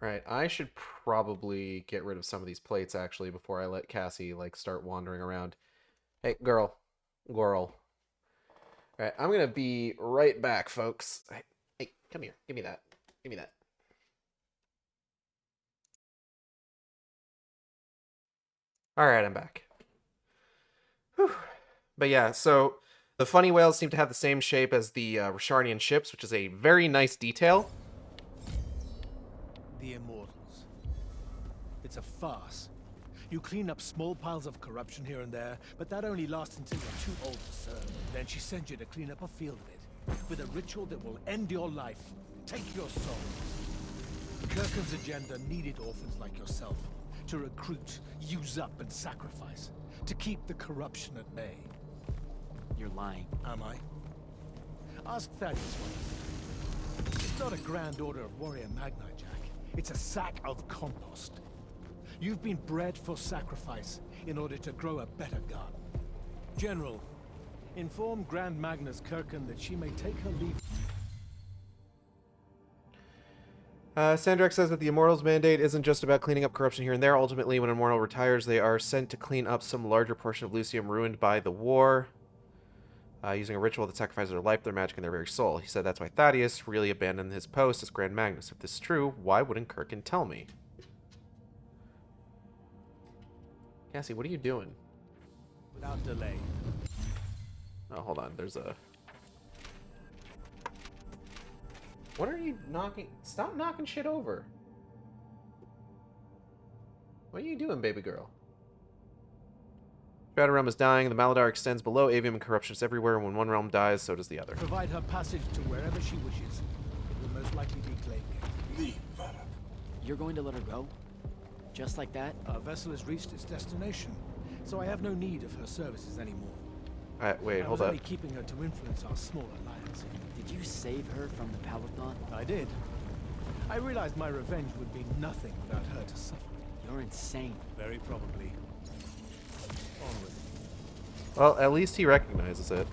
Right, I should probably get rid of some of these plates actually before I let Cassie like start wandering around. Hey, girl. All right, I'm gonna be right back, folks. Hey, come here. Give me that. Give me that. All right, I'm back. Whew. But yeah, so the funny whales seem to have the same shape as the Rasharnian ships, which is a very nice detail. The Immortals. It's a farce. You clean up small piles of corruption here and there, but that only lasts until you're too old to serve. Then she sends you to clean up a field of it, with a ritual that will end your life, take your soul. Kirkham's agenda needed orphans like yourself, to recruit, use up, and sacrifice, to keep the corruption at bay. You're lying. Am I? Ask Thaddeus one. It's not a grand order of warrior magni, Jack. It's a sack of compost. You've been bred for sacrifice in order to grow a better garden. General, inform Grand Magnus Kirkin that she may take her leave. Sandrak says that the Immortals mandate isn't just about cleaning up corruption here and there. Ultimately, when an Immortal retires, they are sent to clean up some larger portion of Lucium ruined by the war. Using a ritual that sacrifices their life, their magic, and their very soul. He said that's why Thaddeus really abandoned his post as Grand Magnus. If this is true, why wouldn't Kirkin tell me? Cassie, what are you doing? Without delay. Oh, hold on. There's a... What are you knocking? Stop knocking shit over. What are you doing, baby girl? Shrouded Realm is dying. The Maladar extends below Avium and corruption is everywhere. When one realm dies, so does the other. Provide her passage to wherever she wishes. It will most likely be claimed. Leave, Vader. You're going to let her go? Just like that? Our vessel has reached its destination, so I have no need of her services anymore. Wait, hold I was up. only keeping her to influence our small alliance. Did you save her from the Palathon? I did. I realized my revenge would be nothing without her to suffer. You're insane. Very probably. Onward. Well, at least he recognizes it.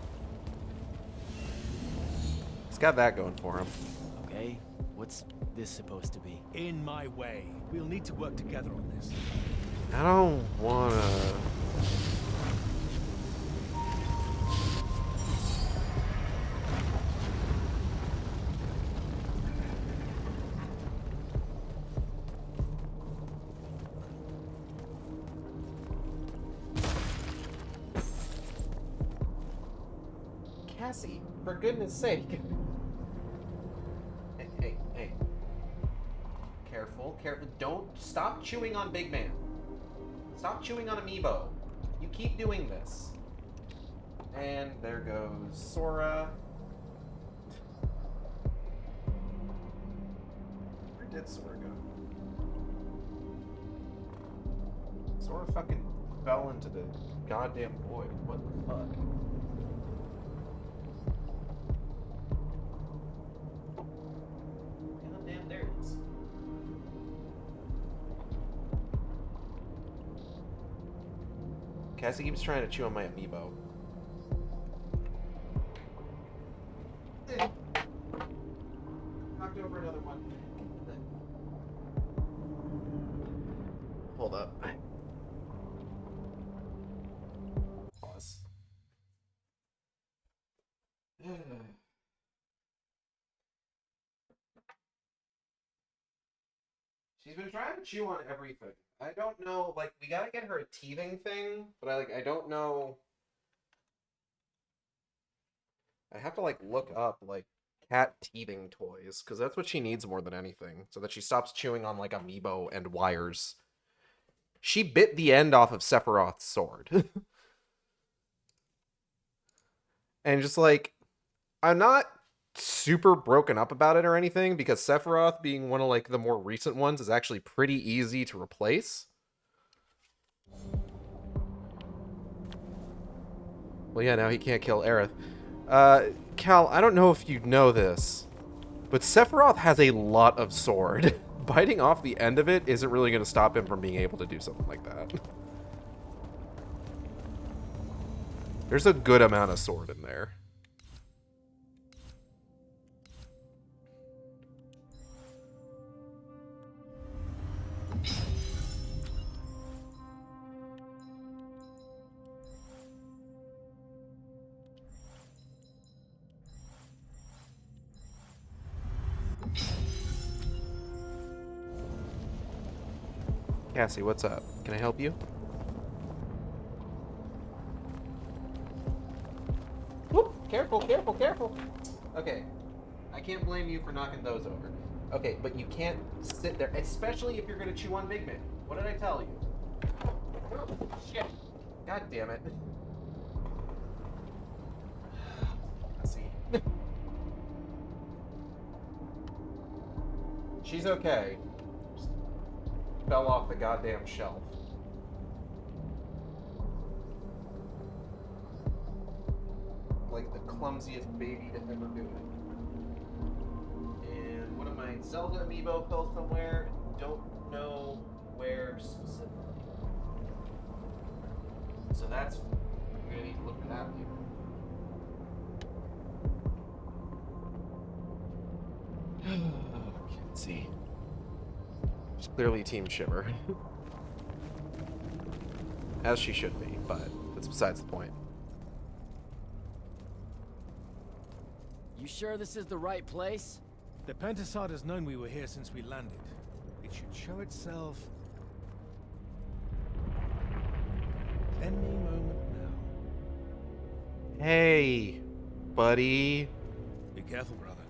He's got that going for him. Okay, what's this supposed to be? In my way. We'll need to work together on this. I don't wanna... Cassie, for goodness sake. Hey. Careful. Don't stop chewing on Big Man. Stop chewing on Amiibo. You keep doing this. And there goes Sora. Where did Sora go? Sora fucking fell into the goddamn void. What the fuck? Goddamn, there it is. Cassie keeps trying to chew on my amiibo. Knocked over another one. Hold up. Pause. She's been trying to chew on everything. I don't know, like, we gotta get her a teething thing, but I don't know. I have to, like, look up, like, cat teething toys, because that's what she needs more than anything, so that she stops chewing on, like, amiibo and wires. She bit the end off of Sephiroth's sword. And just, like, I'm not super broken up about it or anything, because Sephiroth, being one of, like, the more recent ones, is actually pretty easy to replace. Well, yeah, now he can't kill Aerith. Cal, I don't know if you know this, but Sephiroth has a lot of sword. Biting off the end of it isn't really going to stop him from being able to do something like that. There's a good amount of sword in there. Cassie, what's up? Can I help you? Whoop! Careful, careful, careful! Okay. I can't blame you for knocking those over. Okay, but you can't sit there, especially if you're gonna chew on Big Man. What did I tell you? Oh, shit! God damn it. Cassie. She's okay. Just fell off the goddamn shelf. Like the clumsiest baby to ever do it. And one of my Zelda amiibo fell somewhere. Don't know where specifically. So that's, we're gonna need to look for that later. Can't see. She's clearly Team Shiver. As she should be, but that's besides the point. You sure this is the right place? The Pentasod has known we were here since we landed. It should show itself any moment now. Hey, buddy. Be careful, brother.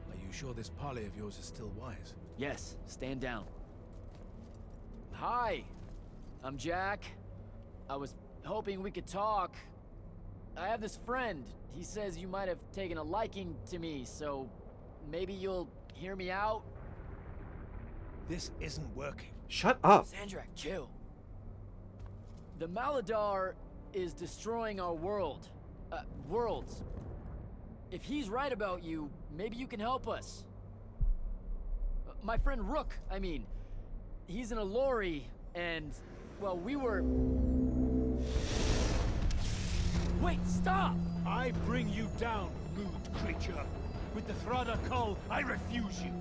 Are you sure this parley of yours is still wise? Yes, stand down. Hi, I'm Jack. I was hoping we could talk. I have this friend. He says you might have taken a liking to me, so maybe you'll hear me out? This isn't working. Shut up. Sandrak, chill. The Maladar is destroying our world. Worlds. If he's right about you, maybe you can help us. My friend Rook, I mean. He's in a lorry, and, well, we were... Wait, stop! I bring you down, rude creature. With the Thrada Cull, I refuse you.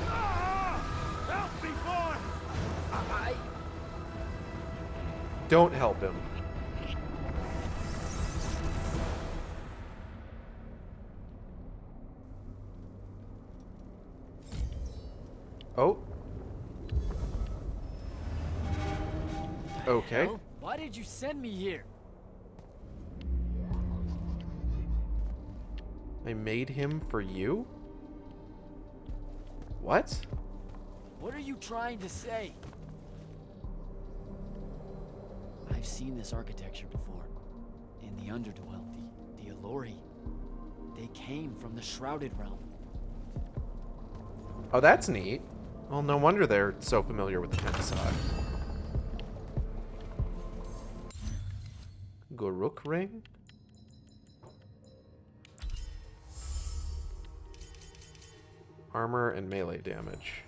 Ah! Help me, boy! Don't help him. Oh. Okay. Hell? Why did you send me here? I made him for you? What? What are you trying to say? I've seen this architecture before. In the Underdwell, the Allori. They came from the Shrouded Realm. Oh, that's neat. Well, no wonder they're so familiar with the Pentasod. Guruk ring? Armor and melee damage.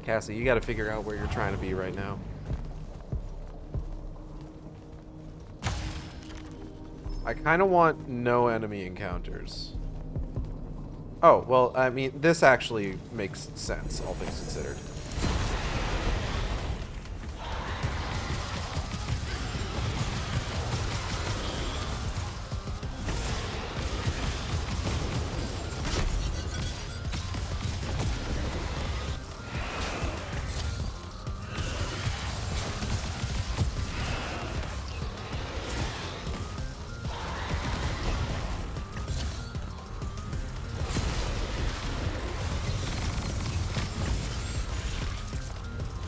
Cassie, you gotta figure out where you're trying to be right now. I kind of want no enemy encounters. Oh, well, I mean, this actually makes sense, all things considered.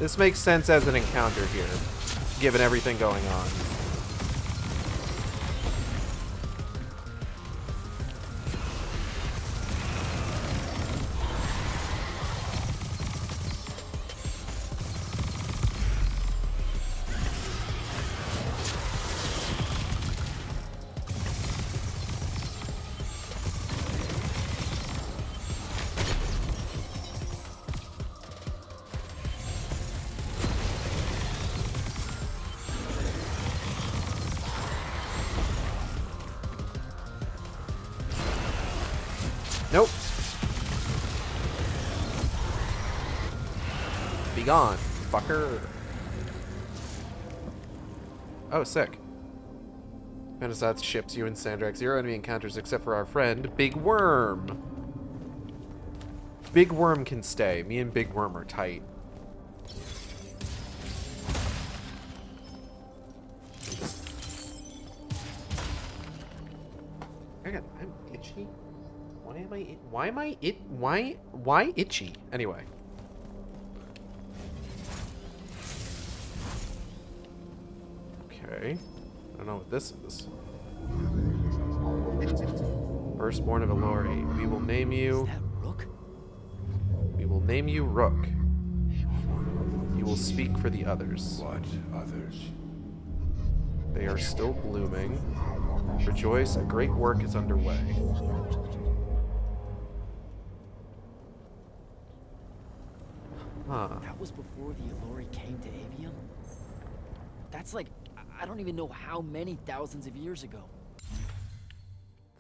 This makes sense as an encounter here, given everything going on. Nope. Be gone, fucker. Oh, sick. Renaissance ships you and Sandrak. Zero enemy encounters except for our friend, Big Worm. Big Worm can stay. Me and Big Worm are tight. I'm itchy. Why itchy? Anyway. Okay. I don't know what this is. Firstborn of Elori. We will name you... Is that Rook? We will name you Rook. You will speak for the others. What others? They are still blooming. Rejoice, a great work is underway. Huh. That was before the Elori came to Aveum? That's like, I don't even know how many thousands of years ago.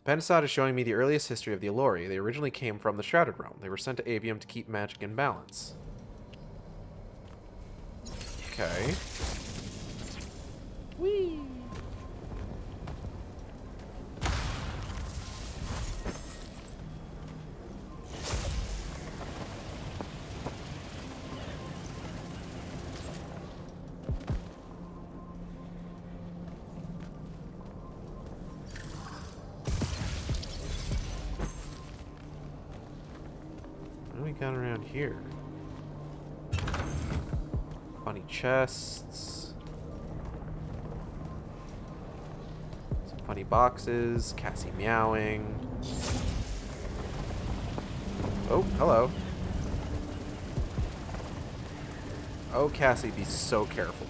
The Pentasod is showing me the earliest history of the Elori. They originally came from the Shrouded Realm. They were sent to Aveum to keep magic in balance. Okay. Whee! What do we got around here? Funny chests. Some funny boxes. Cassie meowing. Oh, hello. Oh, Cassie, be so careful.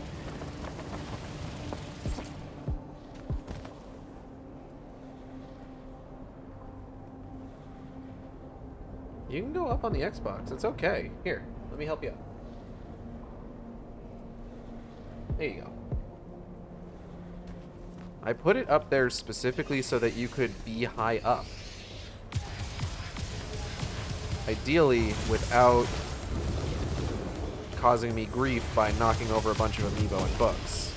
You can go up on the Xbox. It's okay. Here, let me help you out. There you go. I put it up there specifically so that you could be high up. Ideally, without causing me grief by knocking over a bunch of amiibo and books.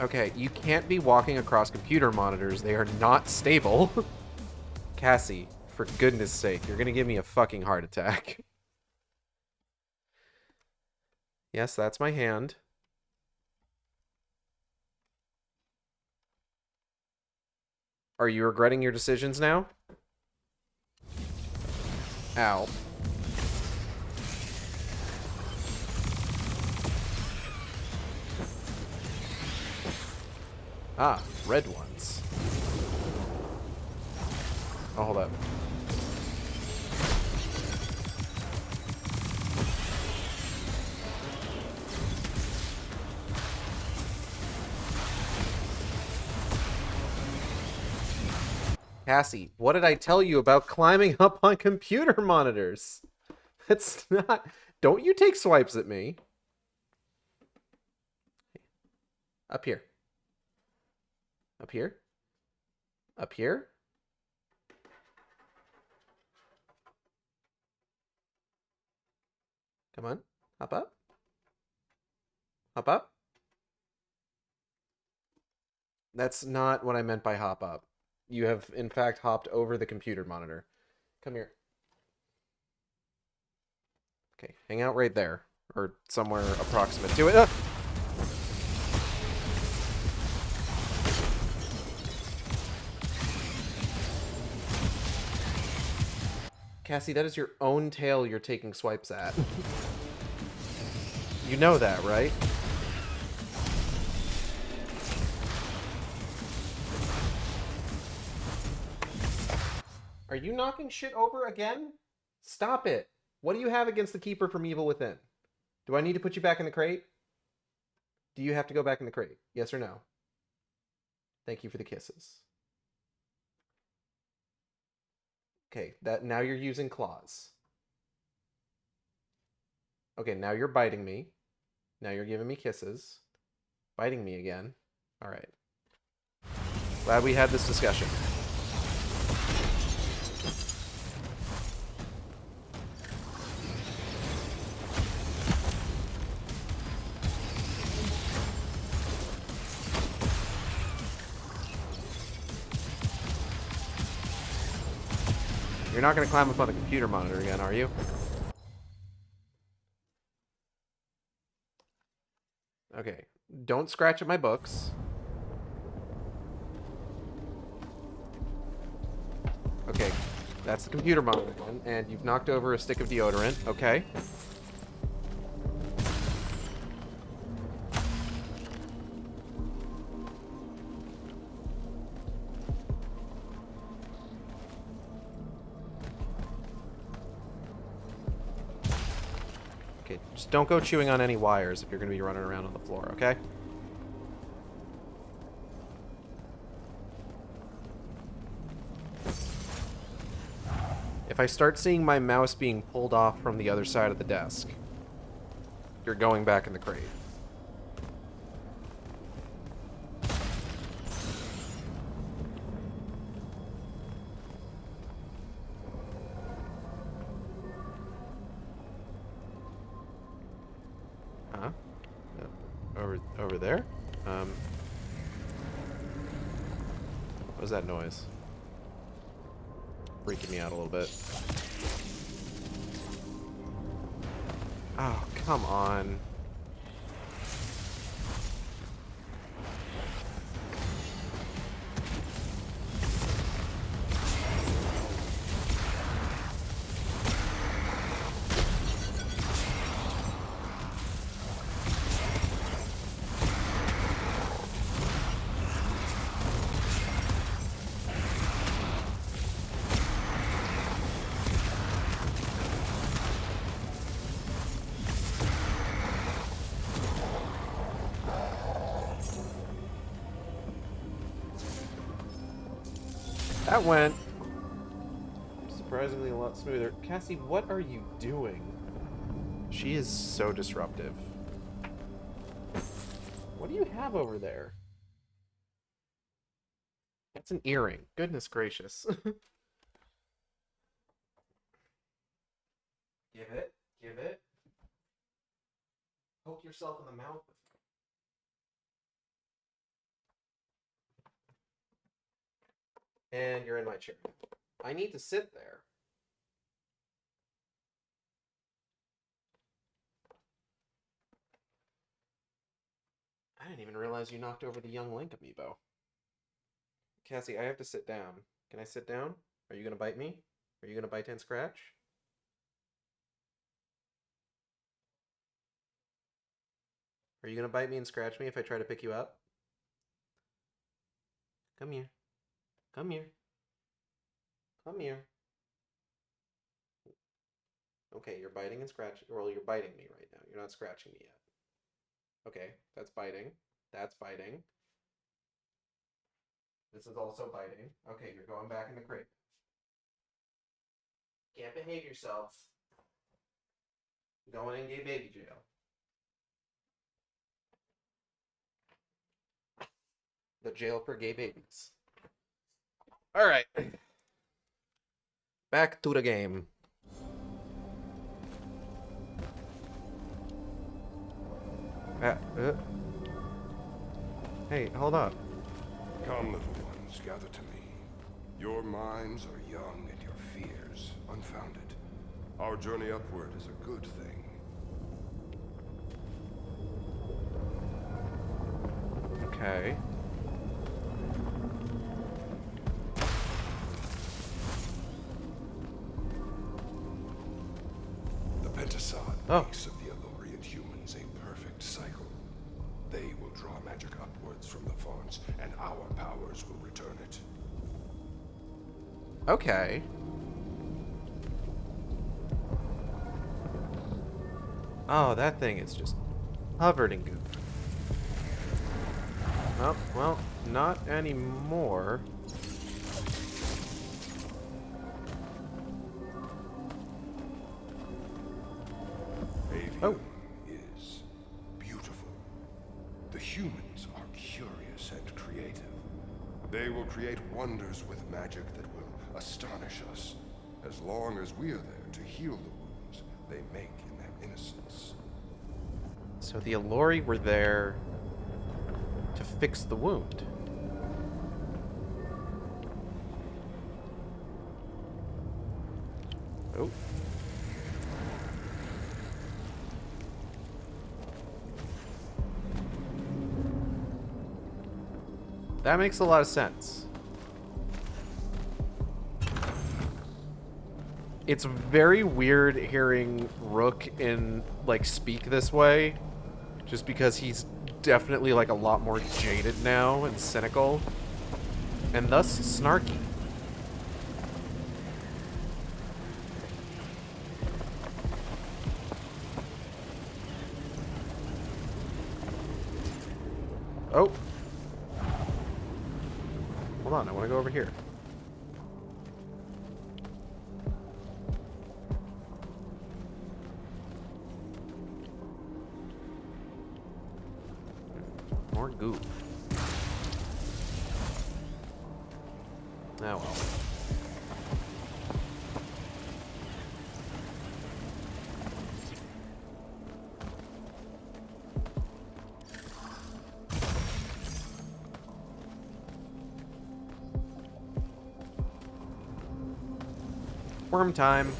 Okay, you can't be walking across computer monitors. They are not stable. Cassie, for goodness sake, you're gonna give me a fucking heart attack. Yes, that's my hand. Are you regretting your decisions now? Ow. Ah, red ones. Oh, hold up. Cassie, what did I tell you about climbing up on computer monitors? That's not... Don't you take swipes at me. Up here. Up here. Up here. Come on. Hop up. Hop up. That's not what I meant by hop up. You have, in fact, hopped over the computer monitor. Come here. Okay, hang out right there. Or somewhere approximate to it. Ah! Cassie, that is your own tail you're taking swipes at. You know that, right? Are you knocking shit over again? Stop it. What do you have against the Keeper from Evil Within? Do I need to put you back in the crate? Do you have to go back in the crate? Yes or no? Thank you for the kisses. Okay, that now you're using claws. Okay, now you're biting me. Now you're giving me kisses. Biting me again. All right. Glad we had this discussion. You're not going to climb up on the computer monitor again, are you? Okay. Don't scratch at my books. Okay. That's the computer monitor again, and you've knocked over a stick of deodorant. Okay. Okay, just don't go chewing on any wires if you're going to be running around on the floor, okay? If I start seeing my mouse being pulled off from the other side of the desk, you're going back in the crate. Huh? Over there? What was that noise? Freaking me out a little bit. Oh, come on. That went surprisingly a lot smoother. Cassie, what are you doing? She is so disruptive. What do you have over there? That's an earring. Goodness gracious. Give it. Give it. Poke yourself in the mouth with it. And you're in my chair. I need to sit there. I didn't even realize you knocked over the young Link amiibo. Cassie, I have to sit down. Can I sit down? Are you going to bite me? Are you going to bite and scratch? Are you going to bite me and scratch me if I try to pick you up? Come here. Come here. Come here. Okay, you're biting and scratching. Well, you're biting me right now. You're not scratching me yet. Okay, that's biting. That's biting. This is also biting. Okay, you're going back in the crate. Can't behave yourself. Going in gay baby jail. The jail for gay babies. Alright. Back to the game. Hey, hold up. Come, little ones, gather to me. Your minds are young and your fears unfounded. Our journey upward is a good thing. Okay. The Pentasod makes of the Elorian humans a perfect cycle. They will draw magic upwards from the fawns, and our powers will return it. Okay. Oh, that thing is just covered in goop. Oh, well, not anymore. Aveum is beautiful. The humans are curious and creative. They will create wonders with magic that will astonish us, as long as we are there to heal the wounds they make in their innocence. So the Elori were there to fix the wound. Oh. That makes a lot of sense. It's very weird hearing Rook speak this way, just because he's definitely like a lot more jaded now and cynical, and thus snarky. Oh. Hold on, I want to go over here. More goop. Oh well. Worm time.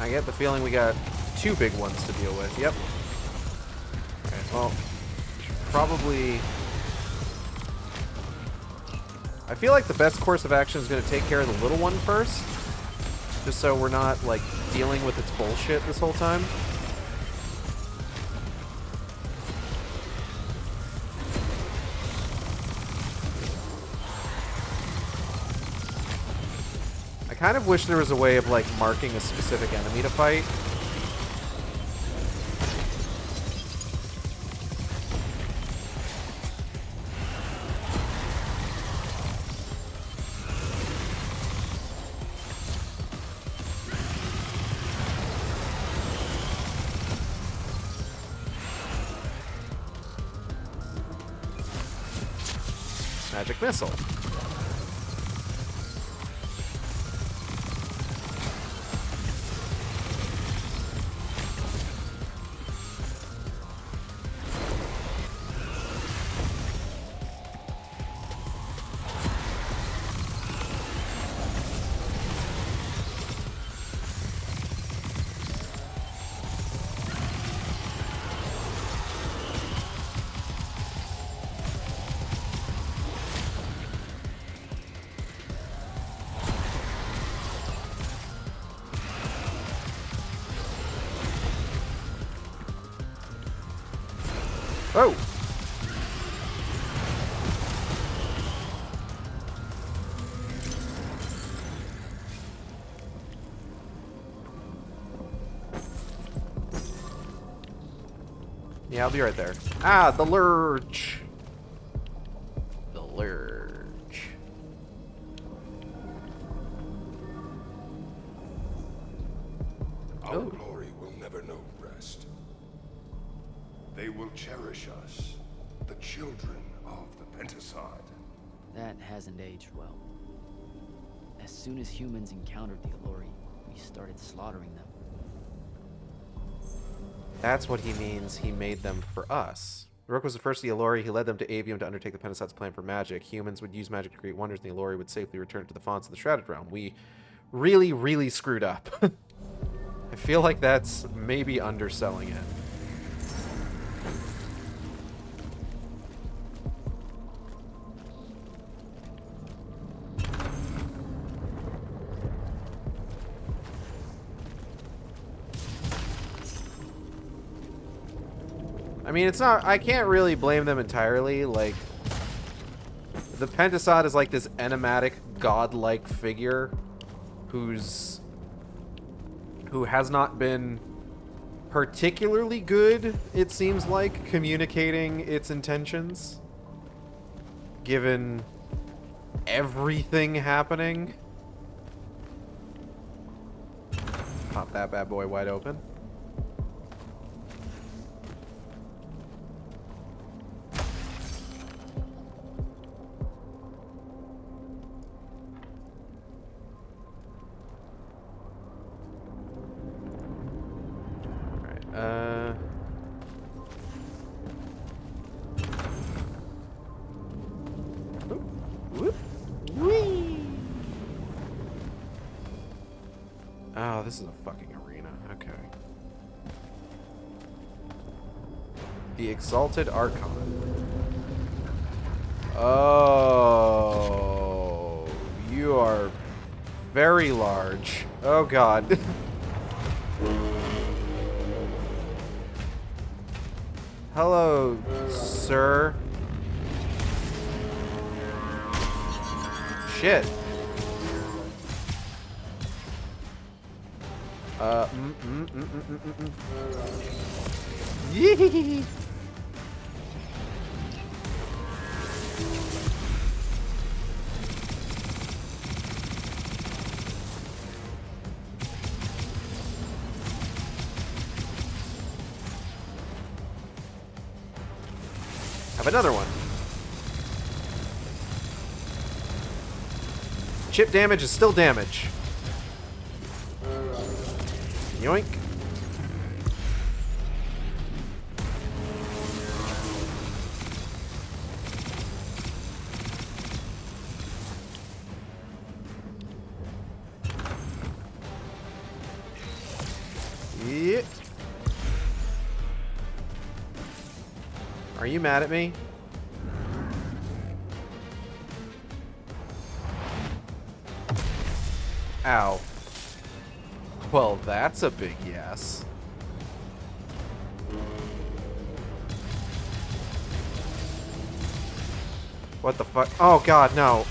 I get the feeling we got two big ones to deal with. Yep. Okay, well, probably... I feel like the best course of action is going to take care of the little one first, just so we're not, like, dealing with its bullshit this whole time. I kind of wish there was a way of, like, marking a specific enemy to fight. Magic missile. Oh! Yeah, I'll be right there. Ah, the lurch! Our glory will never know rest. They will cherish us, the children of the Pentasod. That hasn't aged well. As soon as humans encountered the Allori, we started slaughtering them. That's what he means he made them for us. Rook was the first of the Allori. He led them to Aveum to undertake the Pentasod's plan for magic. Humans would use magic to create wonders, and the Allori would safely return to the fonts of the Shrouded Realm. We really, really screwed up. I feel like that's maybe underselling it. I mean, it's not... I can't really blame them entirely. Like, the Pentasod is like this enigmatic, godlike figure who has not been particularly good, it seems like, communicating its intentions, given everything happening. Pop that bad boy wide open. Oh, this is a fucking arena. Okay. The Exalted Archon. Oh, you are very large. Oh god. Hello, sir. Shit. Yee. Have another one. Chip damage is still damage. Yoink. Yeah. Are you mad at me? Ow. Well, that's a big yes. What the fuck? Oh god, no.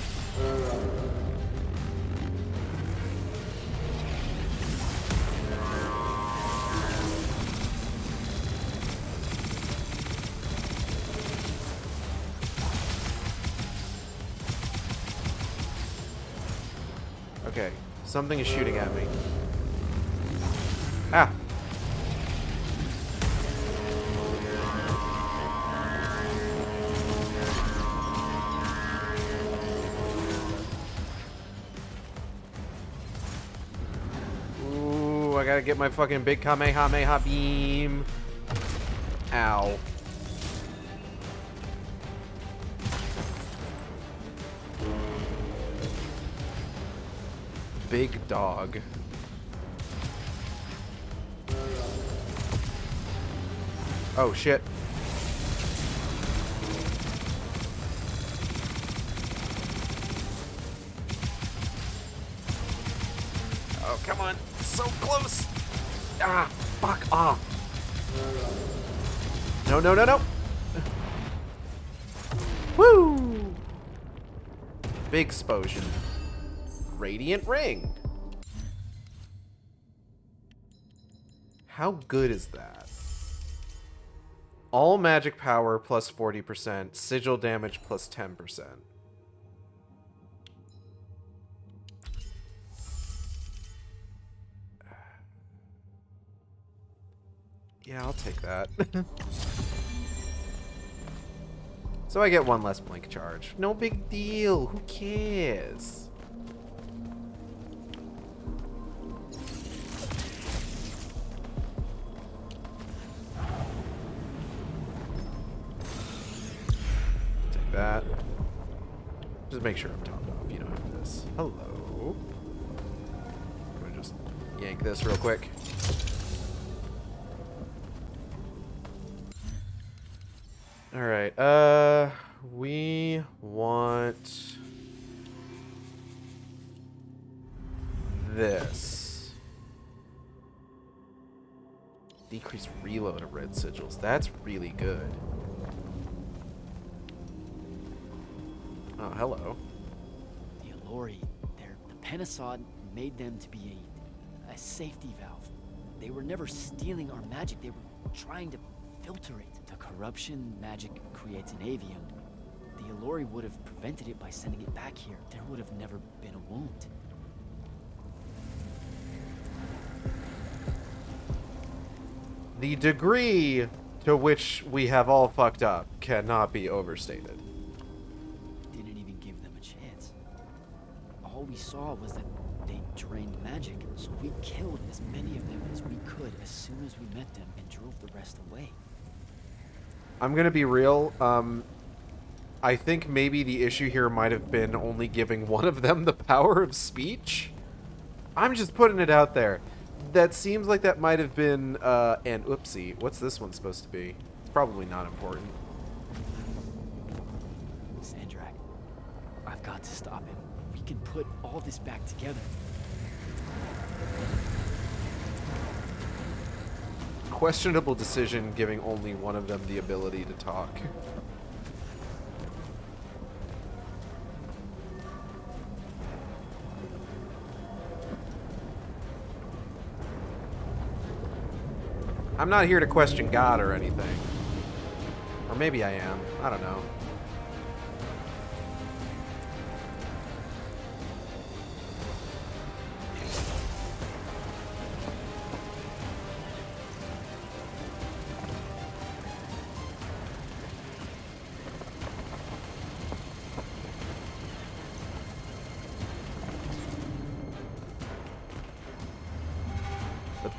Okay, something is shooting at me. Ah. Ooh, I gotta get my fucking big Kamehameha beam. Ow. Big dog. Oh, shit. Oh, come on. So close. Ah, fuck off. No, no, no, no. Woo! Big explosion. Radiant ring. How good is that? All magic power plus 40%, sigil damage plus 10%. Yeah, I'll take that. So I get one less blink charge. No big deal. Who cares? Take that. Just make sure I'm topped off. You don't have this. Hello. I'm gonna just yank this real quick. All right. We want this. Decrease reload of red sigils. That's really good. Oh, hello. The Allori, the Penasod made them to be a safety valve. They were never stealing our magic. They were trying to filter it. The corruption magic creates in Aveum. The Allori would have prevented it by sending it back here. There would have never been a wound. The degree to which we have all fucked up cannot be overstated. Didn't even give them a chance. All we saw was that they drained magic, so we killed as many of them as we could as soon as we met them and drove the rest away. I'm gonna be real. I think maybe the issue here might have been only giving one of them the power of speech. I'm just putting it out there. That seems like that might have been an oopsie. What's this one supposed to be? It's probably not important. Sandrak, I've got to stop him. We can put all this back together. Questionable decision giving only one of them the ability to talk. I'm not here to question God or anything. Or maybe I am. I don't know.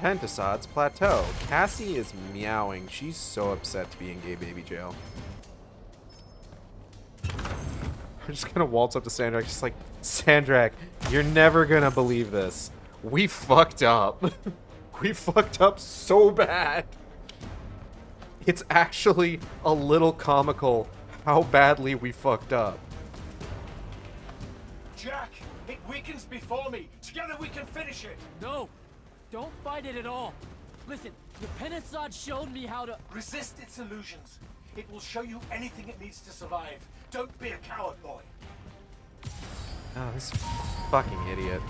Pentasod's plateau. Cassie is meowing. She's so upset to be in gay baby jail. I'm just gonna waltz up to Sandrak, just like, Sandrak, you're never gonna believe this. We fucked up. We fucked up so bad. It's actually a little comical how badly we fucked up. Jack, it weakens before me. Together we can finish it. No! Don't fight it at all. Listen, the Penasod showed me how to... Resist its illusions. It will show you anything it needs to survive. Don't be a coward, boy. Oh, this fucking idiot.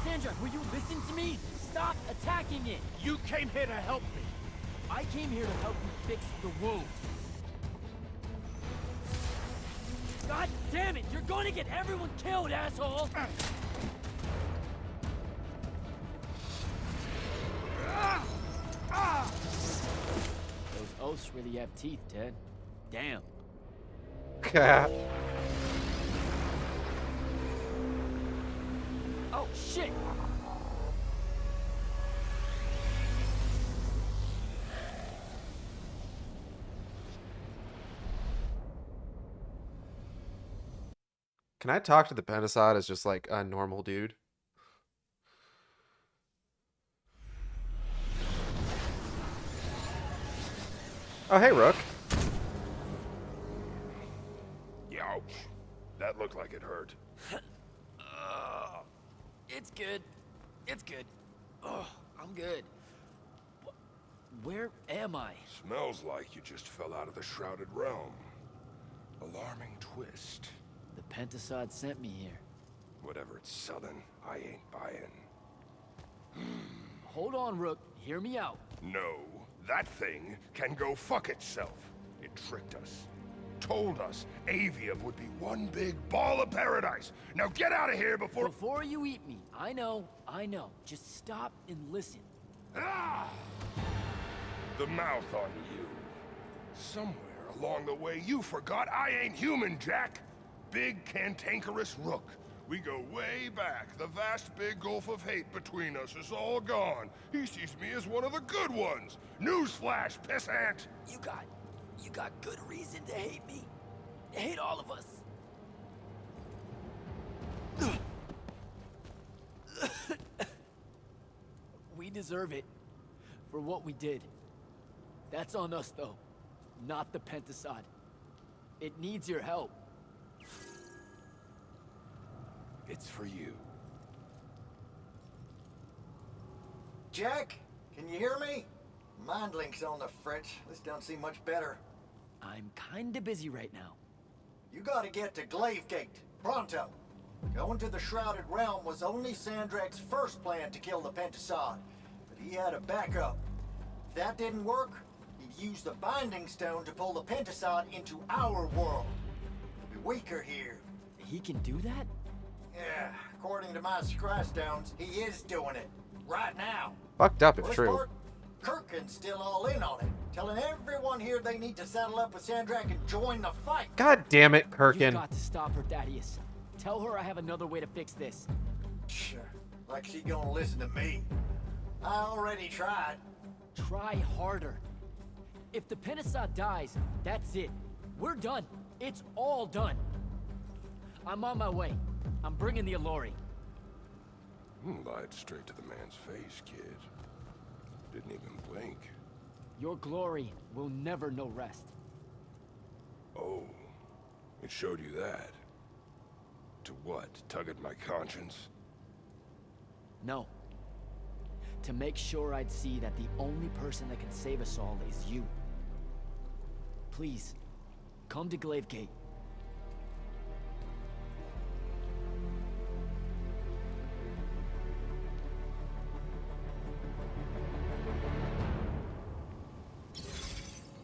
Sandra, will you listen to me? Stop attacking it! You came here to help me. I came here to help you fix the wound. God damn it! You're going to get everyone killed, asshole! Those oaths really have teeth, Ted. Damn. Oh, shit! Can I talk to the Pentasod as just like a normal dude? Oh, hey, Rook. Youch. That looked like it hurt. It's good. It's good. Oh, I'm good. Where am I? Smells like you just fell out of the Shrouded Realm. Alarming twist. The Pentasod sent me here. Whatever it's selling, I ain't buying. Hold on, Rook. Hear me out. No, that thing can go fuck itself. It tricked us. told us Aveum would be one big ball of paradise. Now get out of here before... Before you eat me. I know. Just stop and listen. Ah! The mouth on you. Somewhere along the way you forgot I ain't human, Jack. Big cantankerous rook. We go way back. The vast big gulf of hate between us is all gone. He sees me as one of the good ones. Newsflash, pissant! You got good reason to hate me. Hate all of us. We deserve it for what we did. That's on us, though, not the Pentasod. It needs your help. It's for you. Jack, can you hear me? Mind link's on the fritz. This don't seem much better. I'm kinda busy right now. You gotta get to Glavegate, pronto. Going to the Shrouded Realm was only Sandrak's first plan to kill the Pentasod, but he had a backup. If that didn't work, he'd use the Binding Stone to pull the Pentasod into our world. He'll be weaker here. He can do that? Yeah, according to my Scry Stones, he is doing it. Right now. Fucked up if Worst true. part, Kirkin's still all in on it, telling everyone here they need to saddle up with Sandrak and join the fight. God damn it, You Kirkin. got to stop her, Thaddeus. Tell her I have another way to fix this. Sure, like she gonna listen to me. I already tried. Try harder. If the Pentasod dies, that's it. We're done. It's all done. I'm on my way. I'm bringing the Allori. Lied straight to the man's face, kid. Didn't even blink. Your glory will never know rest. Oh, it showed you that. To what? Tug at my conscience? No. To make sure I'd see that the only person that can save us all is you. Please, come to Glavegate.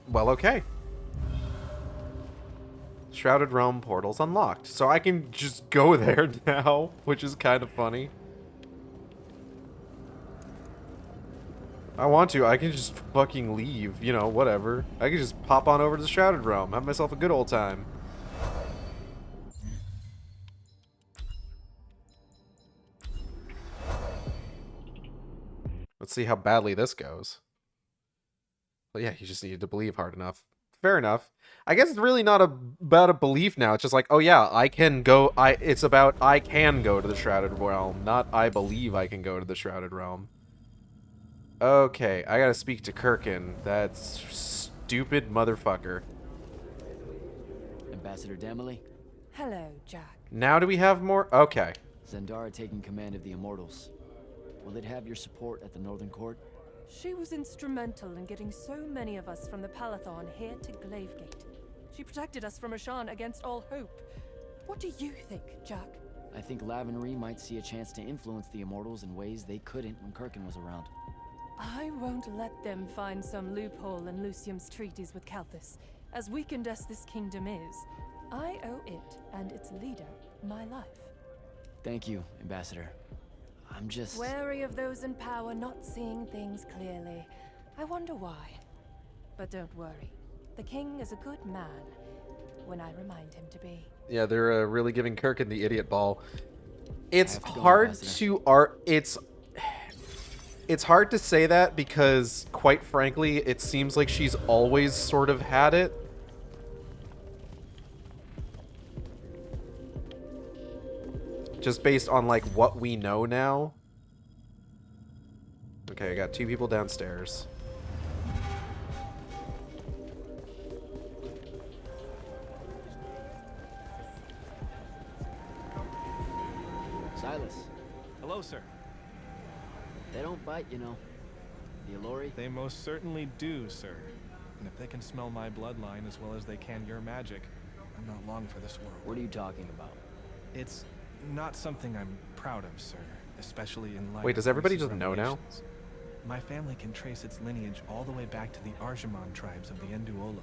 Well, okay. Shrouded Realm portals unlocked. So I can just go there now, which is kind of funny. I want to. I can just fucking leave. You know, whatever. I can just pop on over to the Shrouded Realm. Have myself a good old time. Let's see how badly this goes. But yeah, you just needed to believe hard enough. Fair enough. I guess it's really not about a belief now. It's just like, oh yeah, I can go. It's about I can go to the Shrouded Realm, not I believe I can go to the Shrouded Realm. Okay, I gotta speak to Kirkin. That stupid motherfucker. Ambassador Damley? Hello, Jack. Now do we have more? Okay. Zendara taking command of the Immortals. Will it have your support at the Northern Court? She was instrumental in getting so many of us from the Palathon here to Glavegate. She protected us from Rashan against all hope. What do you think, Jack? I think Lavenry might see a chance to influence the Immortals in ways they couldn't when Kirkin was around. I won't let them find some loophole in Lucium's treaties with Kalthus. As weakened as this kingdom is, I owe it and its leader my life. Thank you, Ambassador. I'm just... wary of those in power not seeing things clearly. I wonder why. But don't worry. The king is a good man when I remind him to be. Yeah, they're really giving Kirkin the idiot ball. It's hard to it's hard to say that because, quite frankly, it seems like she's always sort of had it. Just based on, like, what we know now. Okay, I got 2 people downstairs. Silas. Hello, sir. They don't bite, you know. The Allori? They most certainly do, sir. And if they can smell my bloodline as well as they can your magic, I'm not long for this world. What are you talking about? It's not something I'm proud of, sir. Especially in light Wait, of does everybody recent just know now? revelations. My family can trace its lineage all the way back to the Arjamon tribes of the Enduolo.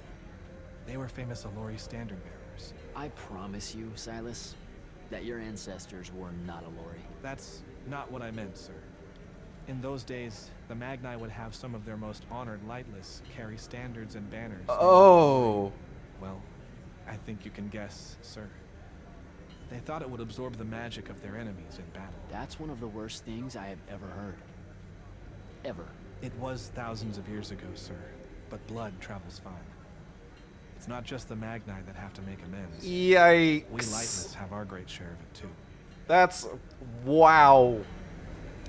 They were famous Allori standard bearers. I promise you, Silas, that your ancestors were not Allori. That's not what I meant, sir. In those days, the Magni would have some of their most honored lightless carry standards and banners. Oh. Well, I think you can guess, sir. They thought it would absorb the magic of their enemies in battle. That's one of the worst things I have ever heard. Ever. It was thousands of years ago, sir, but blood travels fine. It's not just the Magni that have to make amends. Yikes. We lightless have our great share of it, too. That's... wow.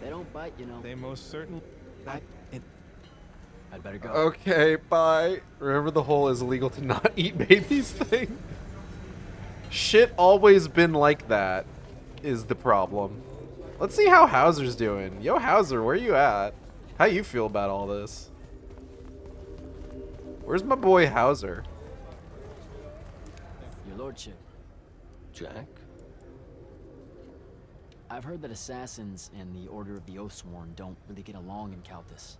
They don't bite, you know. They most certainly... I'd better go. Okay, bye. Remember the whole is illegal to not eat babies thing? Shit always been like that, is the problem. Let's see how Hauser's doing. Yo, Hauser, where you at? How you feel about all this? Where's my boy Hauser? Your lordship. Jack? I've heard that assassins and the Order of the Oathsworn don't really get along in Calthus.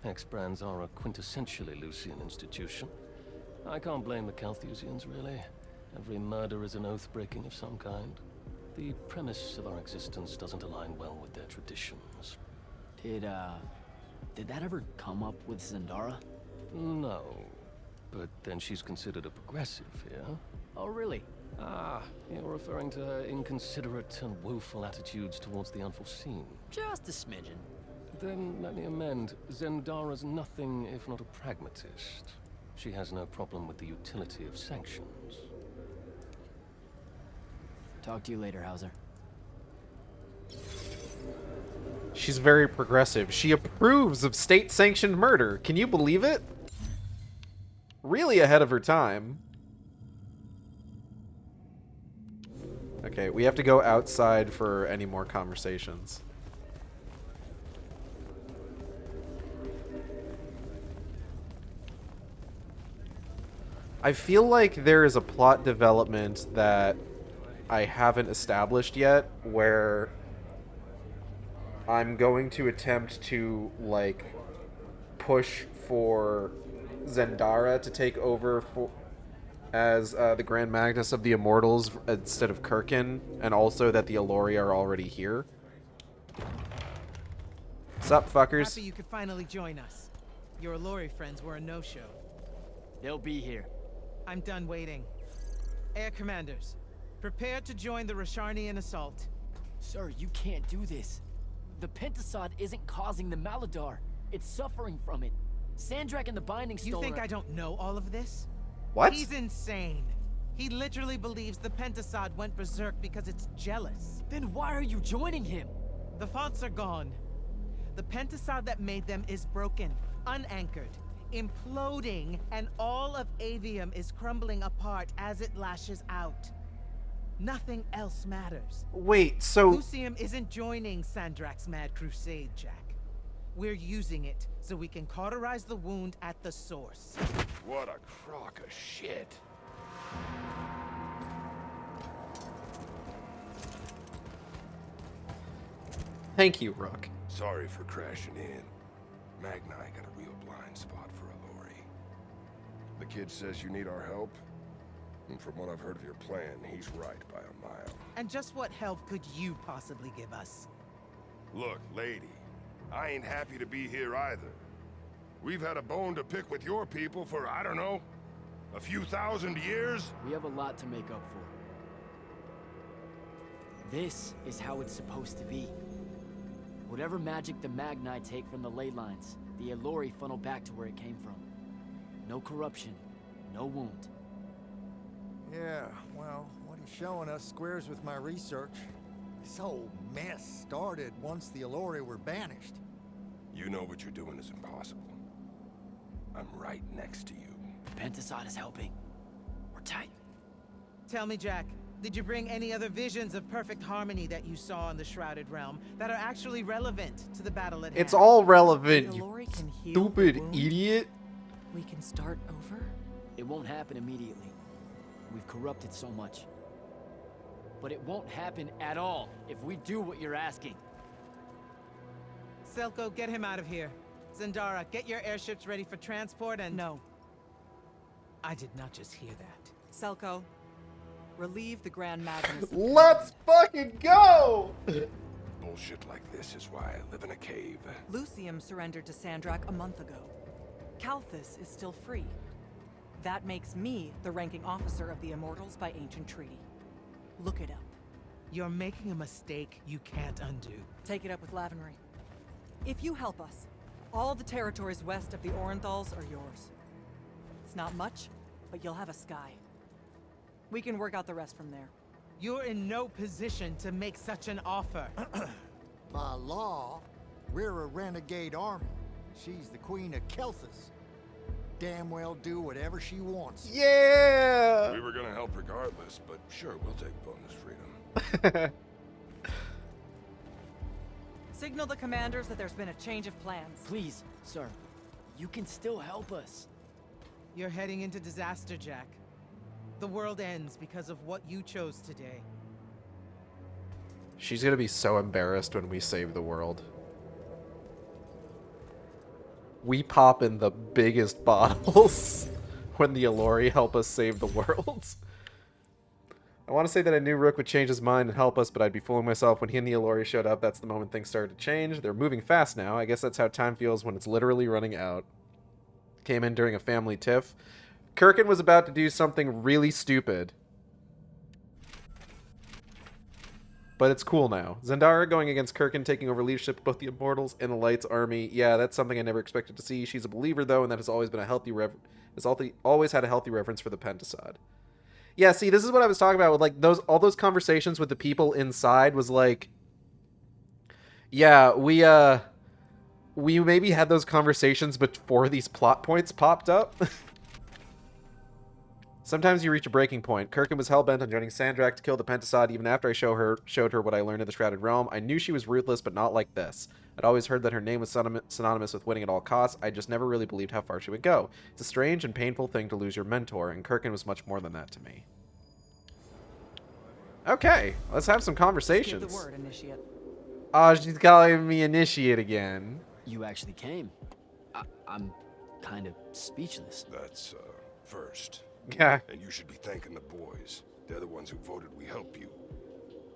Hexbrands are a quintessentially Lucian institution. I can't blame the Calthusians, really. Every murder is an oath-breaking of some kind. The premise of our existence doesn't align well with their traditions. Did that ever come up with Zendara? No. But then she's considered a progressive here. Oh, really? Ah, you're referring to her inconsiderate and woeful attitudes towards the unforeseen. Just a smidgen. Then let me amend. Zendara's nothing if not a pragmatist. She has no problem with the utility of sanctions. Talk to you later, Hauser. She's very progressive. She approves of state-sanctioned murder. Can you believe it? Really ahead of her time. Okay, we have to go outside for any more conversations. I feel like there is a plot development that I haven't established yet where I'm going to attempt to, like, push for Zendara to take over as the Grand Magnus of the Immortals instead of Kirkin, and also that the Allori are already here. Sup, fuckers? Happy you could finally join us. Your Allori friends were a no-show. They'll be here. I'm done waiting. Air Commanders, prepare to join the Rasharnian assault. Sir, you can't do this. The Pentasod isn't causing the Maladar. It's suffering from it. Sandrak and the Binding Stone. You think I don't know all of this? What? He's insane. He literally believes the Pentasod went berserk because it's jealous. Then why are you joining him? The fonts are gone. The Pentasod that made them is broken, unanchored, imploding, and all of Aveum is crumbling apart as it lashes out. Nothing else matters. Wait, so... Lucium isn't joining Sandrak's mad crusade, Jack. We're using it so we can cauterize the wound at the source. What a crock of shit. Thank you, Rook. Sorry for crashing in. Magni got a real blind spot for Allori. The kid says you need our help. And from what I've heard of your plan, he's right by a mile. And just what help could you possibly give us? Look, lady, I ain't happy to be here either. We've had a bone to pick with your people for, I don't know, a few thousand years? We have a lot to make up for. This is how it's supposed to be. Whatever magic the Magni take from the ley lines, the Allori funnel back to where it came from. No corruption, no wound. Yeah, well, what he's showing us squares with my research. This whole mess started once the Allori were banished. You know what you're doing is impossible. I'm right next to you. Pentasod is helping. We're tight. Tell me, Jack, did you bring any other visions of perfect harmony that you saw in the Shrouded Realm that are actually relevant to the battle at hand? It's all relevant, The you Allori can heal stupid the wound? idiot. We can start over? It won't happen immediately. We've corrupted so much. But it won't happen at all if we do what you're asking. Selko, get him out of here. Zendara, get your airships ready for transport and... No. I did not just hear that. Selko, relieve the Grand Magnus. Let's fucking go! Bullshit like this is why I live in a cave. Lucium surrendered to Sandrak a month ago. Calthus is still free. That makes me the ranking officer of the Immortals by ancient treaty. Look it up. You're making a mistake you can't undo. Take it up with Lavenry. If you help us, all the territories west of the Orenthals are yours. It's not much, but you'll have a sky. We can work out the rest from there. You're in no position to make such an offer. By law, we're a renegade army. She's the queen of Kelthus. Damn well do whatever she wants. Yeah! We were gonna help regardless, but sure, we'll take bonus freedom. Signal the commanders that there's been a change of plans. Please, sir. You can still help us. You're heading into disaster, Jack. The world ends because of what you chose today. She's gonna be so embarrassed when we save the world. We pop in the biggest bottles when the Allori help us save the world. I want to say that I knew Rook would change his mind and help us, but I'd be fooling myself. When he and the Allori showed up, that's the moment things started to change. They're moving fast now. I guess that's how time feels when it's literally running out. Came in during a family tiff. Kirkin was about to do something really stupid. But it's cool now. Zendara going against Kirkin, taking over leadership of both the Immortals and the Light's army. Yeah, that's something I never expected to see. She's a believer, though, and that has always been a healthy always had a healthy reverence for the Pentasod. Yeah, see, this is what I was talking about with, like, all those conversations with the people inside was like, yeah, we maybe had those conversations before these plot points popped up. Sometimes you reach a breaking point. Kirkin was hell-bent on joining Sandrak to kill the Pentasod even after I showed her what I learned of the Shrouded Realm. I knew she was ruthless, but not like this. I'd always heard that her name was synonymous with winning at all costs. I just never really believed how far she would go. It's a strange and painful thing to lose your mentor, and Kirkin was much more than that to me. Okay, let's have some conversations. Give the word, Initiate. Oh, she's calling me Initiate again. You actually came. I'm kind of speechless. That's, first. Yeah. And you should be thanking the boys. They're the ones who voted we help you.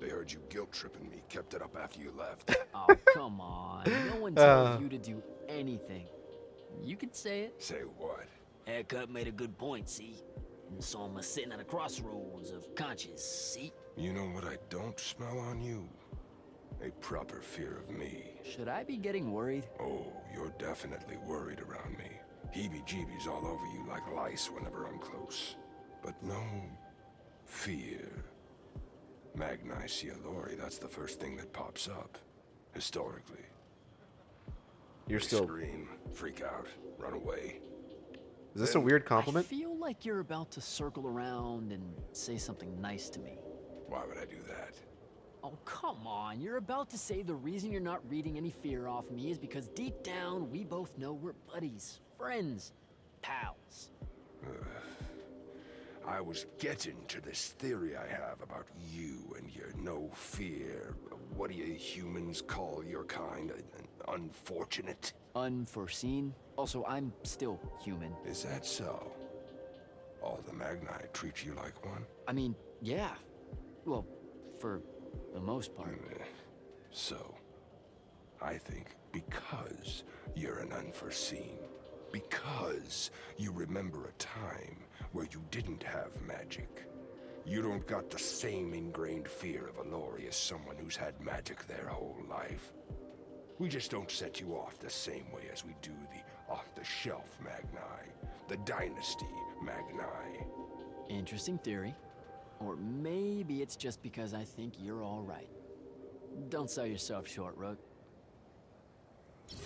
They heard you guilt-tripping me, kept it up after you left. Oh, come on. No one tells you to do anything. You could say it. Say what? Haircut made a good point, see? And saw him sitting at a crossroads of conscience, see? You know what I don't smell on you? A proper fear of me. Should I be getting worried? Oh, you're definitely worried around me. Heebie-jeebies all over you like lice whenever I'm close. But no fear. Magni Allori, that's the first thing that pops up, historically. You're They still... scream, freak out, run away. Is this a weird compliment? I feel like you're about to circle around and say something nice to me. Why would I do that? Oh, come on. You're about to say the reason you're not reading any fear off me is because deep down, we both know we're buddies, friends, pals. I was getting to this theory I have about you and your no fear. What do you humans call your kind? Unfortunate? Unforeseen? Also, I'm still human. Is that so? All the Magni treat you like one? I mean, yeah. Well, for the most part. So, I think because you're an unforeseen, because you remember a time where you didn't have magic, you don't got the same ingrained fear of Allori as someone who's had magic their whole life. We just don't set you off the same way as we do the off-the-shelf Magni, the Dynasty Magni. Interesting theory. Or maybe it's just because I think you're all right. Don't sell yourself short, Rook.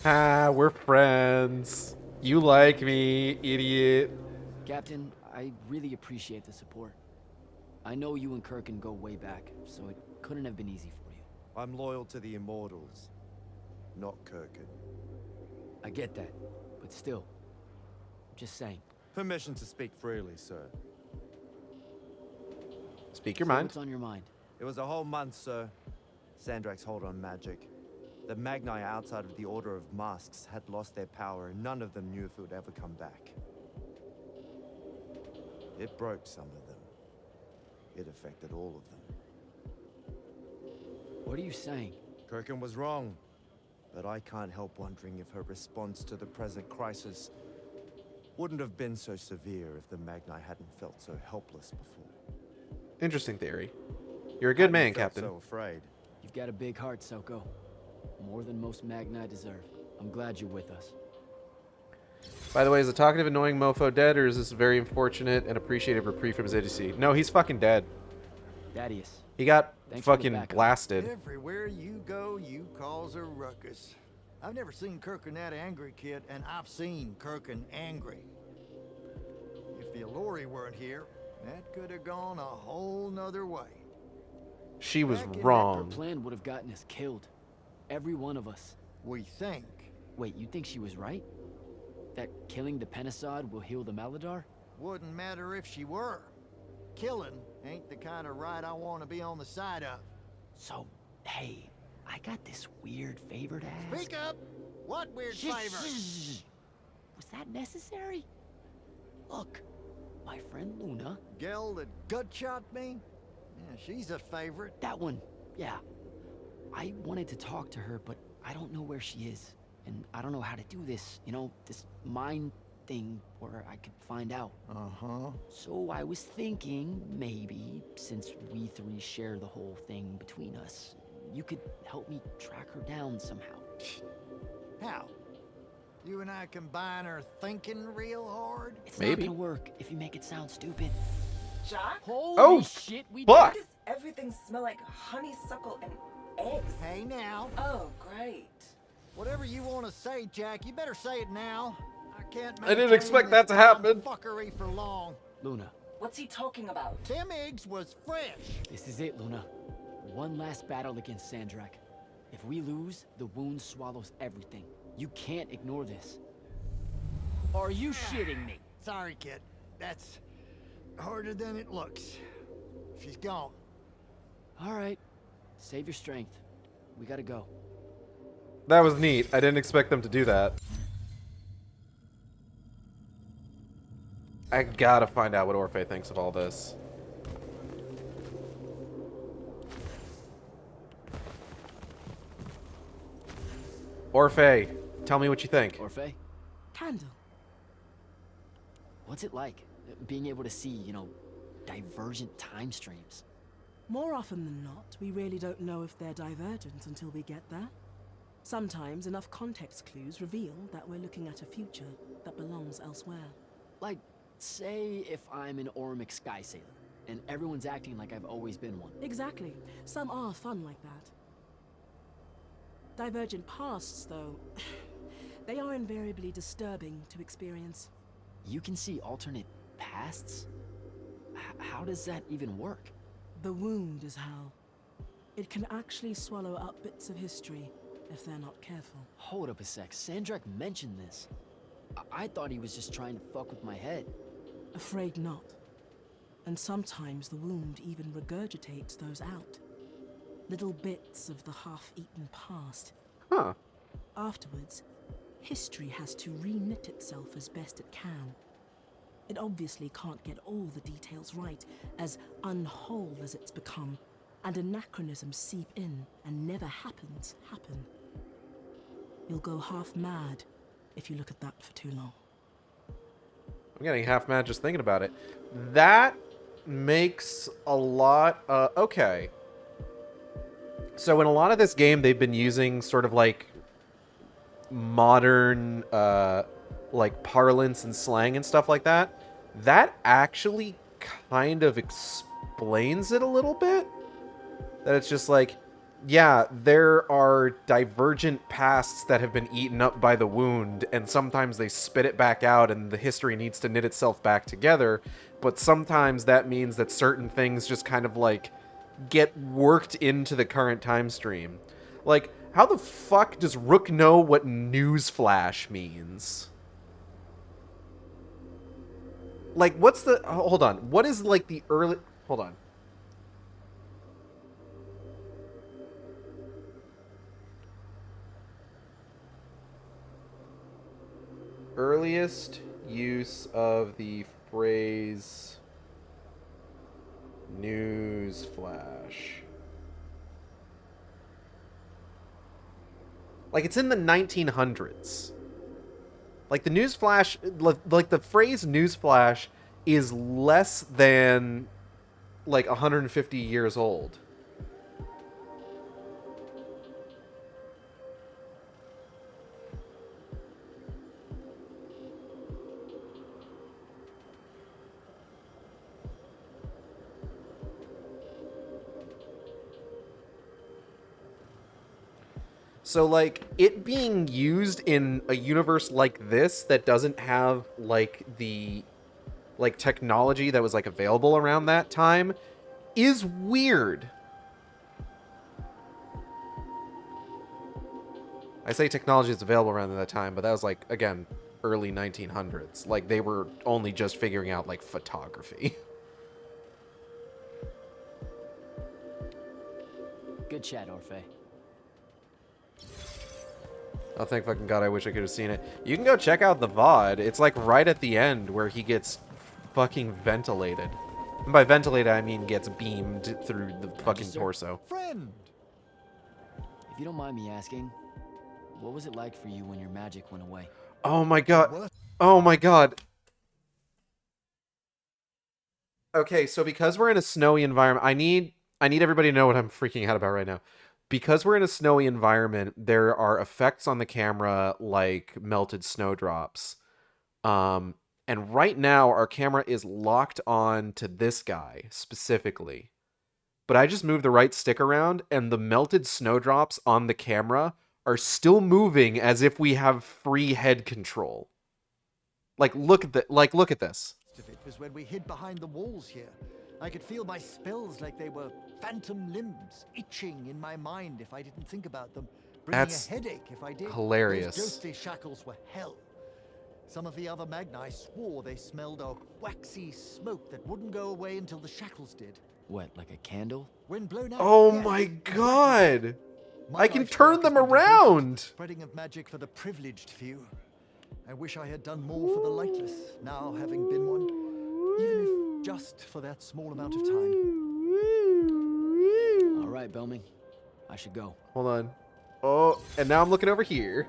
Ah, we're friends. You like me, idiot. Captain, I really appreciate the support. I know you and Kirkin go way back, so it couldn't have been easy for you. I'm loyal to the Immortals, not Kirkin. I get that, but still, just saying. Permission to speak freely, sir. Speak your So mind. what's on your mind? It was a whole month, sir. Sandrak's hold on magic. The Magni outside of the Order of Masks had lost their power, and none of them knew if it would ever come back. It broke some of them. It affected all of them. What are you saying? Kirkin was wrong. But I can't help wondering if her response to the present crisis wouldn't have been so severe if the Magni hadn't felt so helpless before. Interesting theory. You're a good man, Hadn't felt Captain. so afraid. You've got a big heart, Soko. More than most Magni deserve. I'm glad you're with us. By the way, is the talkative, annoying mofo dead, or is this a very unfortunate and appreciative reprieve from his idiocy? No, he's fucking dead. Thaddeus. He got Thanks for the fucking backup. blasted. Everywhere you go, you cause a ruckus. I've never seen Kirkin that angry, kid, and I've seen Kirkin angry. If the Allori weren't here, that could have gone a whole nother way. She was Her wrong. plan would have gotten us killed. Every one of us. We think. Wait, you think she was right? That killing the Penasod will heal the Maladar? Wouldn't matter if she were. Killing ain't the kind of right I want to be on the side of. So, hey, I got this weird favor to ask. Speak up! What weird favor? Was that necessary? Look, my friend Luna. Gel that gut-shot me? Yeah, she's a favorite. That one, yeah. I wanted to talk to her, but I don't know where she is. And I don't know how to do this, you know, this mind thing where I could find out. Uh-huh. So I was thinking, maybe, since we three share the whole thing between us, you could help me track her down somehow. How? You and I combine our thinking real hard? It's not gonna work if you make it sound stupid. Jack? Holy shit, we fuck. Why does everything smell like honeysuckle and eggs? Hey now. Oh, great. Whatever you want to say, Jack, you better say it now. I can't I didn't maintain expect this that to happen. fuckery for long. Luna. What's he talking about? Them eggs was fresh. This is it, Luna. One last battle against Sandrak. If we lose, the wound swallows everything. You can't ignore this. Are you shitting me? Sorry, kid. That's harder than it looks. She's gone. All right. Save your strength. We gotta go. That was neat. I didn't expect them to do that. I gotta find out what Orphe thinks of all this. Orphe, tell me what you think. Orphe? Candle. What's it like? Being able to see, you know, divergent time streams. More often than not, we really don't know if they're divergent until we get there. Sometimes enough context clues reveal that we're looking at a future that belongs elsewhere. Like, say if I'm an Ormic sky sailor, and everyone's acting like I've always been one. Exactly. Some are fun like that. Divergent pasts, though, they are invariably disturbing to experience. You can see alternate pasts? How does that even work? The wound is how. It can actually swallow up bits of history if they're not careful. Hold up a sec. Sandrak mentioned this. I thought he was just trying to fuck with my head. Afraid not. And sometimes the wound even regurgitates those out. Little bits of the half-eaten past. Huh. Afterwards, history has to re-knit itself as best it can. It obviously can't get all the details right, as unwhole as it's become, and anachronisms seep in and never happen. You'll go half mad if you look at that for too long. I'm getting half mad just thinking about it. That makes a lot... okay. So in a lot of this game, they've been using sort of like modern like parlance and slang and stuff like that. That actually kind of explains it a little bit. That it's just like, yeah, there are divergent pasts that have been eaten up by the wound, and sometimes they spit it back out and the history needs to knit itself back together, but sometimes that means that certain things just kind of like get worked into the current time stream. Like, how the fuck does Rook know what newsflash means? Like, what's the... hold on. What is, like, the early... hold on. Earliest use of the phrase News flash. Like, it's in the 1900s. Like, the news flash, like, the phrase news flash is less than, like, 150 years old. So, like, it being used in a universe like this that doesn't have, like, the, like, technology that was, like, available around that time is weird. I say technology is available around that time, but that was, like, again, early 1900s. Like, they were only just figuring out, like, photography. Good chat, Orphe. Oh, thank fucking God, I wish I could have seen it. You can go check out the VOD. It's, like, right at the end where he gets fucking ventilated. And by ventilated, I mean gets beamed through the fucking torso. Friend! If you don't mind me asking, what was it like for you when your magic went away? Oh my God. Oh my God. Okay, so because we're in a snowy environment, I need everybody to know what I'm freaking out about right now. Because we're in a snowy environment, there are effects on the camera like melted snowdrops. And right now, our camera is locked on to this guy specifically. But I just moved the right stick around, and the melted snowdrops on the camera are still moving as if we have free head control. Like, look at this. It was when we hid behind the walls here. I could feel my spells like they were phantom limbs itching in my mind if I didn't think about them. Bringing That's a headache if I did. hilarious. Those ghostly shackles were hell. Some of the other Magni swore they smelled a waxy smoke that wouldn't go away until the shackles did. What, like a candle? When blown out, Oh yes, my exactly. God! My I can life's turn work them has been devoted to around! Spreading of magic for the privileged few. I wish I had done more for the lightless, now having been one. Even if just for that small amount of time. All right, Belming. I should go. Hold on. Oh, and now I'm looking over here.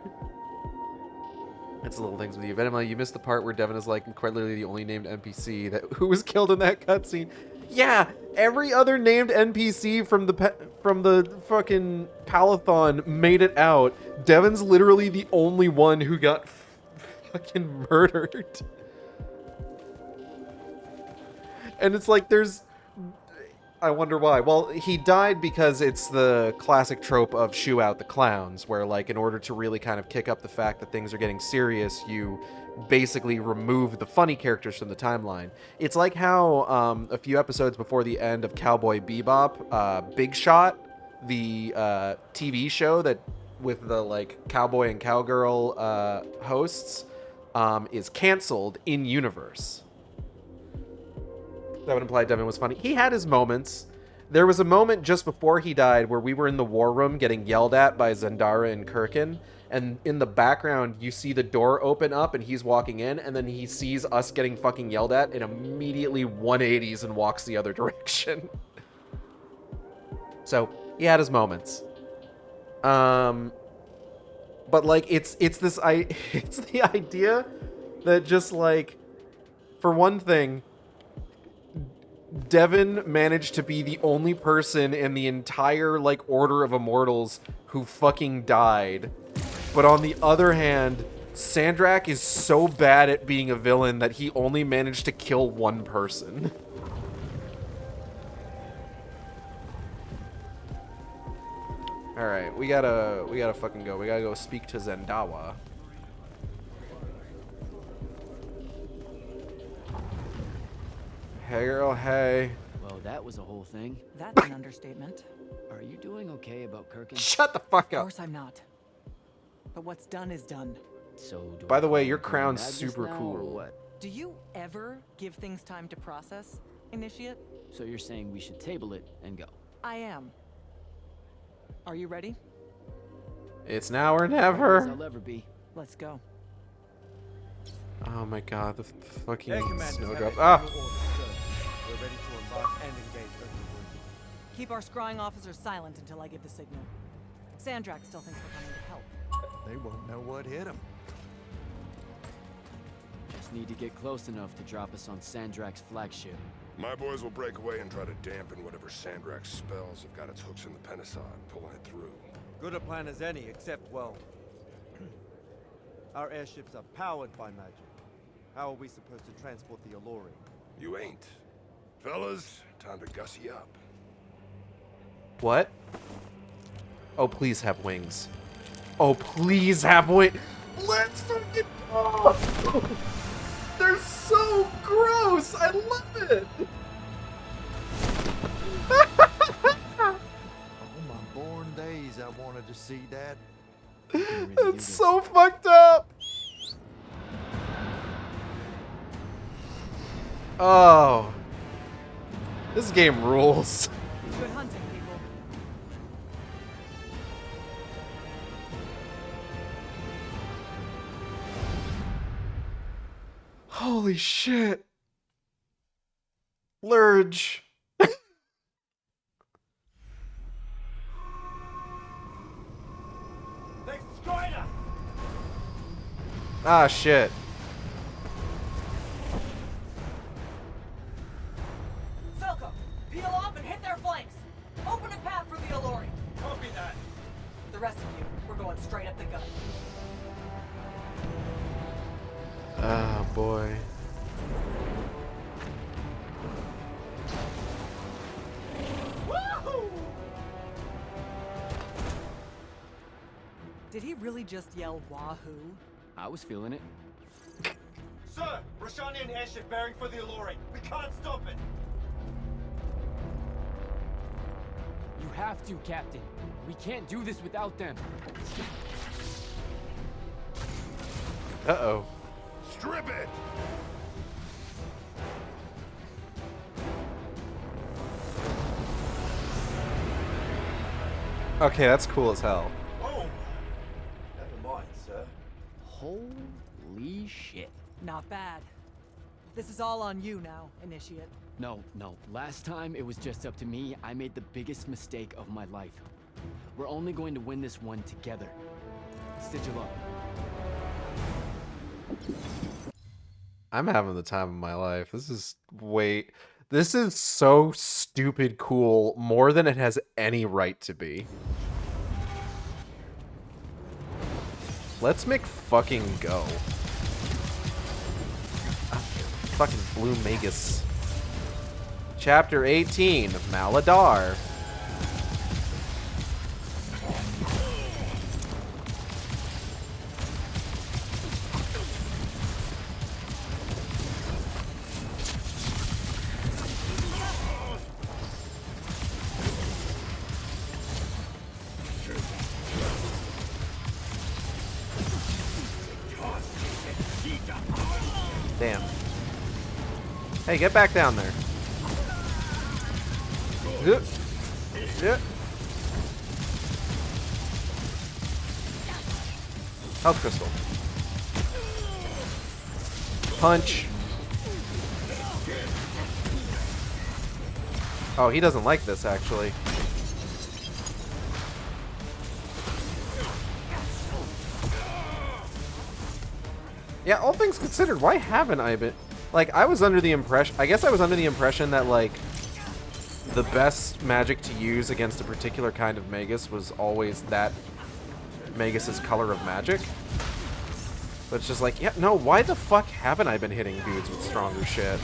It's the little things with you. Venomla, you missed the part where Devin is like quite literally the only named NPC who was killed in that cutscene. Yeah, every other named NPC from the fucking Palathon made it out. Devin's literally the only one who got fucking murdered. And it's like I wonder why. Well, he died because it's the classic trope of shoo out the clowns, where, like, in order to really kind of kick up the fact that things are getting serious, you basically remove the funny characters from the timeline. It's like how a few episodes before the end of Cowboy Bebop, Big Shot, the TV show that with the, like, cowboy and cowgirl hosts, is canceled in universe. That would imply Devin was funny. He had his moments. There was a moment just before he died where we were in the war room getting yelled at by Zendara and Kirkin, and in the background you see the door open up and he's walking in, and then he sees us getting fucking yelled at and immediately 180s and walks the other direction. So he had his moments. But like it's the idea that just, like, for one thing, Devin managed to be the only person in the entire, like, Order of Immortals who fucking died. But on the other hand, Sandrak is so bad at being a villain that he only managed to kill one person. Alright, we gotta fucking go. We gotta go speak to Zendawa. Hey girl, hey. Well, that was a whole thing. That's an understatement. Are you doing okay about Kirkin? Shut the fuck Of up. course I'm not. But what's done is done. So, do By I the way, call your him crown's Magnus super now, cool. or what? Do you ever give things time to process, Initiate? So you're saying we should table it and go? I am. Are you ready? It's now or As never. I'll ever be. Let's go. Oh my god, the fucking Air commanders have snowdrop. a Ah! final order, sir. We're ready to embark and engage. Keep our scrying officers silent until I give the signal. Sandrak still thinks we're coming to help. They won't know what hit them. Just need to get close enough to drop us on Sandrak's flagship. My boys will break away and try to dampen whatever Sandrak's spells have got its hooks in the Penasod, pulling it through. Good a plan as any, except, well... our airships are powered by magic. How are we supposed to transport the Alluri? You ain't. Fellas, time to gussy up. What? Oh, please have wings. Oh, please have wings. Let's fucking... Oh. They're so gross. I love it. On my born days, I wanted to see that. It's so fucked up. Oh. This game rules. Good hunting, people. Holy shit. Lurge. They've destroyed us! Ah, shit. Falco, peel off and hit their flanks. Open a path for the Alluri. Copy that. The rest of you, we're going straight up the gut. Oh, boy. Woohoo! Did he really just yell wahoo? I was feeling it. Sir! Roshanian airship bearing for the Alluri. We can't stop it! You have to, Captain. We can't do this without them. Uh-oh. Strip it! Okay, that's cool as hell. Oh! Never mind, sir. Holy shit. Not bad. This is all on you now, Initiate. No. Last time it was just up to me. I made the biggest mistake of my life. We're only going to win this one together. Sigil up. I'm having the time of my life. This is so stupid cool, more than it has any right to be. Let's make fucking go. Fucking Blue Magus. Chapter 18, Maladar. Damn. Hey, get back down there. Yep. Yep. Health crystal. Punch. Oh, he doesn't like this, actually. Yeah, all things considered, why haven't I been... Like, I was under the impression... I guess I was under the impression that, like, the best magic to use against a particular kind of Magus was always that Magus's color of magic. But it's just like, yeah, no, why the fuck haven't I been hitting dudes with stronger shit?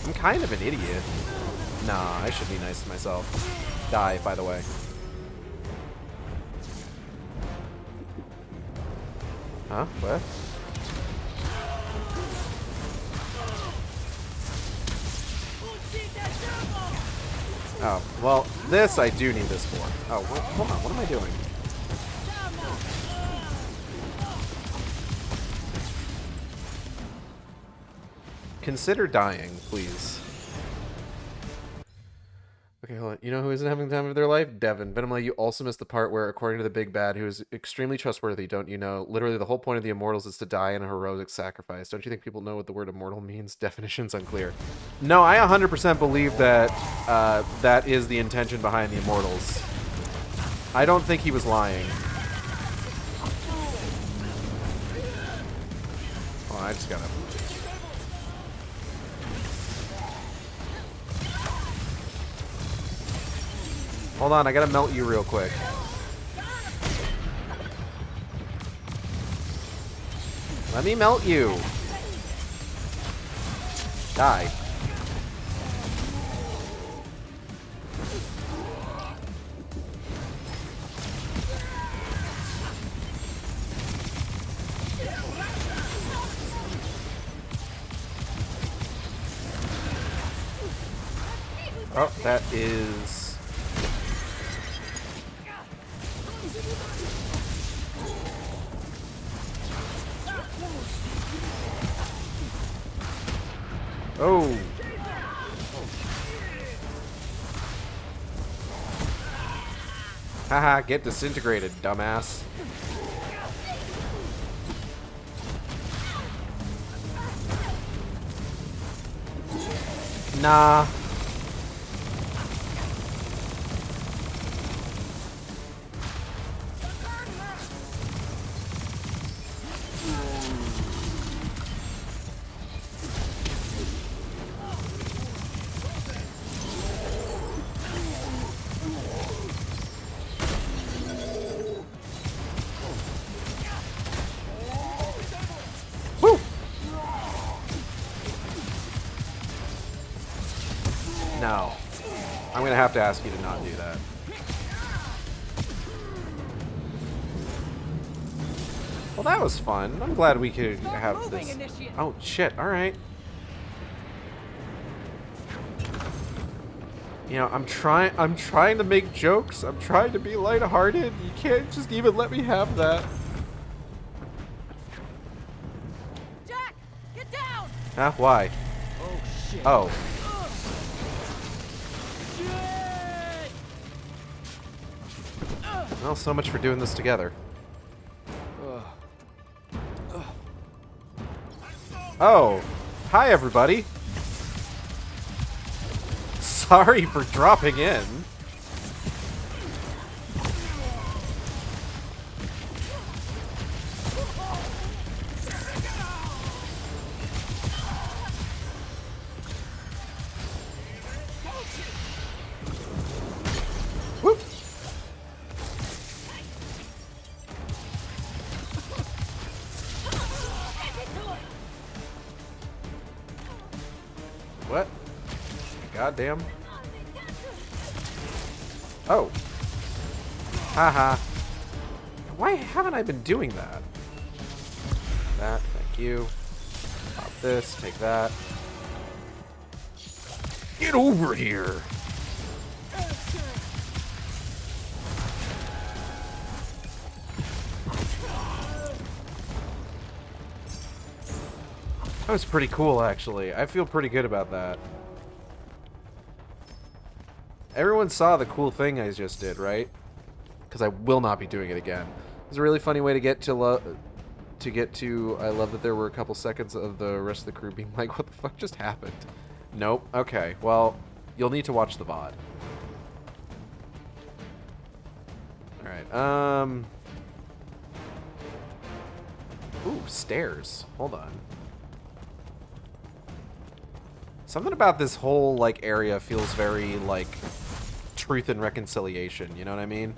I'm kind of an idiot. Nah, I should be nice to myself. Die, by the way. Huh? What? Oh, well, this I do need this for. Oh, well, hold on, what am I doing? Consider dying, please. Okay, hold on. You know who isn't having the time of their life? Devin. Venomly, you also missed the part where, according to the big bad, who is extremely trustworthy, don't you know? Literally, the whole point of the Immortals is to die in a heroic sacrifice. Don't you think people know what the word immortal means? Definition's unclear. No, I 100% believe that that is the intention behind the Immortals. I don't think he was lying. Oh, I just gotta... Hold on, I gotta melt you real quick. Let me melt you. Die. Oh, that is... Oh. Haha, get disintegrated, dumbass. Nah. No. I'm gonna have to ask you to not do that. Well, that was fun. I'm glad we could have this. Oh, shit. Alright. You know, I'm trying to make jokes. I'm trying to be lighthearted. You can't just even let me have that. Jack, get down! Huh? Why? Oh, shit. Oh. Well, so much for doing this together. Oh. Hi, everybody. Sorry for dropping in. Whoop. What? Goddamn. Oh. Haha. Why haven't I been doing that? That, thank you. Pop this, take that. Get over here! That was pretty cool, actually. I feel pretty good about that. Everyone saw the cool thing I just did, right? Because I will not be doing it again. It's a really funny way to get to I love that there were a couple seconds of the rest of the crew being like, what the fuck just happened? Nope. Okay, well, you'll need to watch the VOD. Alright, ooh, stairs. Hold on. Something about this whole, like, area feels very, like, truth and reconciliation, you know what I mean?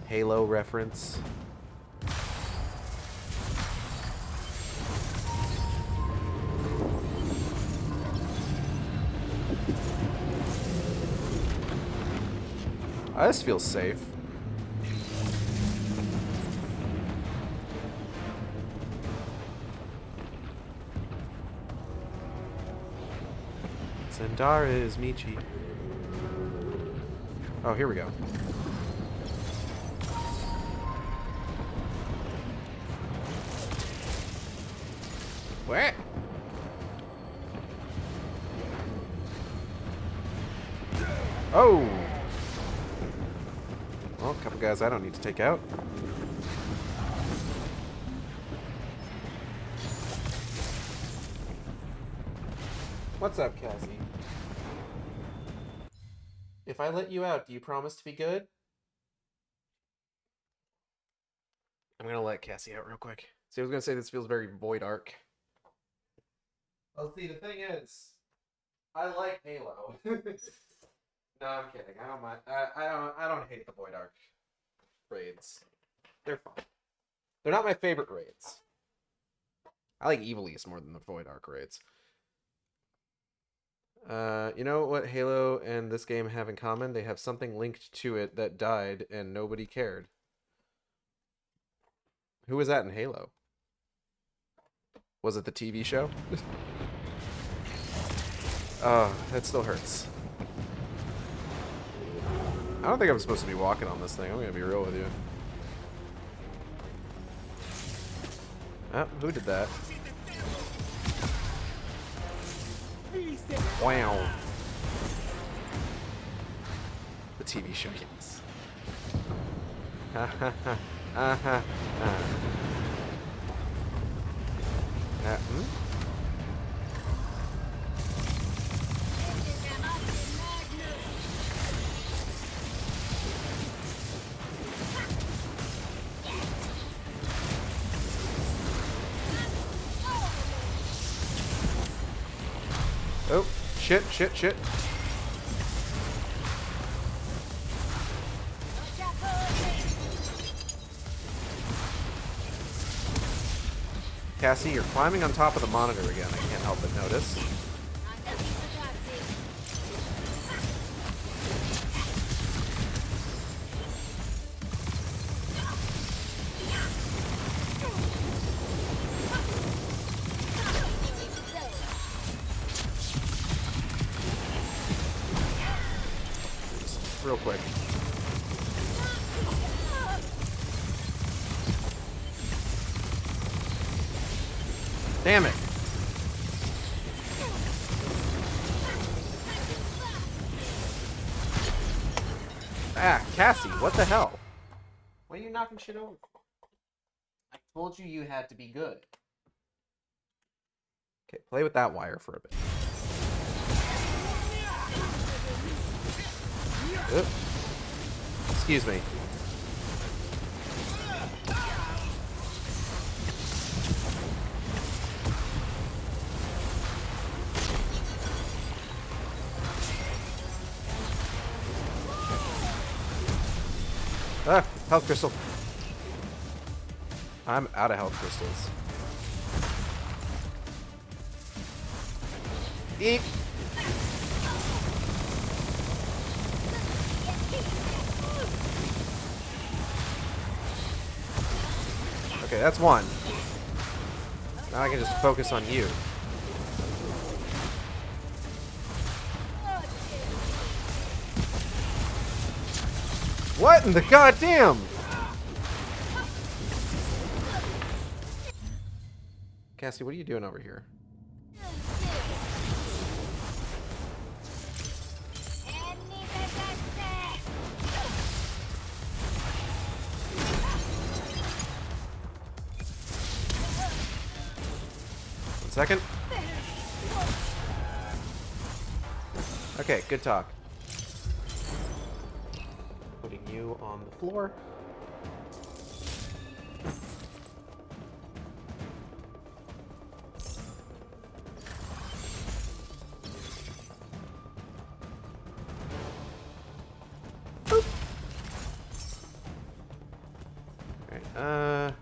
Halo reference. This feels safe. Zendara is Michi. Oh, here we go. What? Oh! Well, a couple guys I don't need to take out. What's up, Cassie? If I let you out, do you promise to be good? I'm gonna let Cassie out real quick. See, I was gonna say this feels very Void Arc. Well, see, the thing is, I like Halo. No, I'm kidding. I don't mind. I don't hate the Void Arc raids. They're fun. They're not my favorite raids. I like Evil East more than the Void Arc raids. You know what Halo and this game have in common? They have something linked to it that died and nobody cared. Who was that in Halo? Was it the TV show? Oh, that still hurts. I don't think I'm supposed to be walking on this thing. I'm gonna be real with you. Oh, who did that? Wow. The TV show, yes. Ha ha ha. Ha ha ha. Oh, shit, shit, shit. Cassie, you're climbing on top of the monitor again. I can't help but notice. Real quick. Damn it. Ah, Cassie, what the hell? What are you knocking shit over for? I told you you had to be good. Okay, play with that wire for a bit. Oop. Excuse me. Ah, health crystal. I'm out of health crystals. Eat. Okay, that's one. Now I can just focus on you. What in the goddamn? Cassie, what are you doing over here? One second. Okay, good talk. Putting you on the floor. Boop. Alright,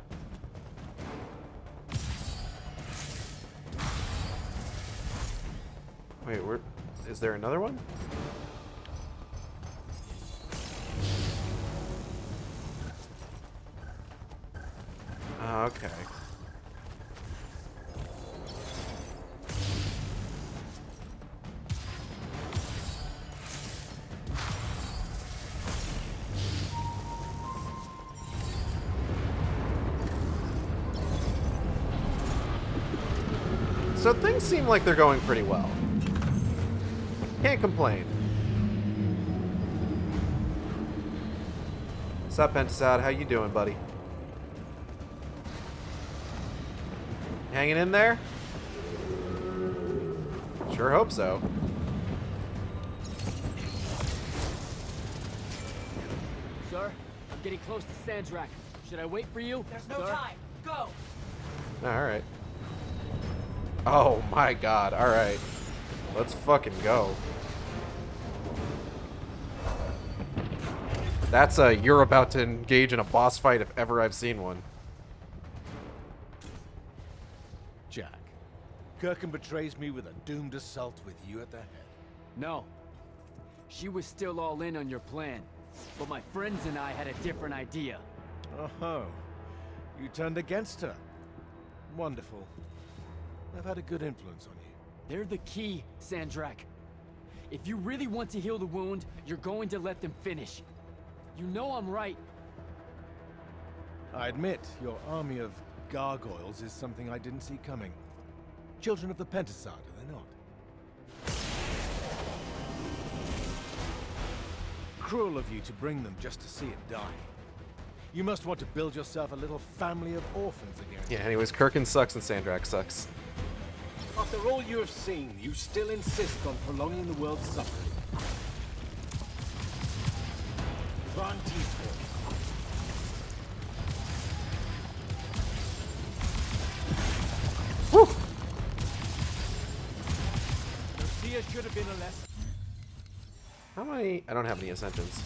wait, where is there another one? Okay. So things seem like they're going pretty well. Can't complain. What's up, Pentasad? How you doing, buddy? Hanging in there? Sure hope so. Sir, I'm getting close to Sandrak. Should I wait for you? There's no sir? time. Go. Alright. Oh my god, alright. Let's fucking go. That's a you're about to engage in a boss fight if ever I've seen one. Jack, Kirkham betrays me with a doomed assault with you at the head. No. She was still all in on your plan. But my friends and I had a different idea. Oh, you turned against her. Wonderful. I've had a good influence on you. They're the key, Sandrak. If you really want to heal the wound, you're going to let them finish. You know I'm right. I admit, your army of gargoyles is something I didn't see coming. Children of the Pentasad, are they not? Cruel of you to bring them just to see it die. You must want to build yourself a little family of orphans again. Yeah, anyways, Kirkin sucks and Sandrak sucks. After all you have seen, you still insist on prolonging the world's suffering. Van Tiefel. Woo! Lucia should have been a lesson. How many? I don't have any ascensions.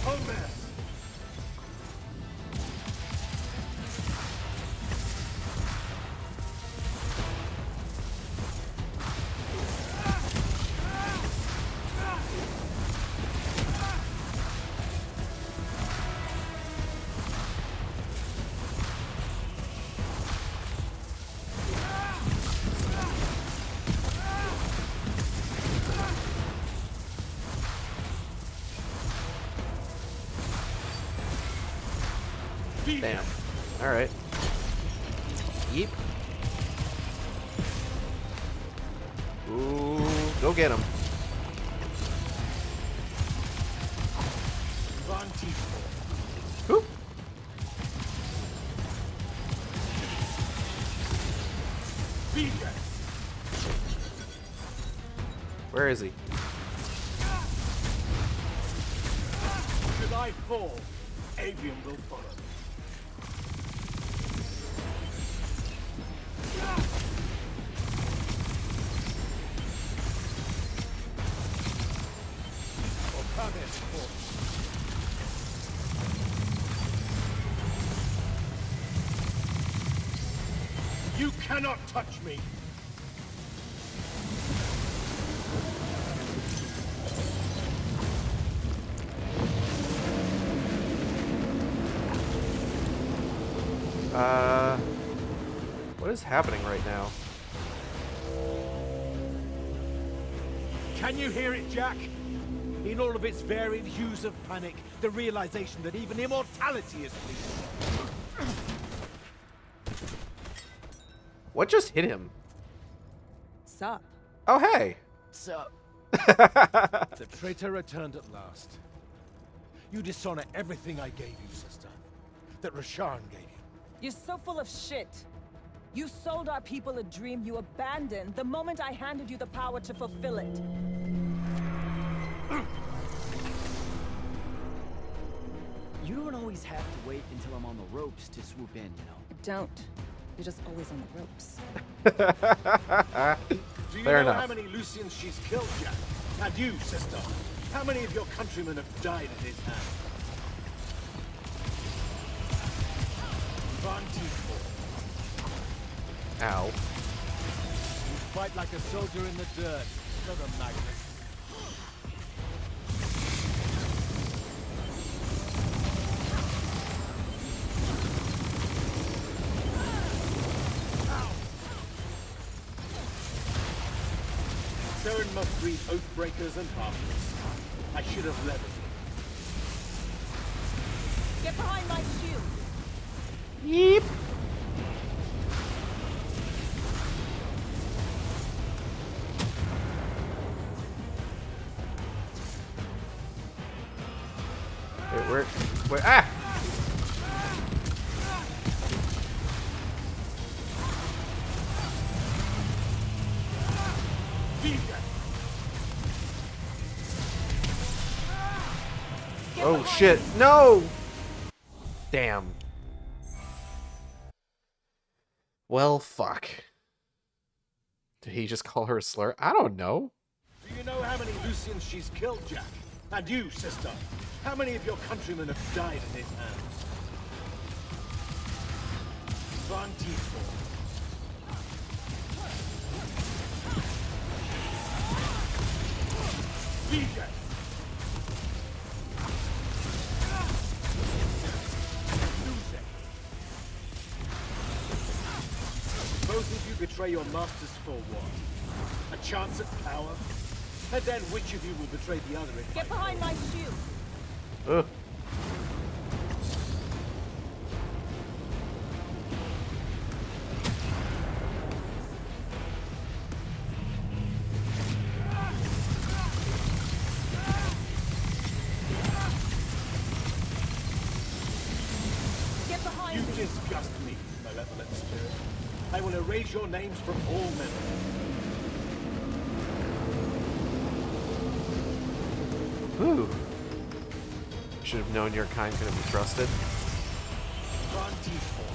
Oh man. Damn. Alright. Yeep. Ooh, go get him. Van Tiefel. Whoop. Where is he? Should I fall, Aveum will follow. You cannot touch me! What is happening right now? Can you hear it, Jack? In all of its varied hues of panic, the realization that even immortality is fleeting. What just hit him? Sup? Oh, hey! Sup? The traitor returned at last. You dishonor everything I gave you, sister. That Rasharn gave you. You're so full of shit. You sold our people a dream you abandoned the moment I handed you the power to fulfill it. You don't always have to wait until I'm on the ropes to swoop in, you know. Don't. You're just always on the ropes. Do you Fair know enough. how many Lucians she's killed, Jack? And you, sister? How many of your countrymen have died at his hand? Van Tiefel. Ow. You fight like a soldier in the dirt, not a magnet. Saren must breed oathbreakers and harpies. I should have leveled it. Get behind my shield. Yeep. Wait, ah! Oh shit, no! Damn. Well, fuck. Did he just call her a slur? I don't know. Do you know how many Lucians she's killed, Jack? And you, sister? How many of your countrymen have died in his hands? 24. DJ! Both of you betray your masters for what? A chance at power? And then which of you will betray the other? Get behind my shield. Ugh. Get behind You me. disgust me, malevolent spirit. I will erase your names from all memory. Ooh. Should have known your kind couldn't be trusted. 24.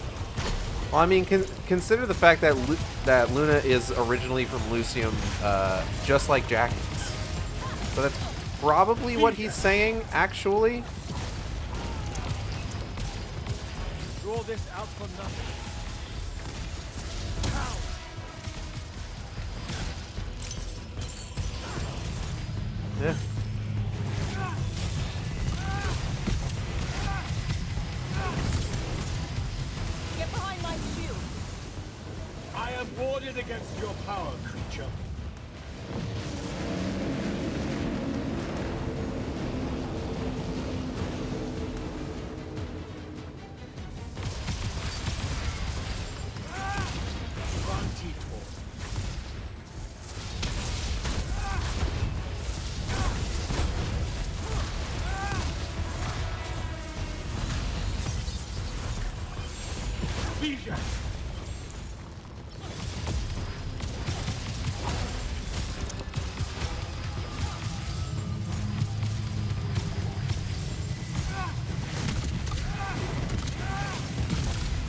Well, I mean, consider the fact that that Luna is originally from Lucium, just like Jack is. So that's probably what he's saying, actually. Draw this out for nothing. Yeah. Get behind my shield. I am warded against your power, creature.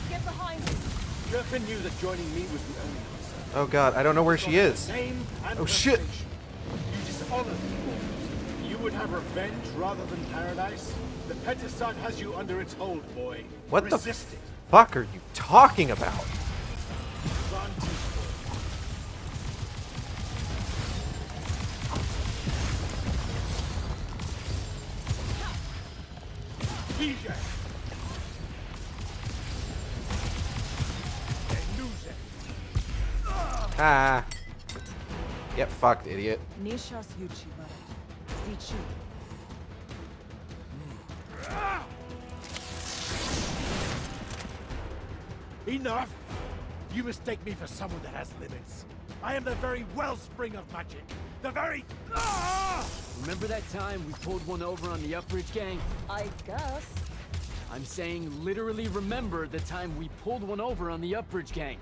Get behind me. Griffin knew that joining me was the only answer. Oh god, I don't know where she is. Name and Oh shit! reputation. You dishonor the Immortals. You would have revenge rather than paradise. The Pentasod has you under its hold, boy. What the Resist it. fuck are you talking about? DJ. Ah. Get fucked, idiot. Nishas Yuchiba. Zichu. Enough! You mistake me for someone that has limits. I am the very wellspring of magic. The very... Remember that time we pulled one over on the Upbridge gang? I guess. I'm saying literally remember the time we pulled one over on the Upbridge gang.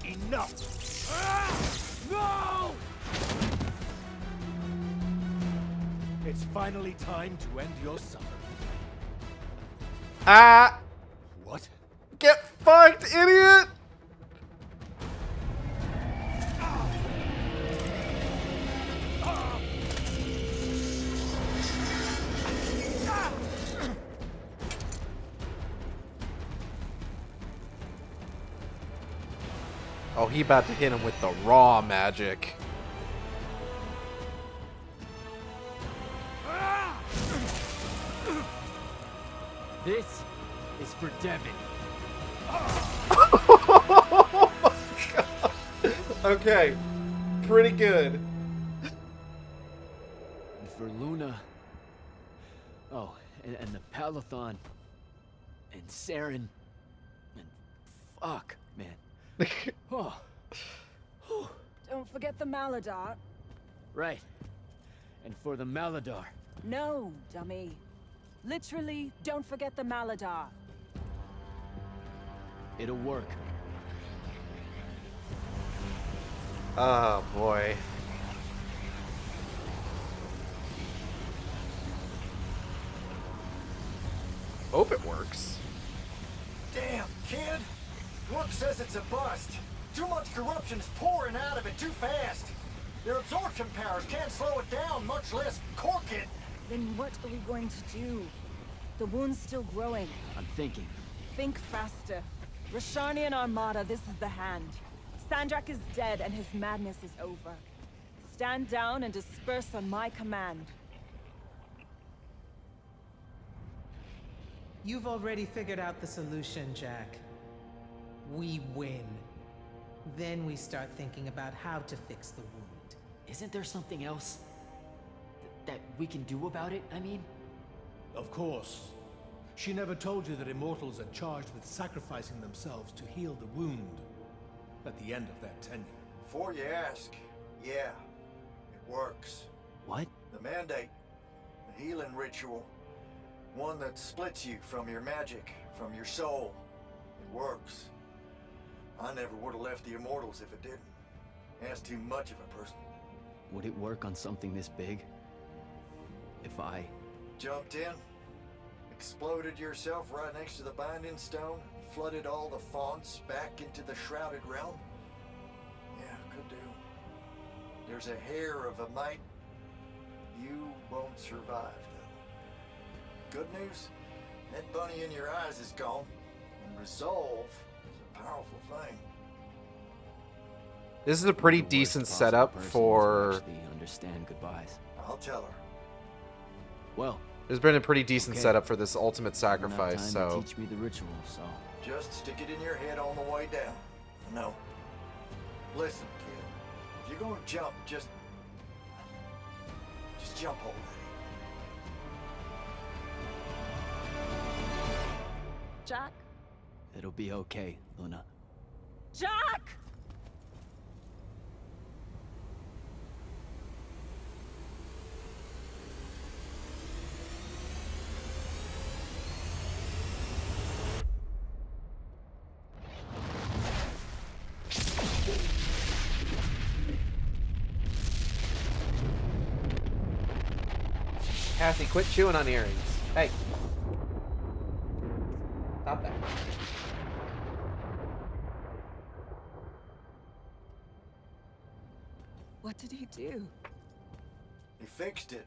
Enough! No! It's finally time to end your suffering. Ah! What? Get fucked, idiot! Oh, he about to hit him with the raw magic. This is for Devin. Oh my god. Okay, pretty good. And for Luna. Oh, and the Palathon. and Saren, and fuck, man. Oh. Don't forget the Maladar. Right. And for the Maladar. No, dummy. Literally, don't forget the Maladar. It'll work. Oh boy. Hope it works. Damn, kid! Look says it's a bust. Too much corruption is pouring out of it too fast. Their absorption powers can't slow it down, much less cork it. Then what are we going to do? The wound's still growing. I'm thinking. Think faster. Rashanian Armada, this is the hand. Sandrak is dead and his madness is over. Stand down and disperse on my command. You've already figured out the solution, Jack. We win. Then we start thinking about how to fix the wound. Isn't there something else that we can do about it, I mean? Of course. She never told you that Immortals are charged with sacrificing themselves to heal the wound at the end of their tenure. Before you ask, yeah, it works. What? The Mandate. The healing ritual. One that splits you from your magic, from your soul. It works. I never would have left the Immortals if it didn't. That's too much of a person. Would it work on something this big? If I... Jumped in, exploded yourself right next to the binding stone, flooded all the fonts back into the shrouded realm? Yeah, could do. There's a hair of a mite. You won't survive, though. Good news, that bunny in your eyes is gone, and resolve is a powerful thing. This is a pretty decent setup for... understand goodbyes. I'll tell her. Well, there's been a pretty decent okay. setup for this ultimate sacrifice, Enough time to teach me the ritual, so... Just stick it in your head on the way down. No. Listen, kid. If you're gonna jump, just jump already. Jack? It'll be okay, Luna. Jack! Cassie, quit chewing on earrings. Hey. Stop that. What did he do? He fixed it.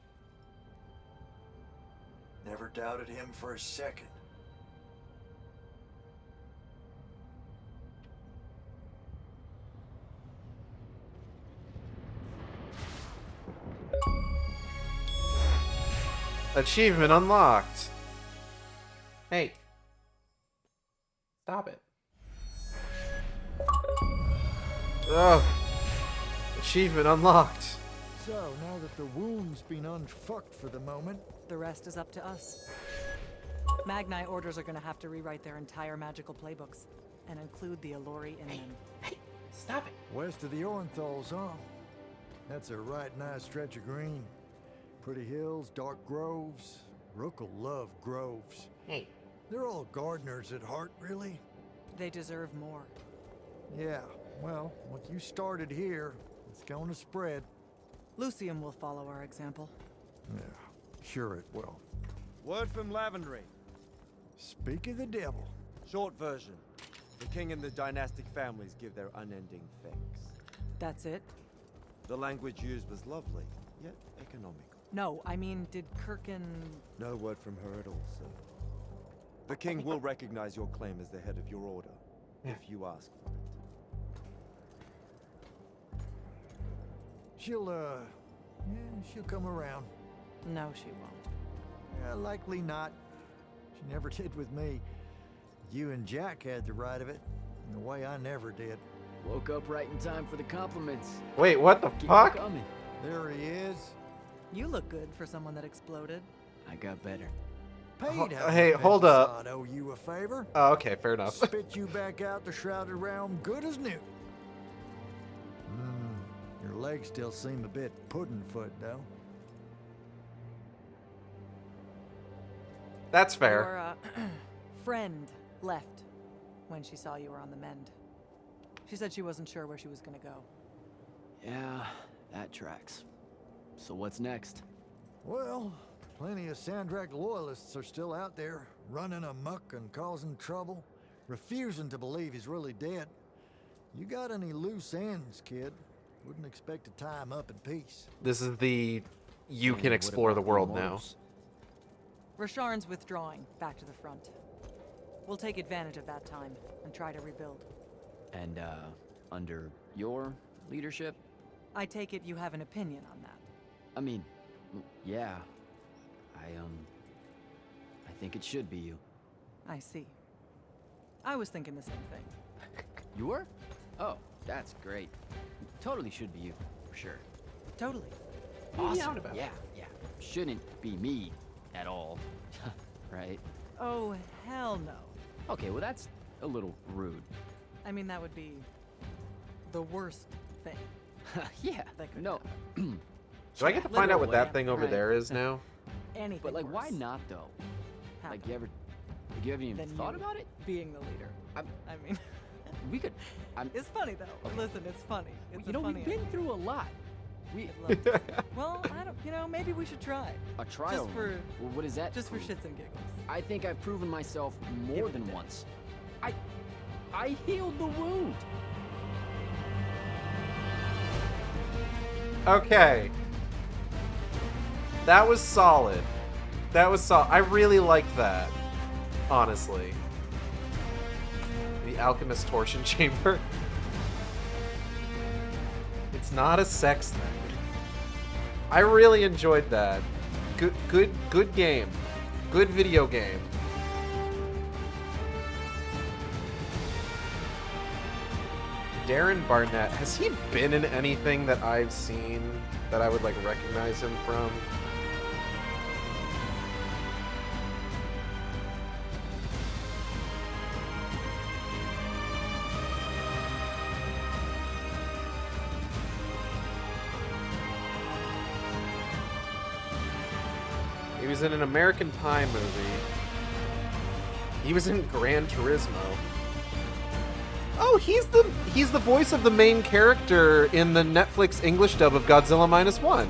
Never doubted him for a second. Achievement unlocked. Hey. Stop it. Ugh. Achievement unlocked. So, now that the wound's been unfucked for the moment, the rest is up to us. Magni orders are gonna have to rewrite their entire magical playbooks and include the Allori in them. Hey, stop it. West of the Orenthals, huh? That's a right nice stretch of green. Pretty hills, dark groves. Rook'll love groves. Hey. They're all gardeners at heart, really. They deserve more. Yeah, well, what you started here, it's going to spread. Lucium will follow our example. Yeah, sure it will. Word from Lavendry. Speak of the devil. Short version. The king and the dynastic families give their unending thanks. That's it? The language used was lovely, yet economical. No, I mean, did Kirkin... No word from her at all, sir. The king will recognize your claim as the head of your order, if you ask for it. She'll come around. No, she won't. Likely not. She never did with me. You and Jack had the right of it, in a way I never did. Woke up right in time for the compliments. Wait, what the Keep fuck? coming. There he is. You look good for someone that exploded. I got better. Paid Hey, hold up. Owe you a favor. Oh, okay, fair enough. Spit you back out the shrouded realm good as new. Your legs still seem a bit pudding-foot, though. That's fair. Your friend left when she saw you were on the mend. She said she wasn't sure where she was gonna go. Yeah, that tracks. So what's next? Well, plenty of Sandrak loyalists are still out there, running amok and causing trouble, refusing to believe he's really dead. You got any loose ends, kid? Wouldn't expect to tie him up in peace. This is the you And can what explore the about world now. Immortals? Rasharn's withdrawing back to the front. We'll take advantage of that time and try to rebuild. And, under your leadership? I take it you have an opinion on that. I mean, yeah. I think it should be you. I see. I was thinking the same thing. You were? Oh, that's great. Totally should be you, for sure. Totally. Awesome. Yeah. Shouldn't be me at all. Right? Oh, hell no. Okay, well that's a little rude. I mean, that would be the worst thing. Yeah, that could no. happen. Do I get to find out what Literally. that thing over Right. there is now? Anything But like, worse why not though? happened Like, you haven't even than thought you about it? being the leader. I mean, We could. it's funny though. Listen, it's funny. It's You a know, funny we've been through a lot. We I'd love to. Well, I don't. You know, maybe we should try. a trial. Just for Well, what is that? just for prove? shits and giggles. I think I've proven myself more Give it than a day. once. I healed the wound. Okay. That was solid. That was solid. I really liked that. Honestly. The Alchemist Torsion Chamber. It's not a sex thing. I really enjoyed that. Good game. Good video game. Darren Barnett, has he been in anything that I've seen that I would like recognize him from? He was in an American Pie movie. He was in Gran Turismo. Oh, he's the voice of the main character in the Netflix English dub of Godzilla -1.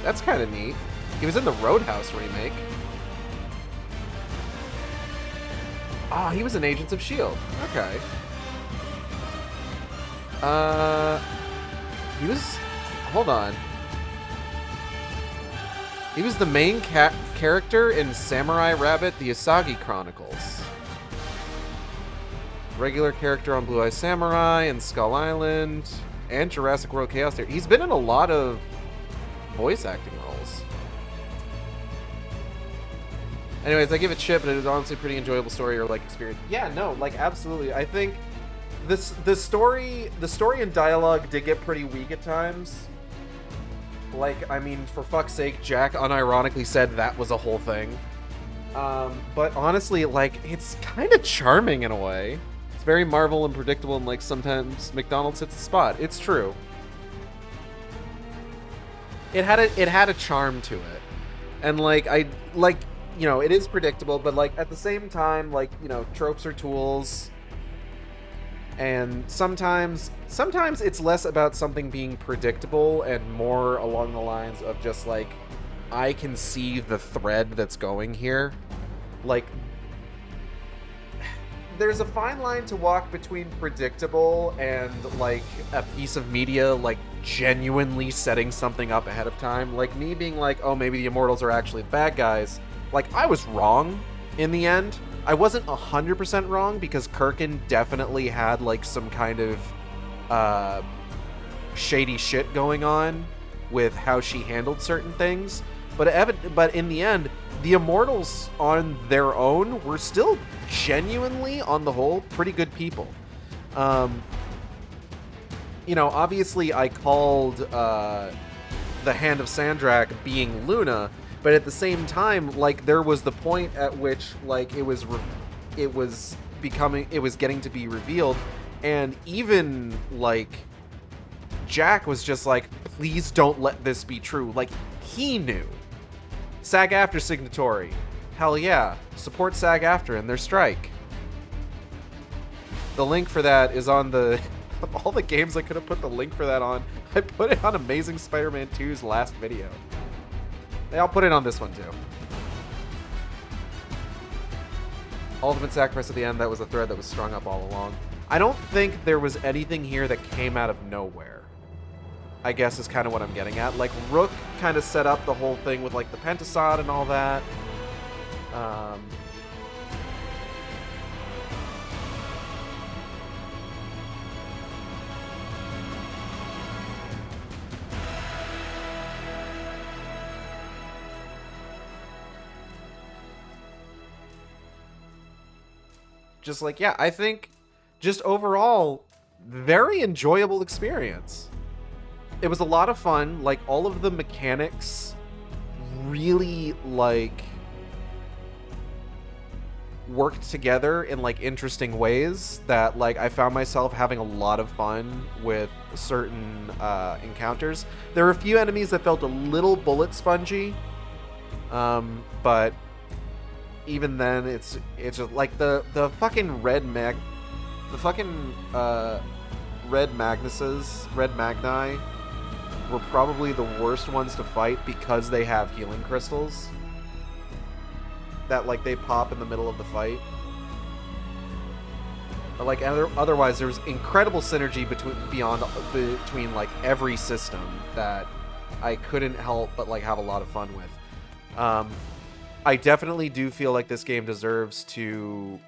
That's kind of neat. He was in the Roadhouse remake. Ah, he was in Agents of S.H.I.E.L.D. Okay. He was... Hold on. He was the main character in Samurai Rabbit: The Usagi Chronicles. Regular character on Blue Eye Samurai and Skull Island and Jurassic World Chaos Theory. He's been in a lot of voice acting roles. Anyways, I give it shit, but it was honestly a pretty enjoyable story or like experience. Yeah, no, like absolutely. I think the story and dialogue did get pretty weak at times. Like, I mean, for fuck's sake, Jack unironically said that was a whole thing. But honestly, like, it's kind of charming in a way. It's very Marvel and predictable, and like sometimes McDonald's hits the spot. It's true. It had a charm to it, and like you know, it is predictable, but like at the same time, like, you know, tropes are tools. And sometimes it's less about something being predictable and more along the lines of just like, I can see the thread that's going here. Like, there's a fine line to walk between predictable and like a piece of media like genuinely setting something up ahead of time. Like me being like, oh, maybe the Immortals are actually the bad guys. Like, I was wrong in the end. I wasn't 100% wrong because Kirkin definitely had like some kind of shady shit going on with how she handled certain things. But in the end, the Immortals on their own were still genuinely, on the whole, pretty good people. You know, obviously I called the Hand of Sandrak being Luna, But at the same time, like, there was the point at which, like, it was getting to be revealed, and even, like, Jack was just like, please don't let this be true. Like, he knew. SAG-AFTRA signatory. Hell yeah. Support SAG-AFTRA in their strike. The link for that is on the... Of all the games I could have put the link for that on, I put it on Amazing Spider-Man 2's last video. Hey, I'll put it on this one, too. Ultimate sacrifice at the end, that was a thread that was strung up all along. I don't think there was anything here that came out of nowhere, I guess is kind of what I'm getting at. Like, Rook kind of set up the whole thing with, like, the Pentasod and all that. Just like, yeah, I think just overall, very enjoyable experience. It was a lot of fun. Like, all of the mechanics really, like, worked together in, like, interesting ways that, like, I found myself having a lot of fun with certain encounters. There were a few enemies that felt a little bullet spongy, but even then, it's just like the fucking red Magni were probably the worst ones to fight because they have healing crystals that, like, they pop in the middle of the fight. But, like, otherwise, there was incredible synergy between like every system that I couldn't help but, like, have a lot of fun with. I definitely do feel like this game deserves to...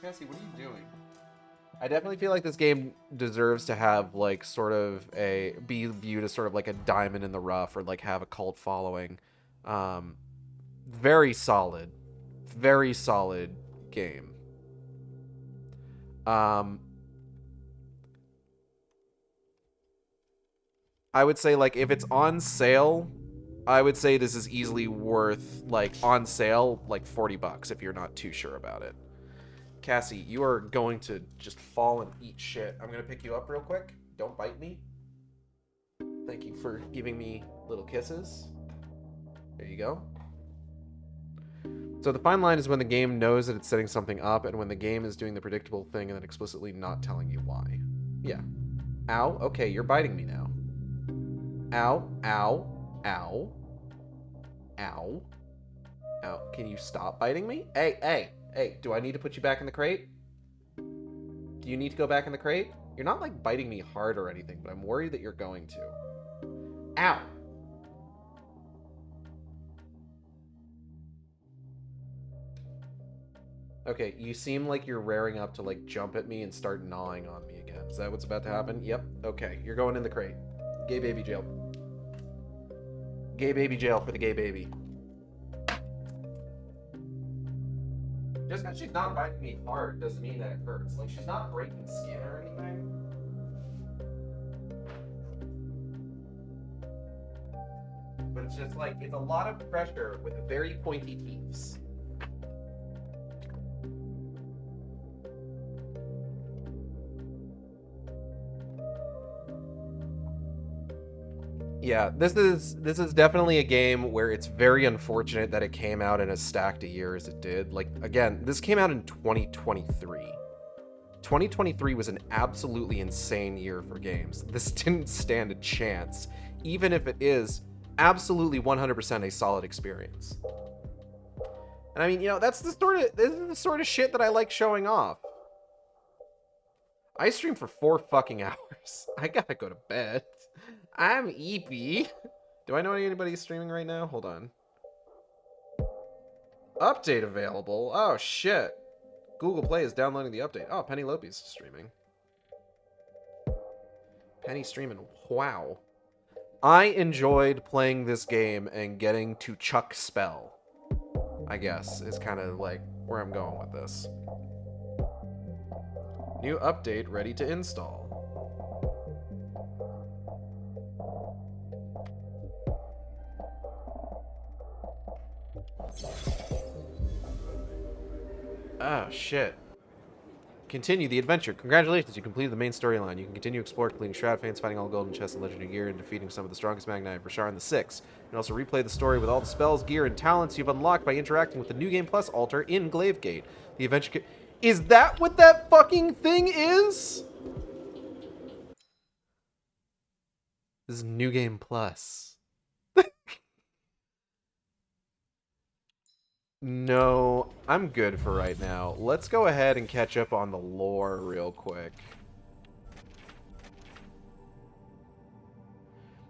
Cassie, what are you doing? I definitely feel like this game deserves to have, like, sort of be viewed as sort of like a diamond in the rough, or, like, have a cult following. Very solid game. I would say, like, if it's on sale, I would say this is easily worth, like, on sale, like, $40 if you're not too sure about it. Cassie, you are going to just fall and eat shit. I'm going to pick you up real quick. Don't bite me. Thank you for giving me little kisses. There you go. So the fine line is when the game knows that it's setting something up, and when the game is doing the predictable thing and then explicitly not telling you why. Yeah. Ow. Okay, you're biting me now. Ow. Ow. Ow. Ow. Ow. Can you stop biting me? Hey. Do I need to put you back in the crate? Do you need to go back in the crate? You're not, like, biting me hard or anything, but I'm worried that you're going to. Ow. Okay, you seem like you're raring up to, like, jump at me and start gnawing on me again. Is that what's about to happen? Yep. Okay, you're going in the crate. Gay baby jail. Gay baby jail for the gay baby. Just because she's not biting me hard doesn't mean that it hurts. Like, she's not breaking skin or anything. But it's just like, it's a lot of pressure with very pointy teeth. Yeah, this is definitely a game where it's very unfortunate that it came out in as stacked a year as it did. Like, again, this came out in 2023. 2023 was an absolutely insane year for games. This didn't stand a chance, even if it is absolutely 100% a solid experience. And I mean, you know, this is the sort of shit that I like showing off. I streamed for 4 fucking hours. I gotta go to bed. I'm EP. Do I know anybody streaming right now? Hold on. Update available. Oh, shit. Google Play is downloading the update. Oh, Penny Lopi's streaming. Penny streaming. Wow. I enjoyed playing this game and getting to chuck spell, I guess, is kind of like where I'm going with this. New update ready to install. Oh, shit. Continue the adventure. Congratulations, you completed the main storyline. You can continue exploring, completing Shroud Fanes, finding all golden chests and legendary gear, and defeating some of the strongest Magni of Rasharn the Six. You can also replay the story with all the spells, gear, and talents you've unlocked by interacting with the New Game Plus altar in Glavegate. The adventure... Is that what that fucking thing is? This is New Game Plus. No, I'm good for right now. Let's go ahead and catch up on the lore real quick.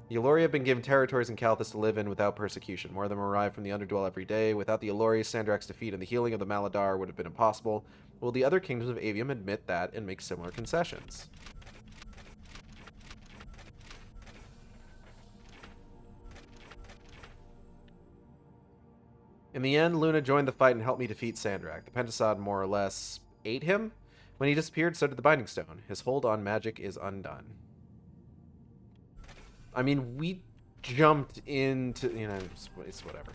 The Elori have been given territories in Kalthus to live in without persecution. More of them arrive from the Underdwell every day. Without the Elori, Sandrak's defeat and the healing of the Maladar would have been impossible. Will the other kingdoms of Aveum admit that and make similar concessions? In the end, Luna joined the fight and helped me defeat Sandrak. The Pentasod more or less ate him. When he disappeared, so did the Binding Stone. His hold on magic is undone. I mean, we jumped into... You know, it's whatever.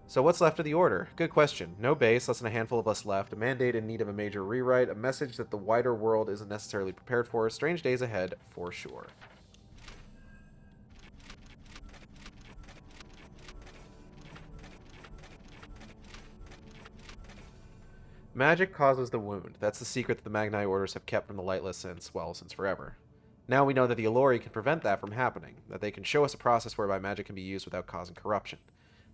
So what's left of the Order? Good question. No base, less than a handful of us left. A mandate in need of a major rewrite. A message that the wider world isn't necessarily prepared for. Strange days ahead, for sure. Magic causes the wound. That's the secret that the Magni Orders have kept from the Lightless since forever. Now we know that the Elori can prevent that from happening, that they can show us a process whereby magic can be used without causing corruption.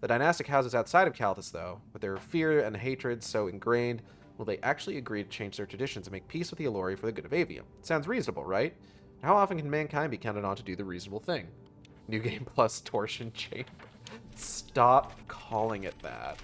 The dynastic houses outside of Kalthus, though, with their fear and hatred so ingrained, will they actually agree to change their traditions and make peace with the Elori for the good of Aveum? Sounds reasonable, right? How often can mankind be counted on to do the reasonable thing? New Game Plus Torsion Chamber. Stop calling it that.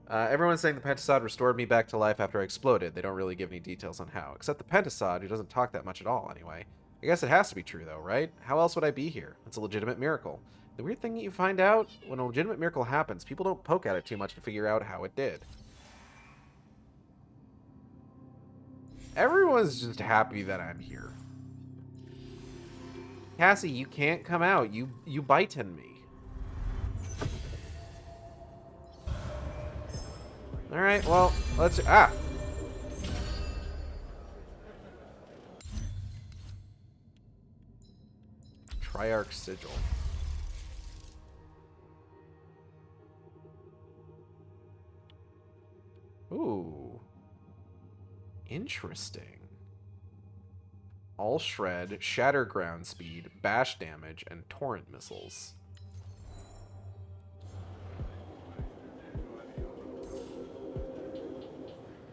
Everyone's saying the Pentasod restored me back to life after I exploded. They don't really give any details on how. Except the Pentasod, who doesn't talk that much at all anyway. I guess it has to be true though, right? How else would I be here? It's a legitimate miracle. The weird thing that you find out, when a legitimate miracle happens, people don't poke at it too much to figure out how it did. Everyone's just happy that I'm here. Cassie, you can't come out. You bite in me. Alright, well, let's... Ah! Triarch Sigil. Ooh. Interesting. All Shred, Shatter Ground Speed, Bash Damage, and Torrent Missiles.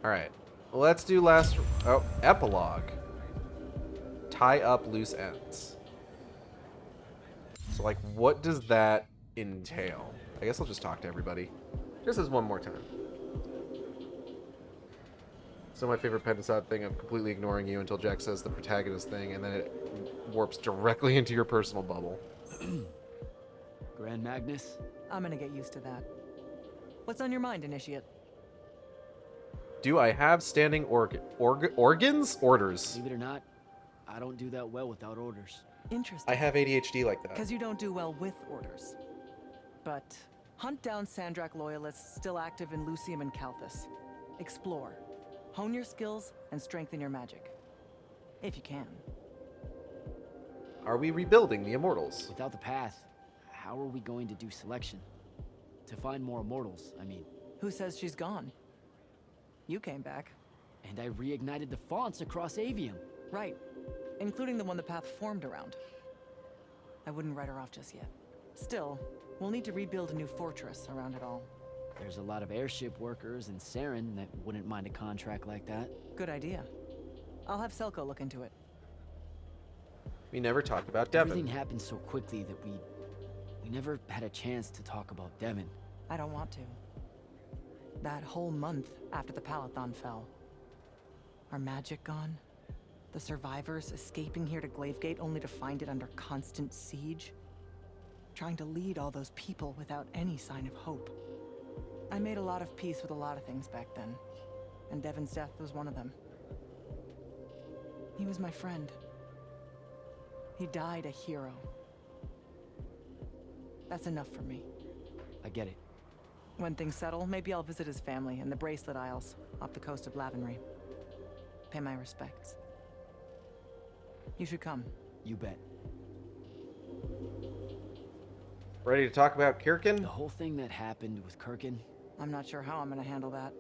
Alright, let's do last... Oh, Epilogue. Tie up loose ends. So, like, what does that entail? I guess I'll just talk to everybody. Just as one more time. So my favorite Pentasod thing, I'm completely ignoring you until Jack says the protagonist thing, and then it warps directly into your personal bubble. Grand Magnus? I'm gonna get used to that. What's on your mind, Initiate? Do I have standing organs? Orders. Believe it or not, I don't do that well without orders. Interesting. I have ADHD like that. Because you don't do well with orders. But hunt down Sandrak loyalists still active in Lucium and Kalthus. Explore. Hone your skills and strengthen your magic. If you can. Are we rebuilding the Immortals? Without the path, how are we going to do selection? To find more Immortals, I mean. Who says she's gone? You came back. And I reignited the fonts across Aveum. Right. Including the one the path formed around. I wouldn't write her off just yet. Still, we'll need to rebuild a new fortress around it all. There's a lot of airship workers in Saren that wouldn't mind a contract like that. Good idea. I'll have Selko look into it. We never talked about Devon. Everything happened so quickly that we never had a chance to talk about Devon. I don't want to. That whole month after the Palathon fell. Our magic gone. The survivors escaping here to Glavegate only to find it under constant siege. Trying to lead all those people without any sign of hope. I made a lot of peace with a lot of things back then. And Devon's death was one of them. He was my friend. He died a hero. That's enough for me. I get it. When things settle, maybe I'll visit his family in the Bracelet Isles off the coast of Lavenry. Pay my respects. You should come. You bet. Ready to talk about Kirkin? The whole thing that happened with Kirkin? I'm not sure how I'm gonna handle that.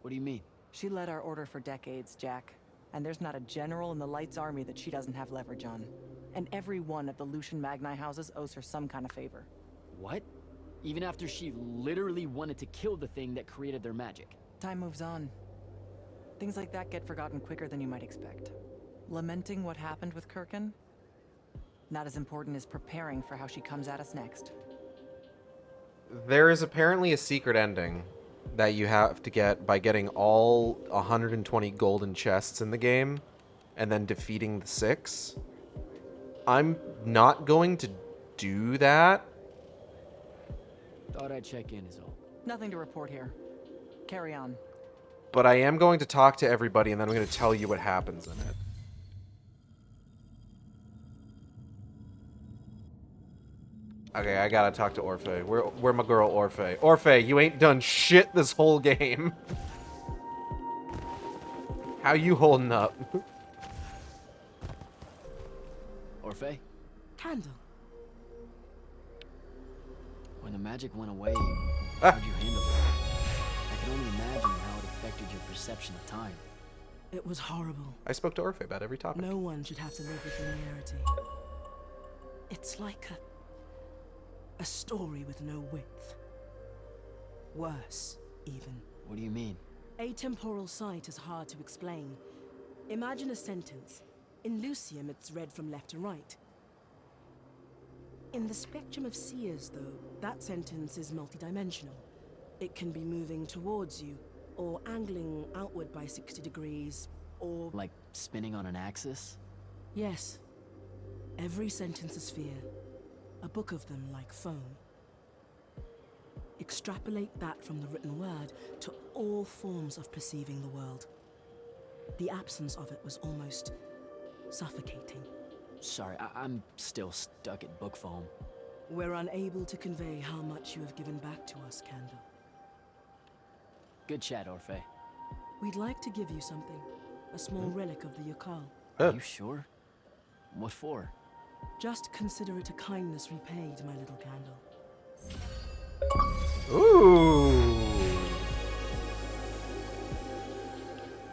What do you mean? She led our order for decades, Jack. And there's not a general in the Light's army that she doesn't have leverage on. And every one of the Lucian Magni houses owes her some kind of favor. What? Even after she literally wanted to kill the thing that created their magic? Time moves on. Things like that get forgotten quicker than you might expect. Lamenting what happened with Kirkin? Not as important as preparing for how she comes at us next. There is apparently a secret ending that you have to get by getting all 120 golden chests in the game and then defeating the 6. I'm not going to do that. Thought I'd check in is all. Nothing to report here. Carry on. But I am going to talk to everybody and then I'm going to tell you what happens in it. Okay, I gotta talk to Orphe. Where my girl Orphe? Orphe, you ain't done shit this whole game. How you holding up? Orphe? Candle. When the magic went away, how'd you handle it? I can only imagine how it affected your perception of time. It was horrible. I spoke to Orphe about every topic. No one should have to live with familiarity. It's like a story with no width. Worse, even. What do you mean? Atemporal sight is hard to explain. Imagine a sentence. In Lucium, it's read from left to right. In the spectrum of seers, though, that sentence is multidimensional. It can be moving towards you, or angling outward by 60 degrees, or... Like spinning on an axis? Yes. Every sentence a sphere. A book of them like foam. Extrapolate that from the written word to all forms of perceiving the world. The absence of it was almost suffocating. Sorry, I'm still stuck at book form. We're unable to convey how much you have given back to us, Candle. Good chat, Orphe. We'd like to give you something. A small relic of the Yukal. Are you sure? What for? Just consider it a kindness repaid, my little Candle. Ooh.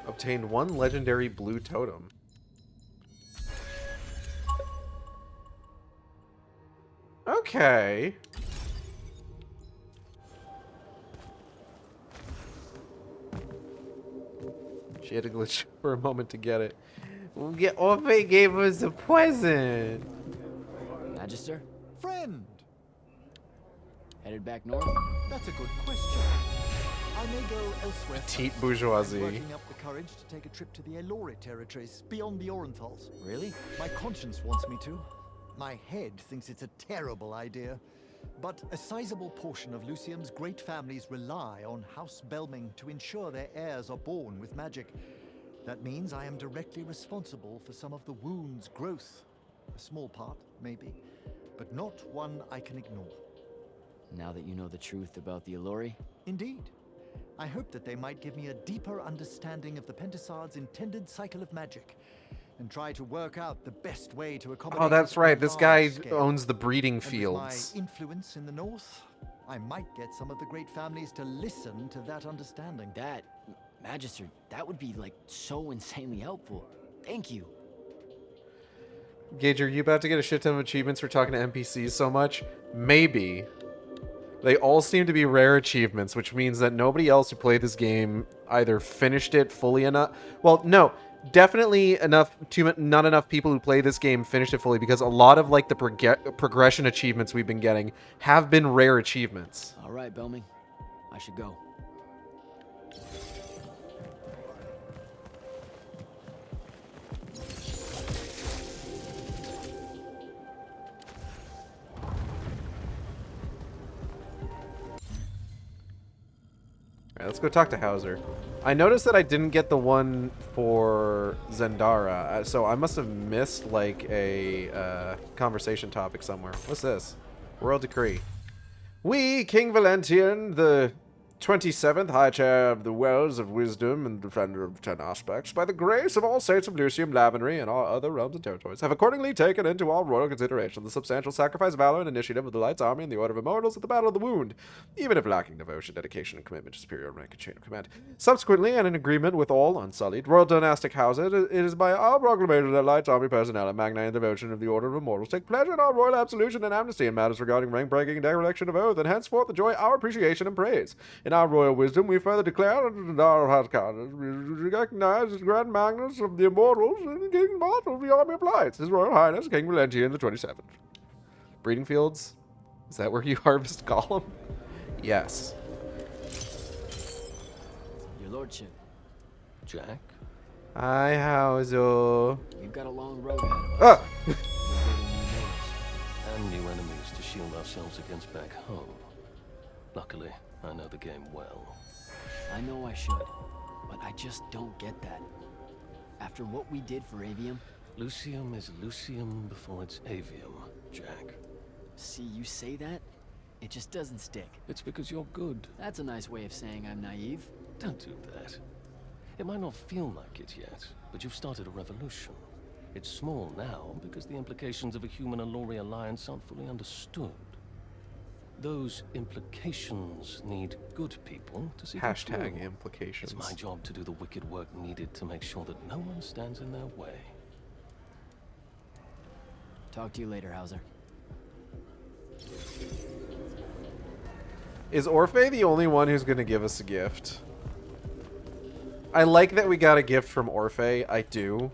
Obtained 1 legendary blue totem. Okay. She had to glitch for a moment to get it. Orphe gave us a present. Magister? Friend! Headed back north? That's a good question. I may go elsewhere. Petite first. bourgeoisie. I'm working up the courage to take a trip to the Elori territories, beyond the Orenthals. Really? My conscience wants me to. My head thinks it's a terrible idea. But a sizable portion of Lucium's great families rely on House Belming to ensure their heirs are born with magic. That means I am directly responsible for some of the wound's growth. A small part, maybe, but not one I can ignore. Now that you know the truth about the Elori? Indeed. I hope that they might give me a deeper understanding of the Pentasard's intended cycle of magic, and try to work out the best way to accommodate. Oh, that's it right. on This a guy large scale. owns the breeding And with fields. my influence in the north, I might get some of the great families to listen to that understanding. That, Magister, that would be like so insanely helpful. Thank you. Gage, are you about to get a shit ton of achievements for talking to NPCs so much? Maybe. They all seem to be rare achievements, which means that nobody else who played this game either finished it fully enough. Well, no, definitely enough. Not enough people who play this game finished it fully, because a lot of like the progression achievements we've been getting have been rare achievements. All right, Belming, I should go. Alright, let's go talk to Hauser. I noticed that I didn't get the one for Zendara, so I must have missed like a conversation topic somewhere. What's this? Royal decree. We, King Valentian, the 27th High Chair of the Wells of Wisdom and Defender of 10 Aspects, by the grace of all saints of Lucium, Lavenry, and all other realms and territories, have accordingly taken into all royal consideration the substantial sacrifice, valor, and initiative of the Light's Army and the Order of Immortals at the Battle of the Wound, even if lacking devotion, dedication, and commitment to superior rank and chain of command. Subsequently, and in agreement with all unsullied royal dynastic houses, it is by our proclamation that Light's Army personnel and Magni and devotion of the Order of Immortals take pleasure in our royal absolution and amnesty in matters regarding rank breaking and dereliction of oath, and henceforth enjoy our appreciation and praise. In our royal wisdom, we further declare that our Hardconners recognize as Grand Magnus of the Immortals and King Immortal of the Army of Lights, His Royal Highness King Valentian the 27th. Breeding fields? Is that where you harvest Gollum? Yes. Your lordship. Jack? Hi, how's you? We've got a long road ahead of us. We're building new Immortals. And new enemies to shield ourselves against back home. Luckily, I know the game well. I know I should, but I just don't get that. After what we did for Aveum... Lucium is Lucium before it's Aveum, Jack. See, you say that, it just doesn't stick. It's because you're good. That's a nice way of saying I'm naive. Don't do that. It might not feel like it yet, but you've started a revolution. It's small now because the implications of a human Allori alliance aren't fully understood. Those implications need good people to see them Hashtag through. implications. It's my job to do the wicked work needed to make sure that no one stands in their way. Talk to you later, Hauser. Is Orphe the only one who's going to give us a gift? I like that we got a gift from Orphe. I do.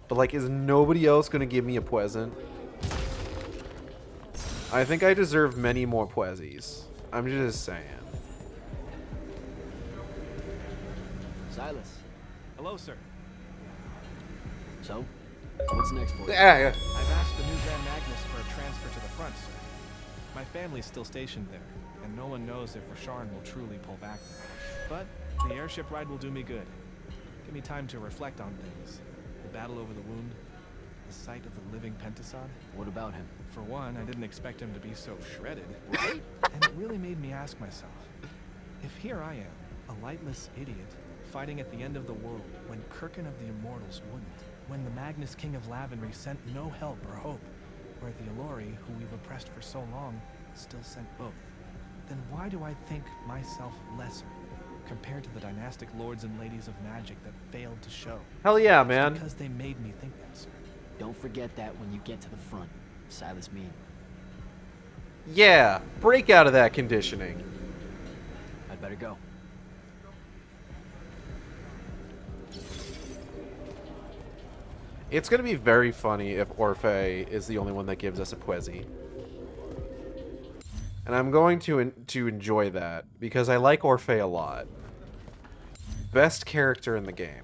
But, like, is nobody else going to give me a present? I think I deserve many more Pwezzies. I'm just saying. Silas. Hello, sir. So, what's next for you? Yeah. I've asked the new Grand Magnus for a transfer to the front, sir. My family's still stationed there, and no one knows if Rasharn will truly pull back there. But the airship ride will do me good. Give me time to reflect on things. The battle over the wound, the sight of the living Pentasod. What about him? For one, I didn't expect him to be so shredded. And it really made me ask myself, if here I am, a lightless idiot, fighting at the end of the world when Kirkin of the Immortals wouldn't, when the Magnus King of Lavenry sent no help or hope, where the Allori, who we've oppressed for so long, still sent both, then why do I think myself lesser compared to the dynastic lords and ladies of magic that failed to show? Hell yeah, It's man. because they made me think that, sir. Don't forget that when you get to the front, Silas Mead. Yeah, break out of that conditioning. I'd better go. It's gonna be very funny if Orphe is the only one that gives us a Pwezzy. And I'm going to enjoy that, because I like Orphe a lot. Best character in the game.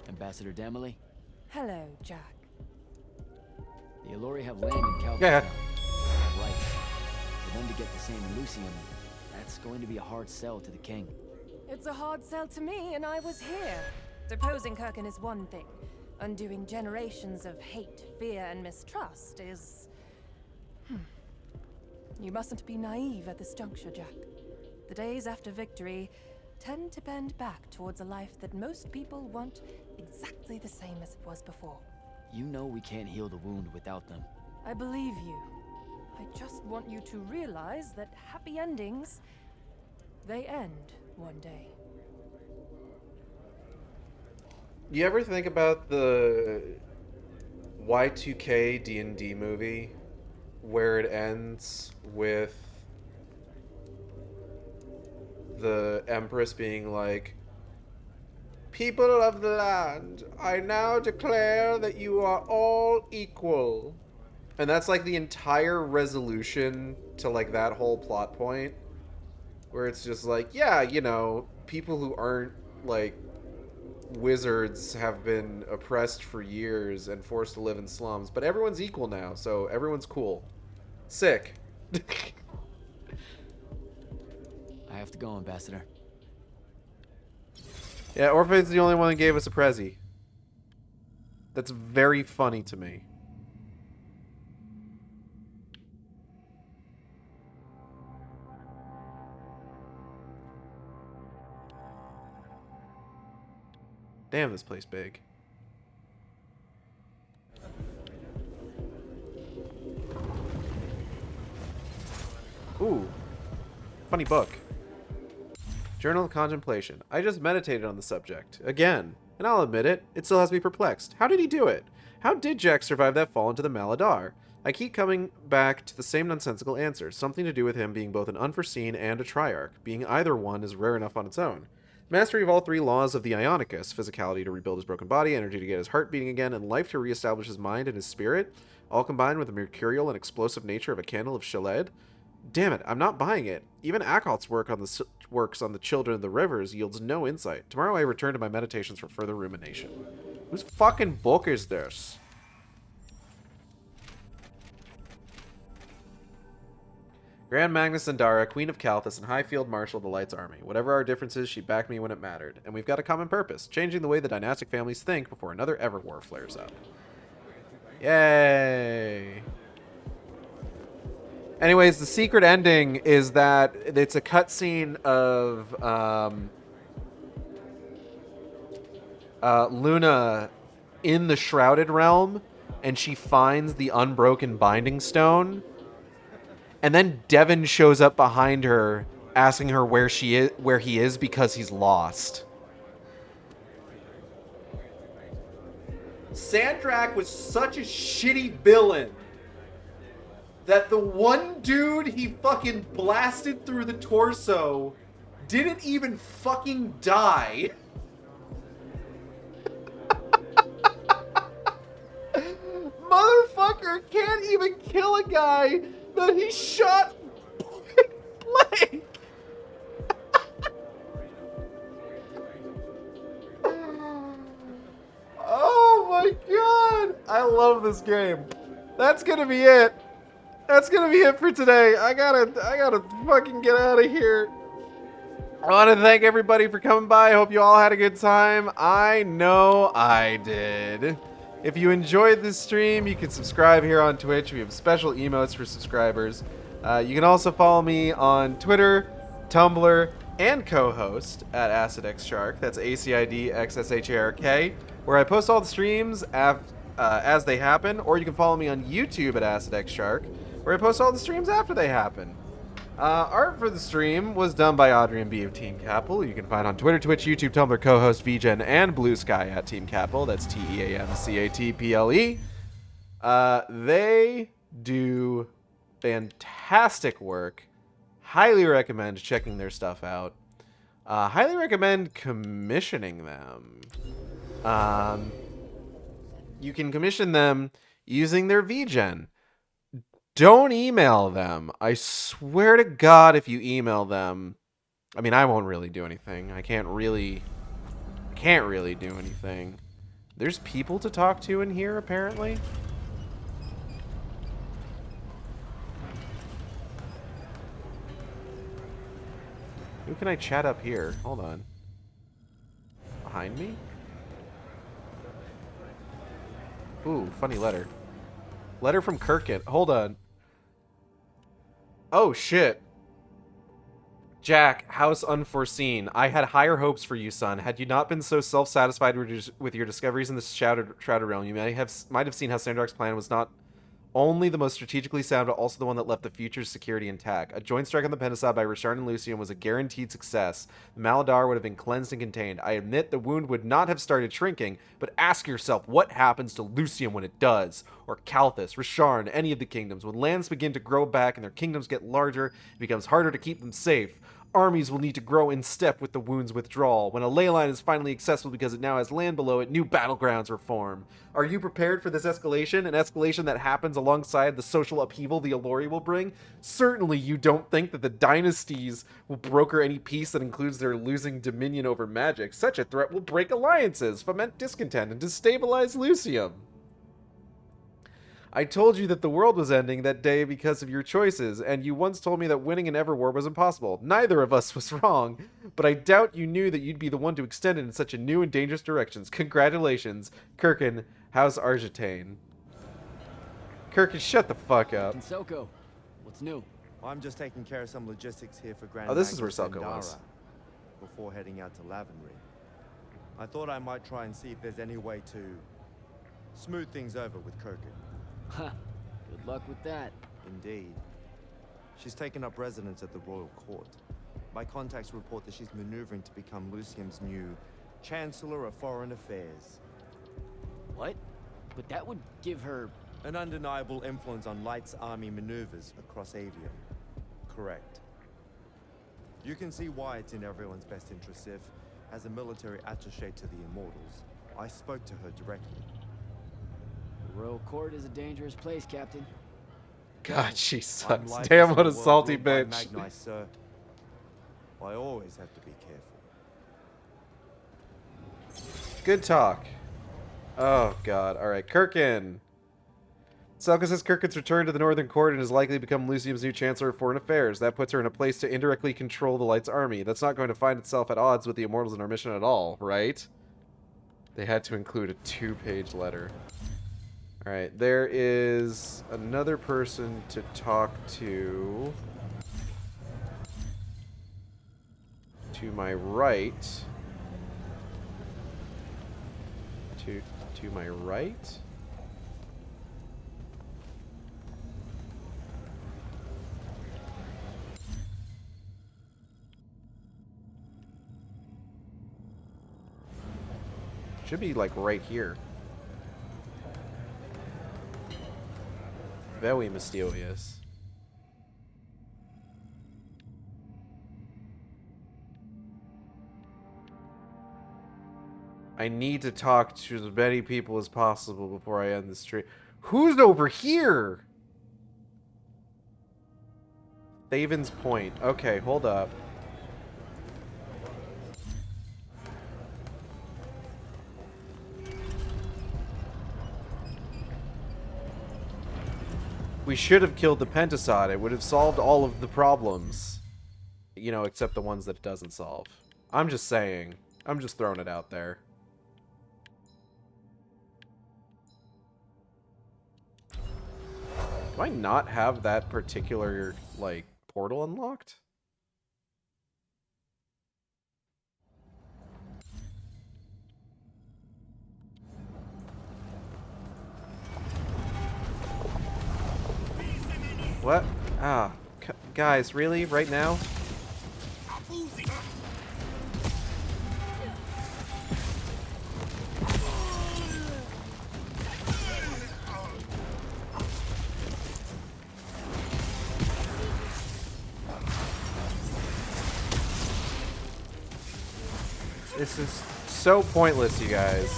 Ambassador Damley, Hello, Jack. the Allori have land in Calcutta. Yeah. Right. For them to get the same in Lucium, that's going to be a hard sell to the king. It's a hard sell to me, and I was here. Deposing Kirkin is one thing. Undoing generations of hate, fear, and mistrust is... You mustn't be naive at this juncture, Jack. The days after victory tend to bend back towards a life that most people want exactly the same as it was before. You know we can't heal the wound without them. I believe you. I just want you to realize that happy endings, they end one day. You ever think about the Y2K D&D movie where it ends with the Empress being like, "People of the land, I now declare that you are all equal." And that's like the entire resolution to like that whole plot point, where it's just like, yeah, you know, people who aren't like wizards have been oppressed for years and forced to live in slums, but everyone's equal now, so everyone's cool. Sick. I have to go, Ambassador. Yeah, Orpheus is the only one that gave us a Prezi. That's very funny to me. Damn, this place big. Ooh. Funny book. Journal of Contemplation. I just meditated on the subject. Again. And I'll admit it, it still has me perplexed. How did he do it? How did Jack survive that fall into the Maladar? I keep coming back to the same nonsensical answer. Something to do with him being both an unforeseen and a triarch. Being either one is rare enough on its own. Mastery of all three laws of the Ionicus, physicality to rebuild his broken body, energy to get his heart beating again, and life to reestablish his mind and his spirit, all combined with the mercurial and explosive nature of a candle of Shaled. Damn it, I'm not buying it. Even Akhalt's works on the Children of the Rivers yields no insight. Tomorrow I return to my meditations for further rumination. Whose fucking book is this? Grand Magnus Zendara, Queen of Kalthus, and High Field Marshal of the Light's Army. Whatever our differences, she backed me when it mattered. And we've got a common purpose, changing the way the dynastic families think before another Everwar flares up. Yay! Anyways, the secret ending is that it's a cutscene of Luna in the Shrouded Realm, and she finds the unbroken Binding Stone. And then Devin shows up behind her, asking her where he is because he's lost. Sandrak was such a shitty villain that the one dude he fucking blasted through the torso didn't even fucking die. Motherfucker can't even kill a guy that he shot blank. Oh my god! I love this game. That's gonna be it. That's gonna be it for today. I gotta fucking get out of here. I want to thank everybody for coming by. I hope you all had a good time. I know I did. If you enjoyed this stream, you can subscribe here on Twitch. We have special emotes for subscribers. You can also follow me on Twitter, Tumblr, and co-host at AcidXShark. That's AcidXShark, where I post all the streams as they happen. Or you can follow me on YouTube at AcidXShark, where I post all the streams after they happen. Art for the stream was done by Adrian B of Team Capel. You can find on Twitter, Twitch, YouTube, Tumblr, co-host, VGen, and Blue Sky at Team Capel. That's TEAMCATPLE. They do fantastic work. Highly recommend checking their stuff out. Highly recommend commissioning them. You can commission them using their VGen. Don't email them. I swear to God, if you email them, I mean, I won't really do anything. I can't really do anything. There's people to talk to in here, apparently. Who can I chat up here? Hold on. Behind me? Ooh, funny letter. Letter from Kirkin. Hold on. Oh, shit. Jack, house unforeseen. I had higher hopes for you, son. Had you not been so self-satisfied with your discoveries in the Shrouded Realm, you might have seen how Sandrak's plan was not only the most strategically sound, but also the one that left the future's security intact. A joint strike on the Pentasod by Richard and Lucian was a guaranteed success. The Maladar would have been cleansed and contained. I admit the wound would not have started shrinking, but ask yourself what happens to Lucian when it does. Or Kalthus, Risharn, any of the kingdoms. When lands begin to grow back and their kingdoms get larger, it becomes harder to keep them safe. Armies will need to grow in step with the wound's withdrawal. When a ley line is finally accessible because it now has land below it, new battlegrounds are formed. Are you prepared for this escalation? An escalation that happens alongside the social upheaval the Allori will bring? Certainly you don't think that the dynasties will broker any peace that includes their losing dominion over magic. Such a threat will break alliances, foment discontent, and destabilize Lucium. I told you that the world was ending that day because of your choices, and you once told me that winning an Everwar was impossible. Neither of us was wrong, but I doubt you knew that you'd be the one to extend it in such a new and dangerous directions. Congratulations. Kirkin, how's Argentane? Kirkin, shut the fuck up. Selko, what's new? I'm just taking care of some logistics here for Grand Oh, this is where Magnus Selko Zendara was. before heading out to Lavenry. I thought I might try and see if there's any way to smooth things over with Kirkin. Ha, good luck with that. Indeed. She's taken up residence at the royal court. My contacts report that she's maneuvering to become Lucium's new Chancellor of Foreign Affairs. What? But that would give her... An undeniable influence on Light's army maneuvers across Aveum. Correct. You can see why it's in everyone's best interest if, as a military attaché to the Immortals, I spoke to her directly. The royal court is a dangerous place, Captain. God, she I'm sucks. lifeless Damn, in what a a world salty ruled by bitch. Magni, sir. I always have to be careful. Good talk. Oh, God. All right, Kirkin. Selka says Kirkin's returned to the Northern Court and has likely become Lucium's new Chancellor of Foreign Affairs. That puts her in a place to indirectly control the Light's army. That's not going to find itself at odds with the Immortals in our mission at all, right? They had to include a 2-page letter. All right, there is another person to talk to. To my right. To my right. Should be like right here. Very mysterious. I need to talk to as many people as possible before I end the stream. Who's over here? Thaven's Point. Okay, hold up. We should have killed the Pentasod. It would have solved all of the problems. You know, except the ones that it doesn't solve. I'm just saying. I'm just throwing it out there. Do I not have that particular, like, portal unlocked? What? Ah, guys, really? Right now? This is so pointless, you guys.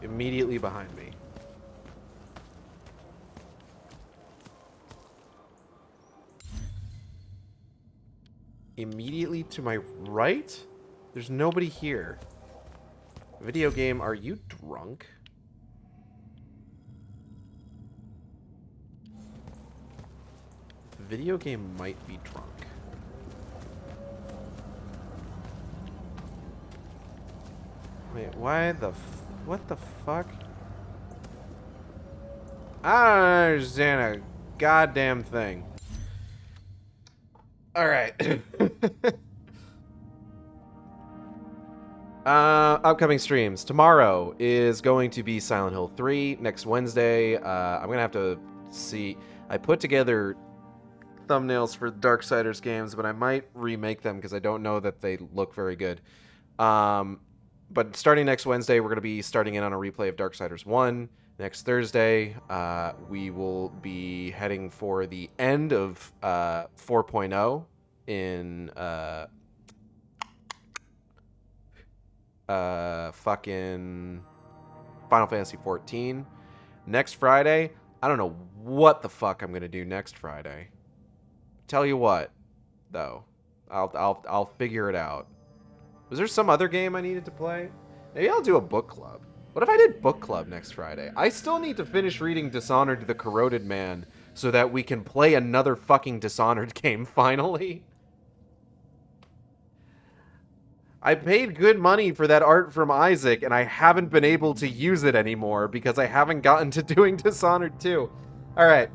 Immediately behind me. Immediately to my right? There's nobody here. Video game, are you drunk? The video game might be drunk. Wait, why the what the fuck? I don't understand a goddamn thing. Alright. Upcoming streams. Tomorrow is going to be Silent Hill 3. Next Wednesday, I'm going to have to see. I put together thumbnails for Darksiders games, but I might remake them because I don't know that they look very good. But starting next Wednesday, we're going to be starting in on a replay of Darksiders 1. Next Thursday, we will be heading for the end of 4.0 in fucking Final Fantasy 14. Next Friday, I don't know what the fuck I'm going to do next Friday. Tell you what, though. I'll figure it out. Was there some other game I needed to play? Maybe I'll do a book club. What if I did book club next Friday? I still need to finish reading Dishonored the Corroded Man so that we can play another fucking Dishonored game finally. I paid good money for that art from Isaac, and I haven't been able to use it anymore because I haven't gotten to doing Dishonored 2. Alright.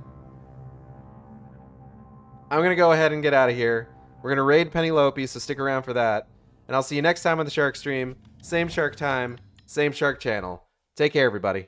I'm going to go ahead and get out of here. We're going to raid Penelope, so stick around for that. And I'll see you next time on the Shark Stream. Same Shark time, same Shark channel. Take care, everybody.